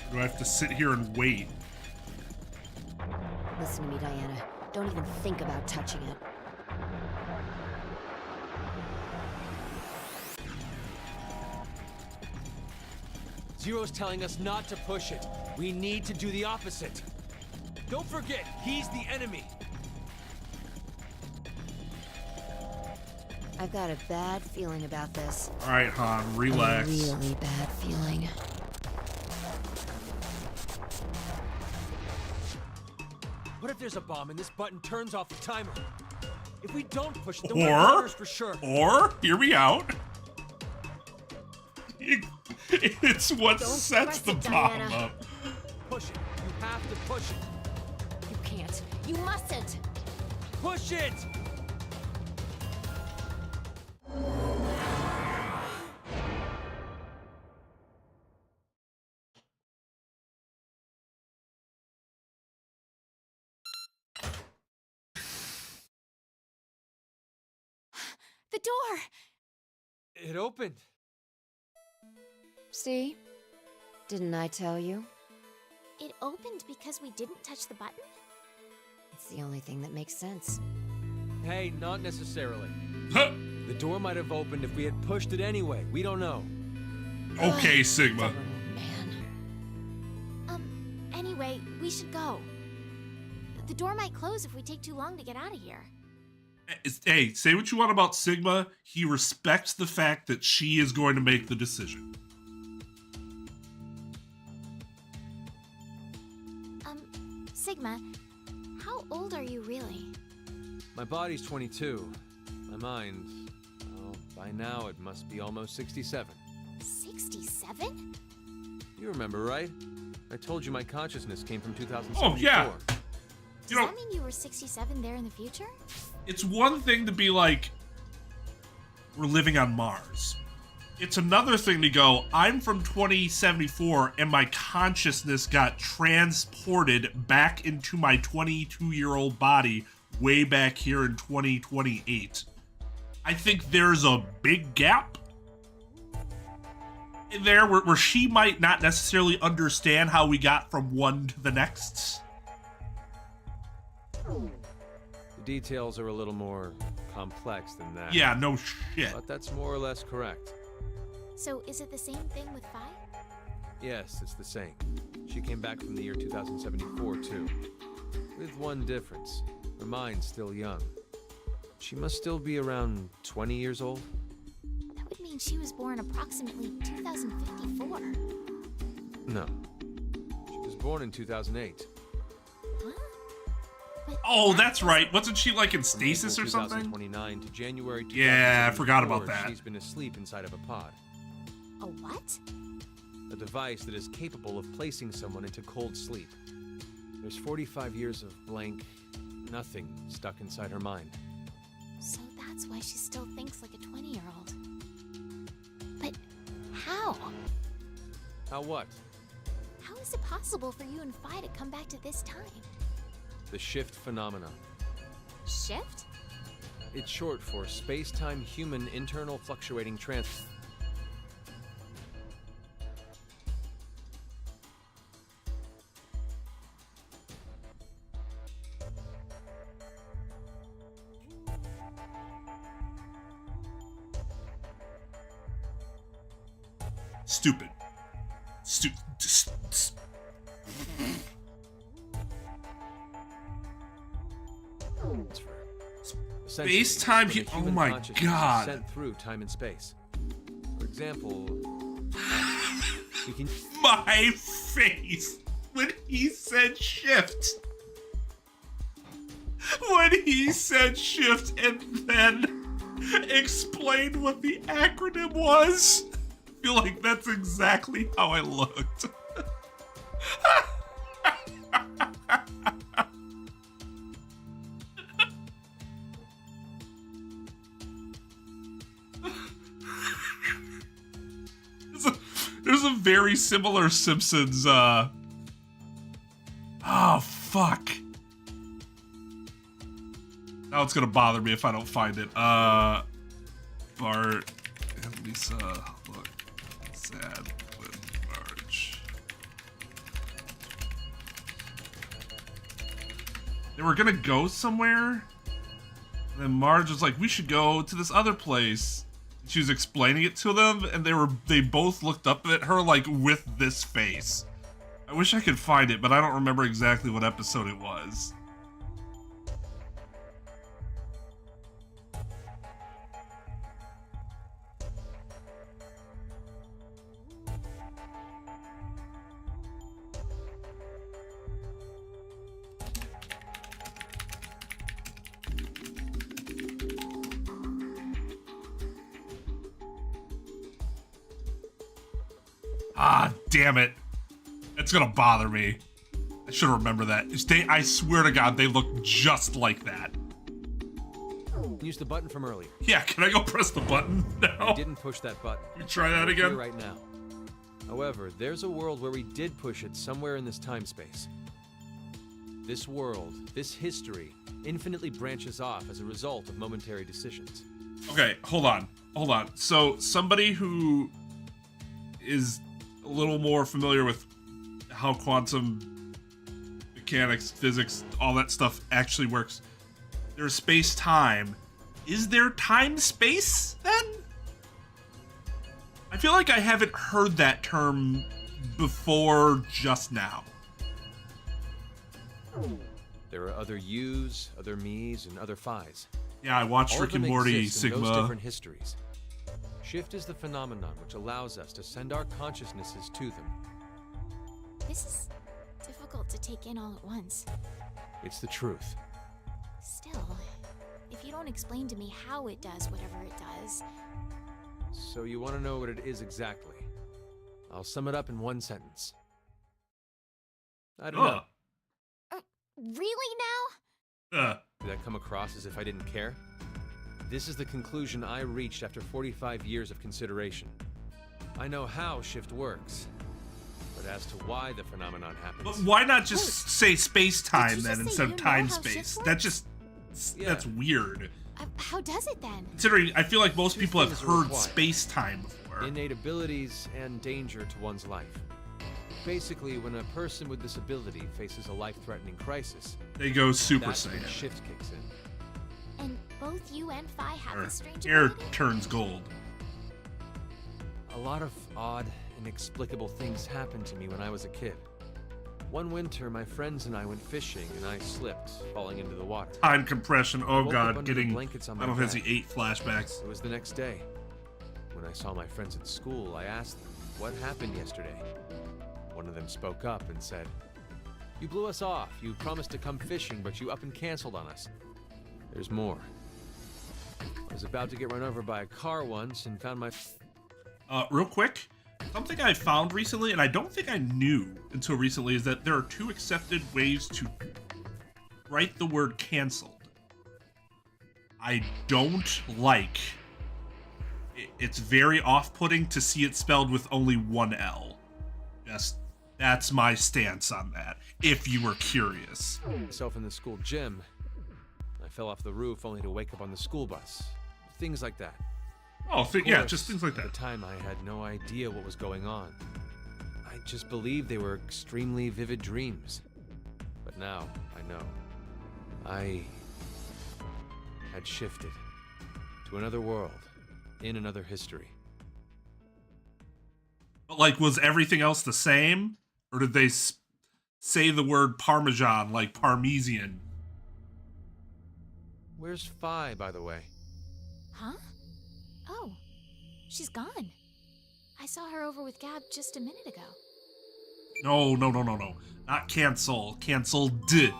Or do I have to sit here and wait? Listen to me, Diana. Don't even think about touching it. Zero's telling us not to push it. We need to do the opposite. Don't forget, he's the enemy. I've got a bad feeling about this. All right, Han, A relax. really bad feeling. What if there's a bomb and this button turns off the timer? If we don't push it, then we're Or, first for sure. hear me out. It's what Don't sets press the it, bomb Diana. up. Push it. You have to push it. You can't. You mustn't. Push it! The door! It opened. See? Didn't I tell you? It opened because we didn't touch the button? It's the only thing that makes sense. Hey, not necessarily. The door might have opened if we had pushed it anyway. We don't know. Okay, Sigma. Man. Anyway, we should go. The door might close if we take too long to get out of here. Hey, say what you want about Sigma. He respects the fact that she is going to make the decision. Sigma, how old are you really? My body's 22. My mind, well, by now it must be almost 67. 67? You remember, right? I told you my consciousness came from 2074. Oh, yeah. Does that mean you were 67 there in the future? It's one thing to be like, we're living on Mars. It's another thing to go, I'm from 2074 and my consciousness got transported back into my 22-year-old body way back here in 2028. I think there's a big gap in there where she might not necessarily understand how we got from one to the next. The details are a little more complex than that. Yeah, no shit. But that's more or less correct. So is it the same thing with Phi? Yes, it's the same. She came back from the year 2074, too. With one difference. Her mind's still young. She must still be around 20 years old? That would mean she was born approximately 2054. No. She was born in 2008. Huh? But Oh, that's right. Wasn't she like in stasis or April something? 2029 to January 2074, Yeah, I forgot about that. She's been asleep inside of a pod. A what? A device that is capable of placing someone into cold sleep. There's 45 years of blank nothing stuck inside her mind. So that's why she still thinks like a 20-year-old. But how? How what? How is it possible for you and Phi to come back to this time? The shift phenomenon. Shift? It's short for space-time human internal fluctuating trans... Stupid. Space-time When a oh human my consciousness is god. sent through time and space. For example, we can... My face when he said shift. When he said shift and then explained what the acronym was. I feel like that's exactly how I looked. There's a very similar Simpsons, oh, fuck. Now it's gonna bother me if I don't find it. Bart and Lisa look sad with Marge. They were gonna go somewhere, and then Marge was like, we should go to this other place. She was explaining it to them, and they both looked up at her like with this face. I wish I could find it, but I don't remember exactly what episode it was. Ah, damn it. It's gonna bother me. I should remember that. I swear to God, they look just like that. Use the button from earlier. Yeah, can I go press the button now? We didn't push that button. We try that We're again? here right now. However, there's a world where we did push it somewhere in this time space. This world, this history, infinitely branches off as a result of momentary decisions. Okay, hold on. So, somebody who is a little more familiar with how quantum mechanics, physics, all that stuff actually works. There's space-time. Is there time-space, then? I feel like I haven't heard that term before just now. There are other yous, other me's, and other phis. Yeah, I watched All of Rick and them Morty, exist in those Sigma. different histories. Shift is the phenomenon which allows us to send our consciousnesses to them. This is difficult to take in all at once. It's the truth. Still, if you don't explain to me how it does whatever it does... So you want to know what it is exactly? I'll sum it up in one sentence. I don't know. Really now? Did that come across as if I didn't care? This is the conclusion I reached after 45 years of consideration. I know how shift works, but as to why the phenomenon happens... But why not just say space-time then say instead you of know how time-space? shift That works? just... Yeah. That's weird. How does it then? Considering, I feel like most Two people have things are heard required. space-time before. Innate abilities and danger to one's life. Basically, when a person with this ability faces a life-threatening crisis, They go Super that's when Saiyan. shift kicks in. And both you and Phi have Her this strange hair ability? turns gold. A lot of odd, inexplicable things happened to me when I was a kid. One winter, my friends and I went fishing, and I slipped, falling into the water. Time compression. Oh Woke up god, under the getting blankets on my Final Fantasy bed. 8 flashbacks. It was the next day. When I saw my friends at school, I asked them, what happened yesterday? One of them spoke up and said, "You blew us off. You promised to come fishing, but you up and canceled on us." There's more. I was about to get run over by a car once and found my... Real quick, something I found recently, and I don't think I knew until recently, is that there are 2 accepted ways to write the word canceled. I don't like. It's very off-putting to see it spelled with only 1 L. That's my stance on that, if you were curious. myself in the school gym. I fell off the roof only to wake up on the school bus. Things like that. Oh, Of yeah, course, just things like At that. the time, I had no idea what was going on. I just believed they were extremely vivid dreams. But now, I know. I had shifted to another world, in another history. But, like, was everything else the same? Or did they say the word Parmesan, like Parmesan? Where's Phi, by the way? Huh? Oh, she's gone. I saw her over with Gab just a minute ago. No. Not cancel. Canceled. D.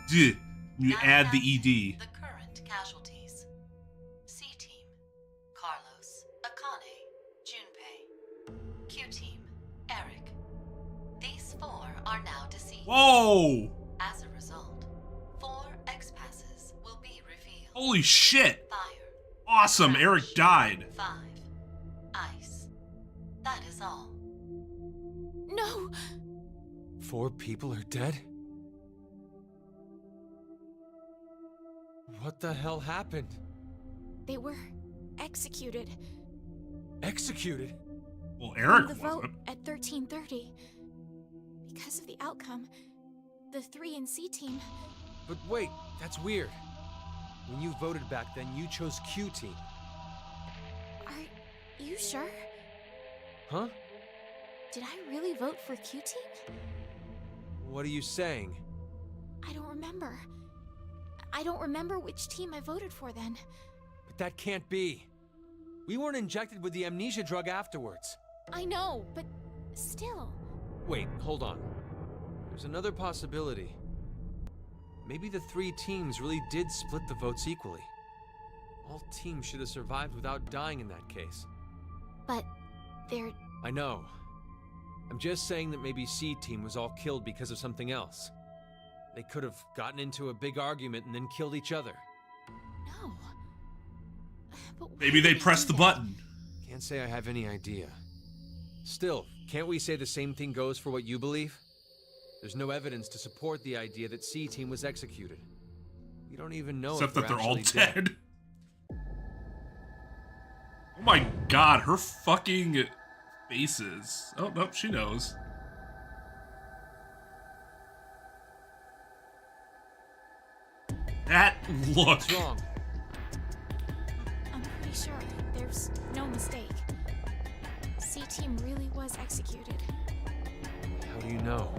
You Now add the announcing ED. The current casualties. C Team, Carlos, Akane, Junpei. Q Team, Eric. These 4 are now deceased. Whoa! As a result, 4 X-passes will be revealed. Holy shit! Fire, Awesome, crash, Eric died. 5, ice. That is all. No! 4 people are dead? What the hell happened? They were executed. Executed? Well, From Eric the vote wasn't. at 13:30. Because of the outcome, the 3 and C team. But wait, that's weird. When you voted back then, you chose Q Team. Are you sure? Huh? Did I really vote for Q team? What are you saying? I don't remember. I don't remember which team I voted for then. But that can't be. We weren't injected with the amnesia drug afterwards. I know, but still. Wait, hold on. There's another possibility. Maybe the 3 teams really did split the votes equally. All teams should have survived without dying in that case. But they're... I know. I'm just saying that maybe C Team was all killed because of something else. They could have gotten into a big argument and then killed each other. No. But why Maybe did they do pressed the that? button. Can't say I have any idea. Still, can't we say the same thing goes for what you believe? There's no evidence to support the idea that C Team was executed. We don't even know Except if that they're all actually dead. Oh my god, her fucking faces. Oh, nope, she knows. That look. What's wrong? I'm pretty sure there's no mistake. C-Team really was executed. How do you know?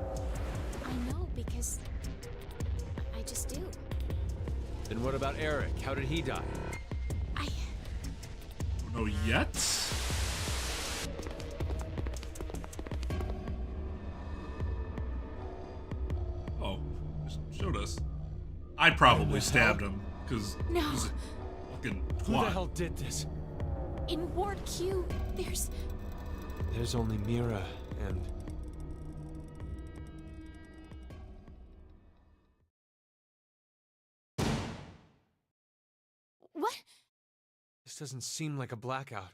I know because I just do. Then what about Eric? How did he die? I... Don't know yet? Oh, just showed us. I probably stabbed him, because No. he's a fucking Who the twat. hell did this? In Ward Q, there's... There's only Mira and... What? This doesn't seem like a blackout.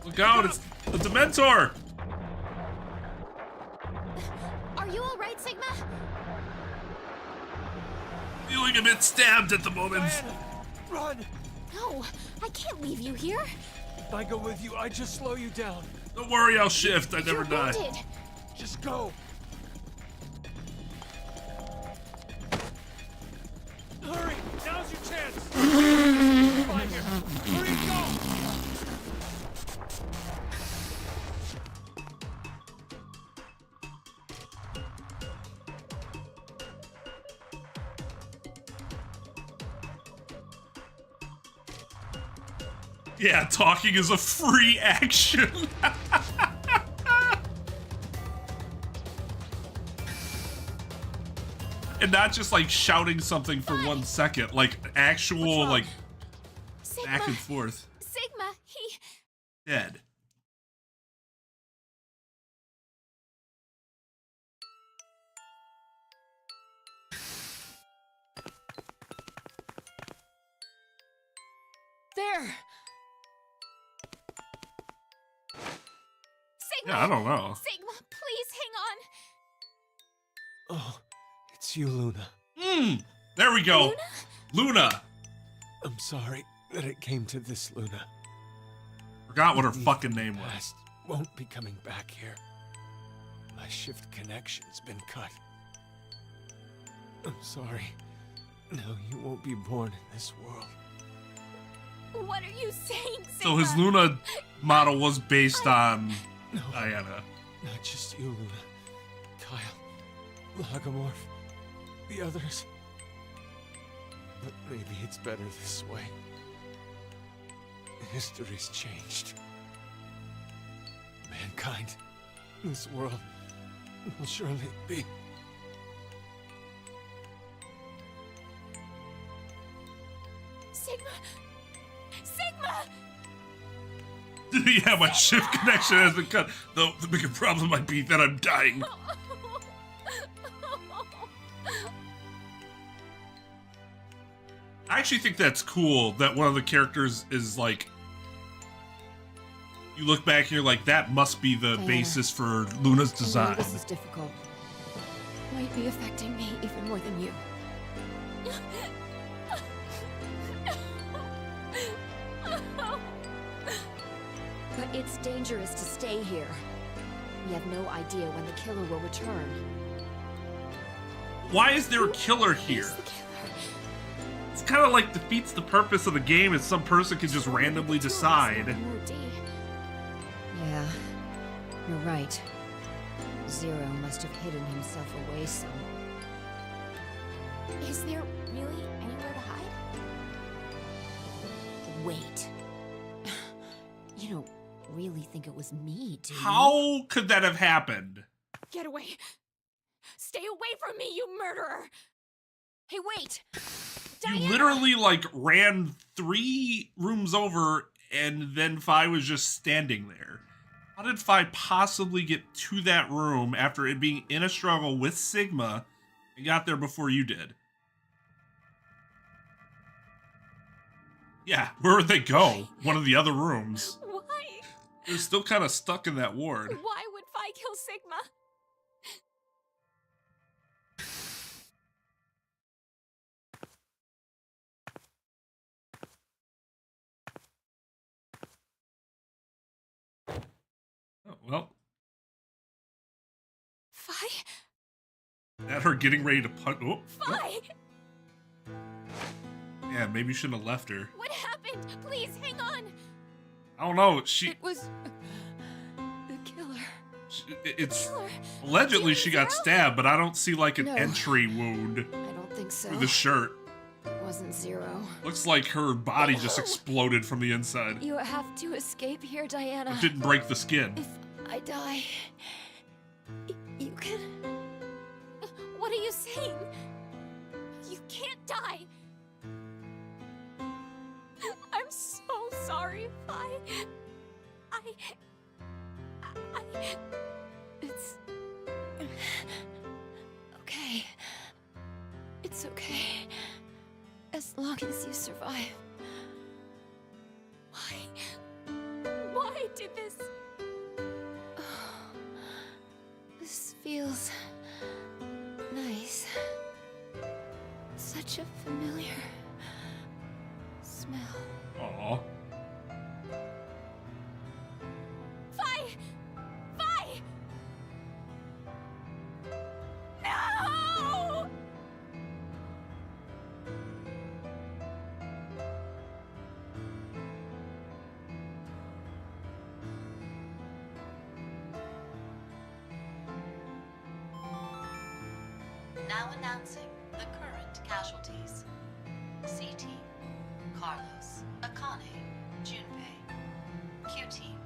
Look out, it's a Dementor! Are you alright, Sigma? Feeling a bit stabbed at the moment. Run! No, I can't leave you here. If I go with you, I just slow you down. Don't worry, I'll shift. I never You're die. wounded. Just go. Hurry! Now's your chance! Find here. Hurry, go! Yeah, talking is a free action. And not just like shouting something for 1 second, like actual like Sigma. back and forth. Sigma, he... Dead. There! Sigma! Yeah, I don't know. Sigma, please hang on. Oh, it's you, Luna. There we go. Luna. I'm sorry that it came to this, Luna. Forgot what her fucking name was. Past won't be coming back here. My shift connection's been cut. I'm sorry. No, you won't be born in this world. What are you saying, Sigma? So his Luna model was based on No, Diana. not just you, Luna. Kyle, Logomorph, the others. But maybe it's better this way. History's changed. Mankind, this world, will surely be. Sigma! Sigma! Yeah, my shift connection has been cut. Though the bigger problem might be that I'm dying. I actually think that's cool that one of the characters is like, you look back and you're like, that must be the basis for Luna's I know design. this is difficult. Might be affecting me even more than you. But it's dangerous to stay here. We have no idea when the killer will return. Why is there a killer here? It's kind of like defeats the purpose of the game if some person can just randomly decide. Yeah, you're right. Zero must have hidden himself away some. Is there really anywhere to hide? Wait. You don't really think it was me, do you? How could that have happened? Get away! Stay away from me, you murderer! Hey, wait! You literally like ran 3 rooms over and then Phi was just standing there. How did Phi possibly get to that room after it being in a struggle with Sigma and got there before you did? Yeah, where would they go? One of the other rooms. Why? They're still kind of stuck in that ward. Why would Phi kill Sigma? Oh, well, Phi? that her getting ready to punch. Oh, Phi! yeah, maybe you shouldn't have left her. What happened? Please, hang on! I don't know. She, It was the killer. it's Killer. allegedly she got Zero? stabbed, but I don't see like an No. entry wound I don't think so. through the shirt. It wasn't Zero. Looks like her body just exploded from the inside. You have to escape here, Diana. It didn't break the skin. If I die, you can... What are you saying? You can't die! I'm so sorry, Phi. It's... okay. It's okay. As long as you survive. Why did this? This feels... nice. Such a familiar... smell. Now announcing the current casualties. C Team, Carlos, Akane, Junpei. Q Team,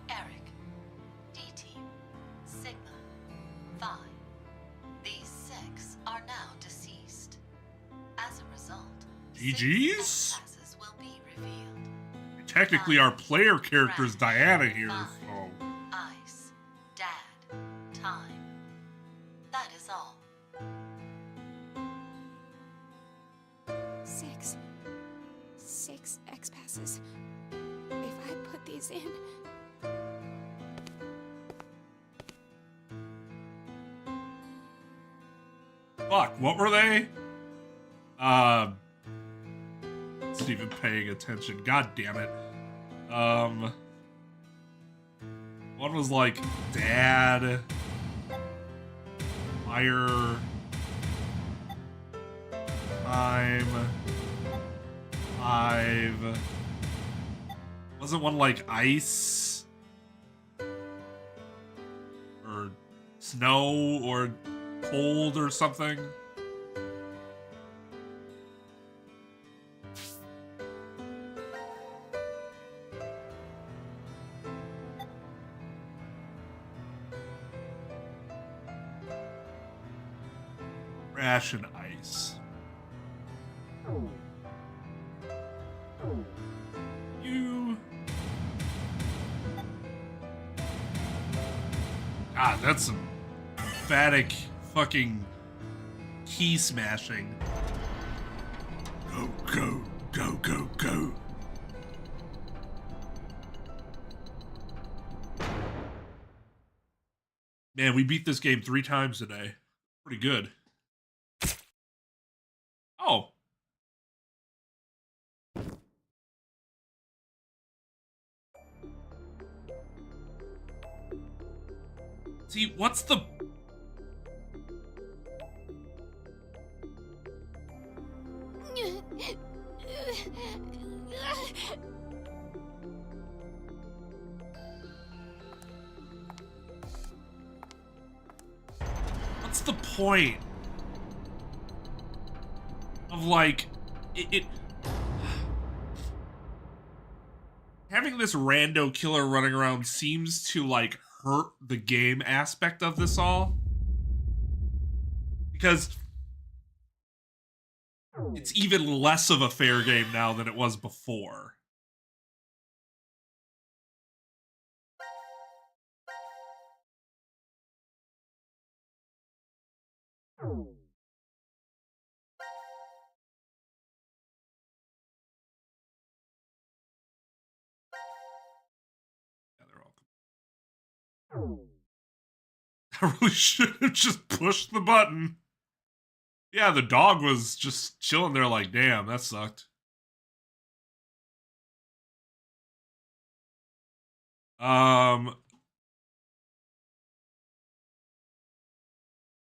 Eric. D Team, Sigma, Vi. These 6 are now deceased. As a result, GG's? 6 passes will be revealed. Technically, our player character is Diana here, Fine. so... Ice, Dad, Time. That is all. 6 X passes. If I put these in. Fuck, what were they? Not even paying attention. God damn it. One was like Dad, Fire, Time, 5. Wasn't one like Ice? Or Snow, or Cold, or something? Crash and Ice. You. God, that's some emphatic fucking key smashing. Go, go, go, go, go. Man, we beat this game 3 times today. Pretty good. Oh. See, what's the... What's the point of, like, it having this rando killer running around seems to, like, hurt the game aspect of this all, because it's even less of a fair game now than it was before. Yeah, they're all... I really should have just pushed the button. Yeah, the dog was just chilling there like, damn, that sucked. I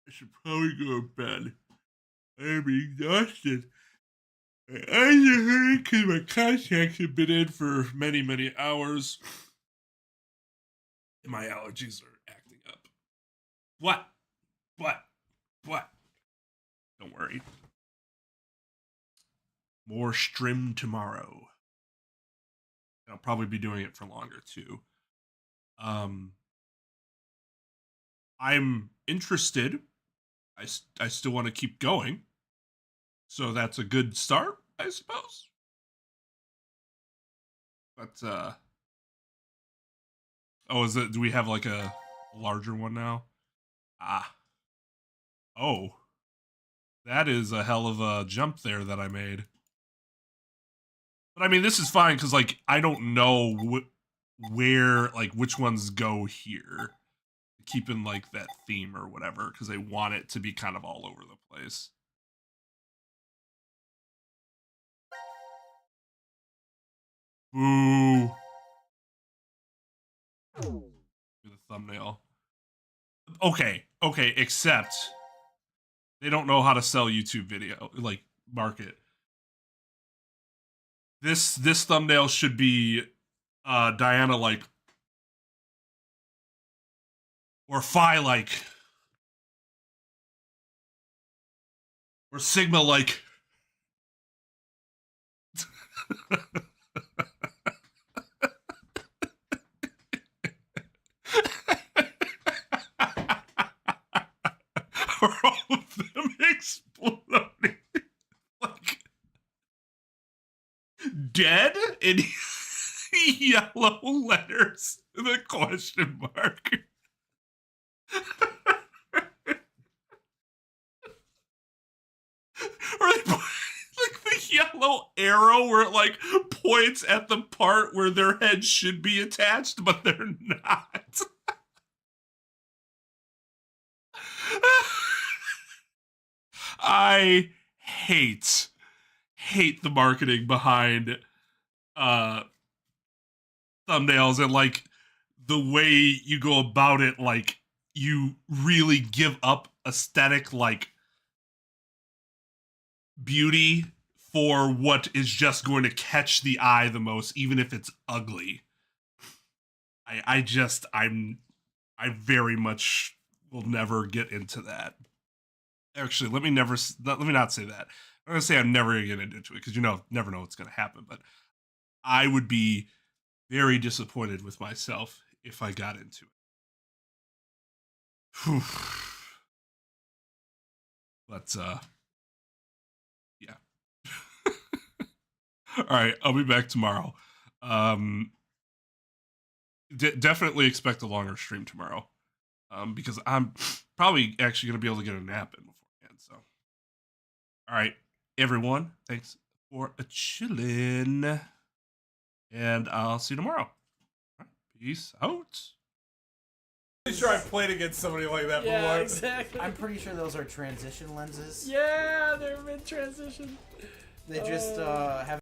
should probably go to bed. I'm exhausted. My eyes are hurting because my contacts have been in for many, many hours. And my allergies are acting up. What? Don't worry. More stream tomorrow. I'll probably be doing it for longer too. I'm interested. I still want to keep going. So that's a good start, I suppose. But oh, is it, do we have like a larger one now? Ah. Oh. That is a hell of a jump there that I made. But I mean, this is fine because, like, I don't know where, like, which ones go here. Keeping, like, that theme or whatever, because they want it to be kind of all over the place. Boo. The thumbnail. Okay, except they don't know how to sell YouTube video, like, market. This thumbnail should be Diana like, or Phi like. Or Sigma like or all of them exploding like dead in yellow letters with a question mark. Or they put, like the yellow arrow where it like points at the part where their head should be attached, but they're not. I hate the marketing behind thumbnails and like the way you go about it. Like you really give up aesthetic like beauty for what is just going to catch the eye the most, even if it's ugly. I very much will never get into that. Actually, let me not say that. I'm gonna say I'm never gonna get into it because never know what's gonna happen. But I would be very disappointed with myself if I got into it. Whew. But yeah. All right, I'll be back tomorrow. Definitely expect a longer stream tomorrow, because I'm probably actually gonna be able to get a nap in beforehand. So, all right, everyone, thanks for chilling, and I'll see you tomorrow. All right, peace out. Pretty sure I played against somebody like that before. Yeah, exactly. I'm pretty sure those are transition lenses. Yeah, they're mid transition. They just have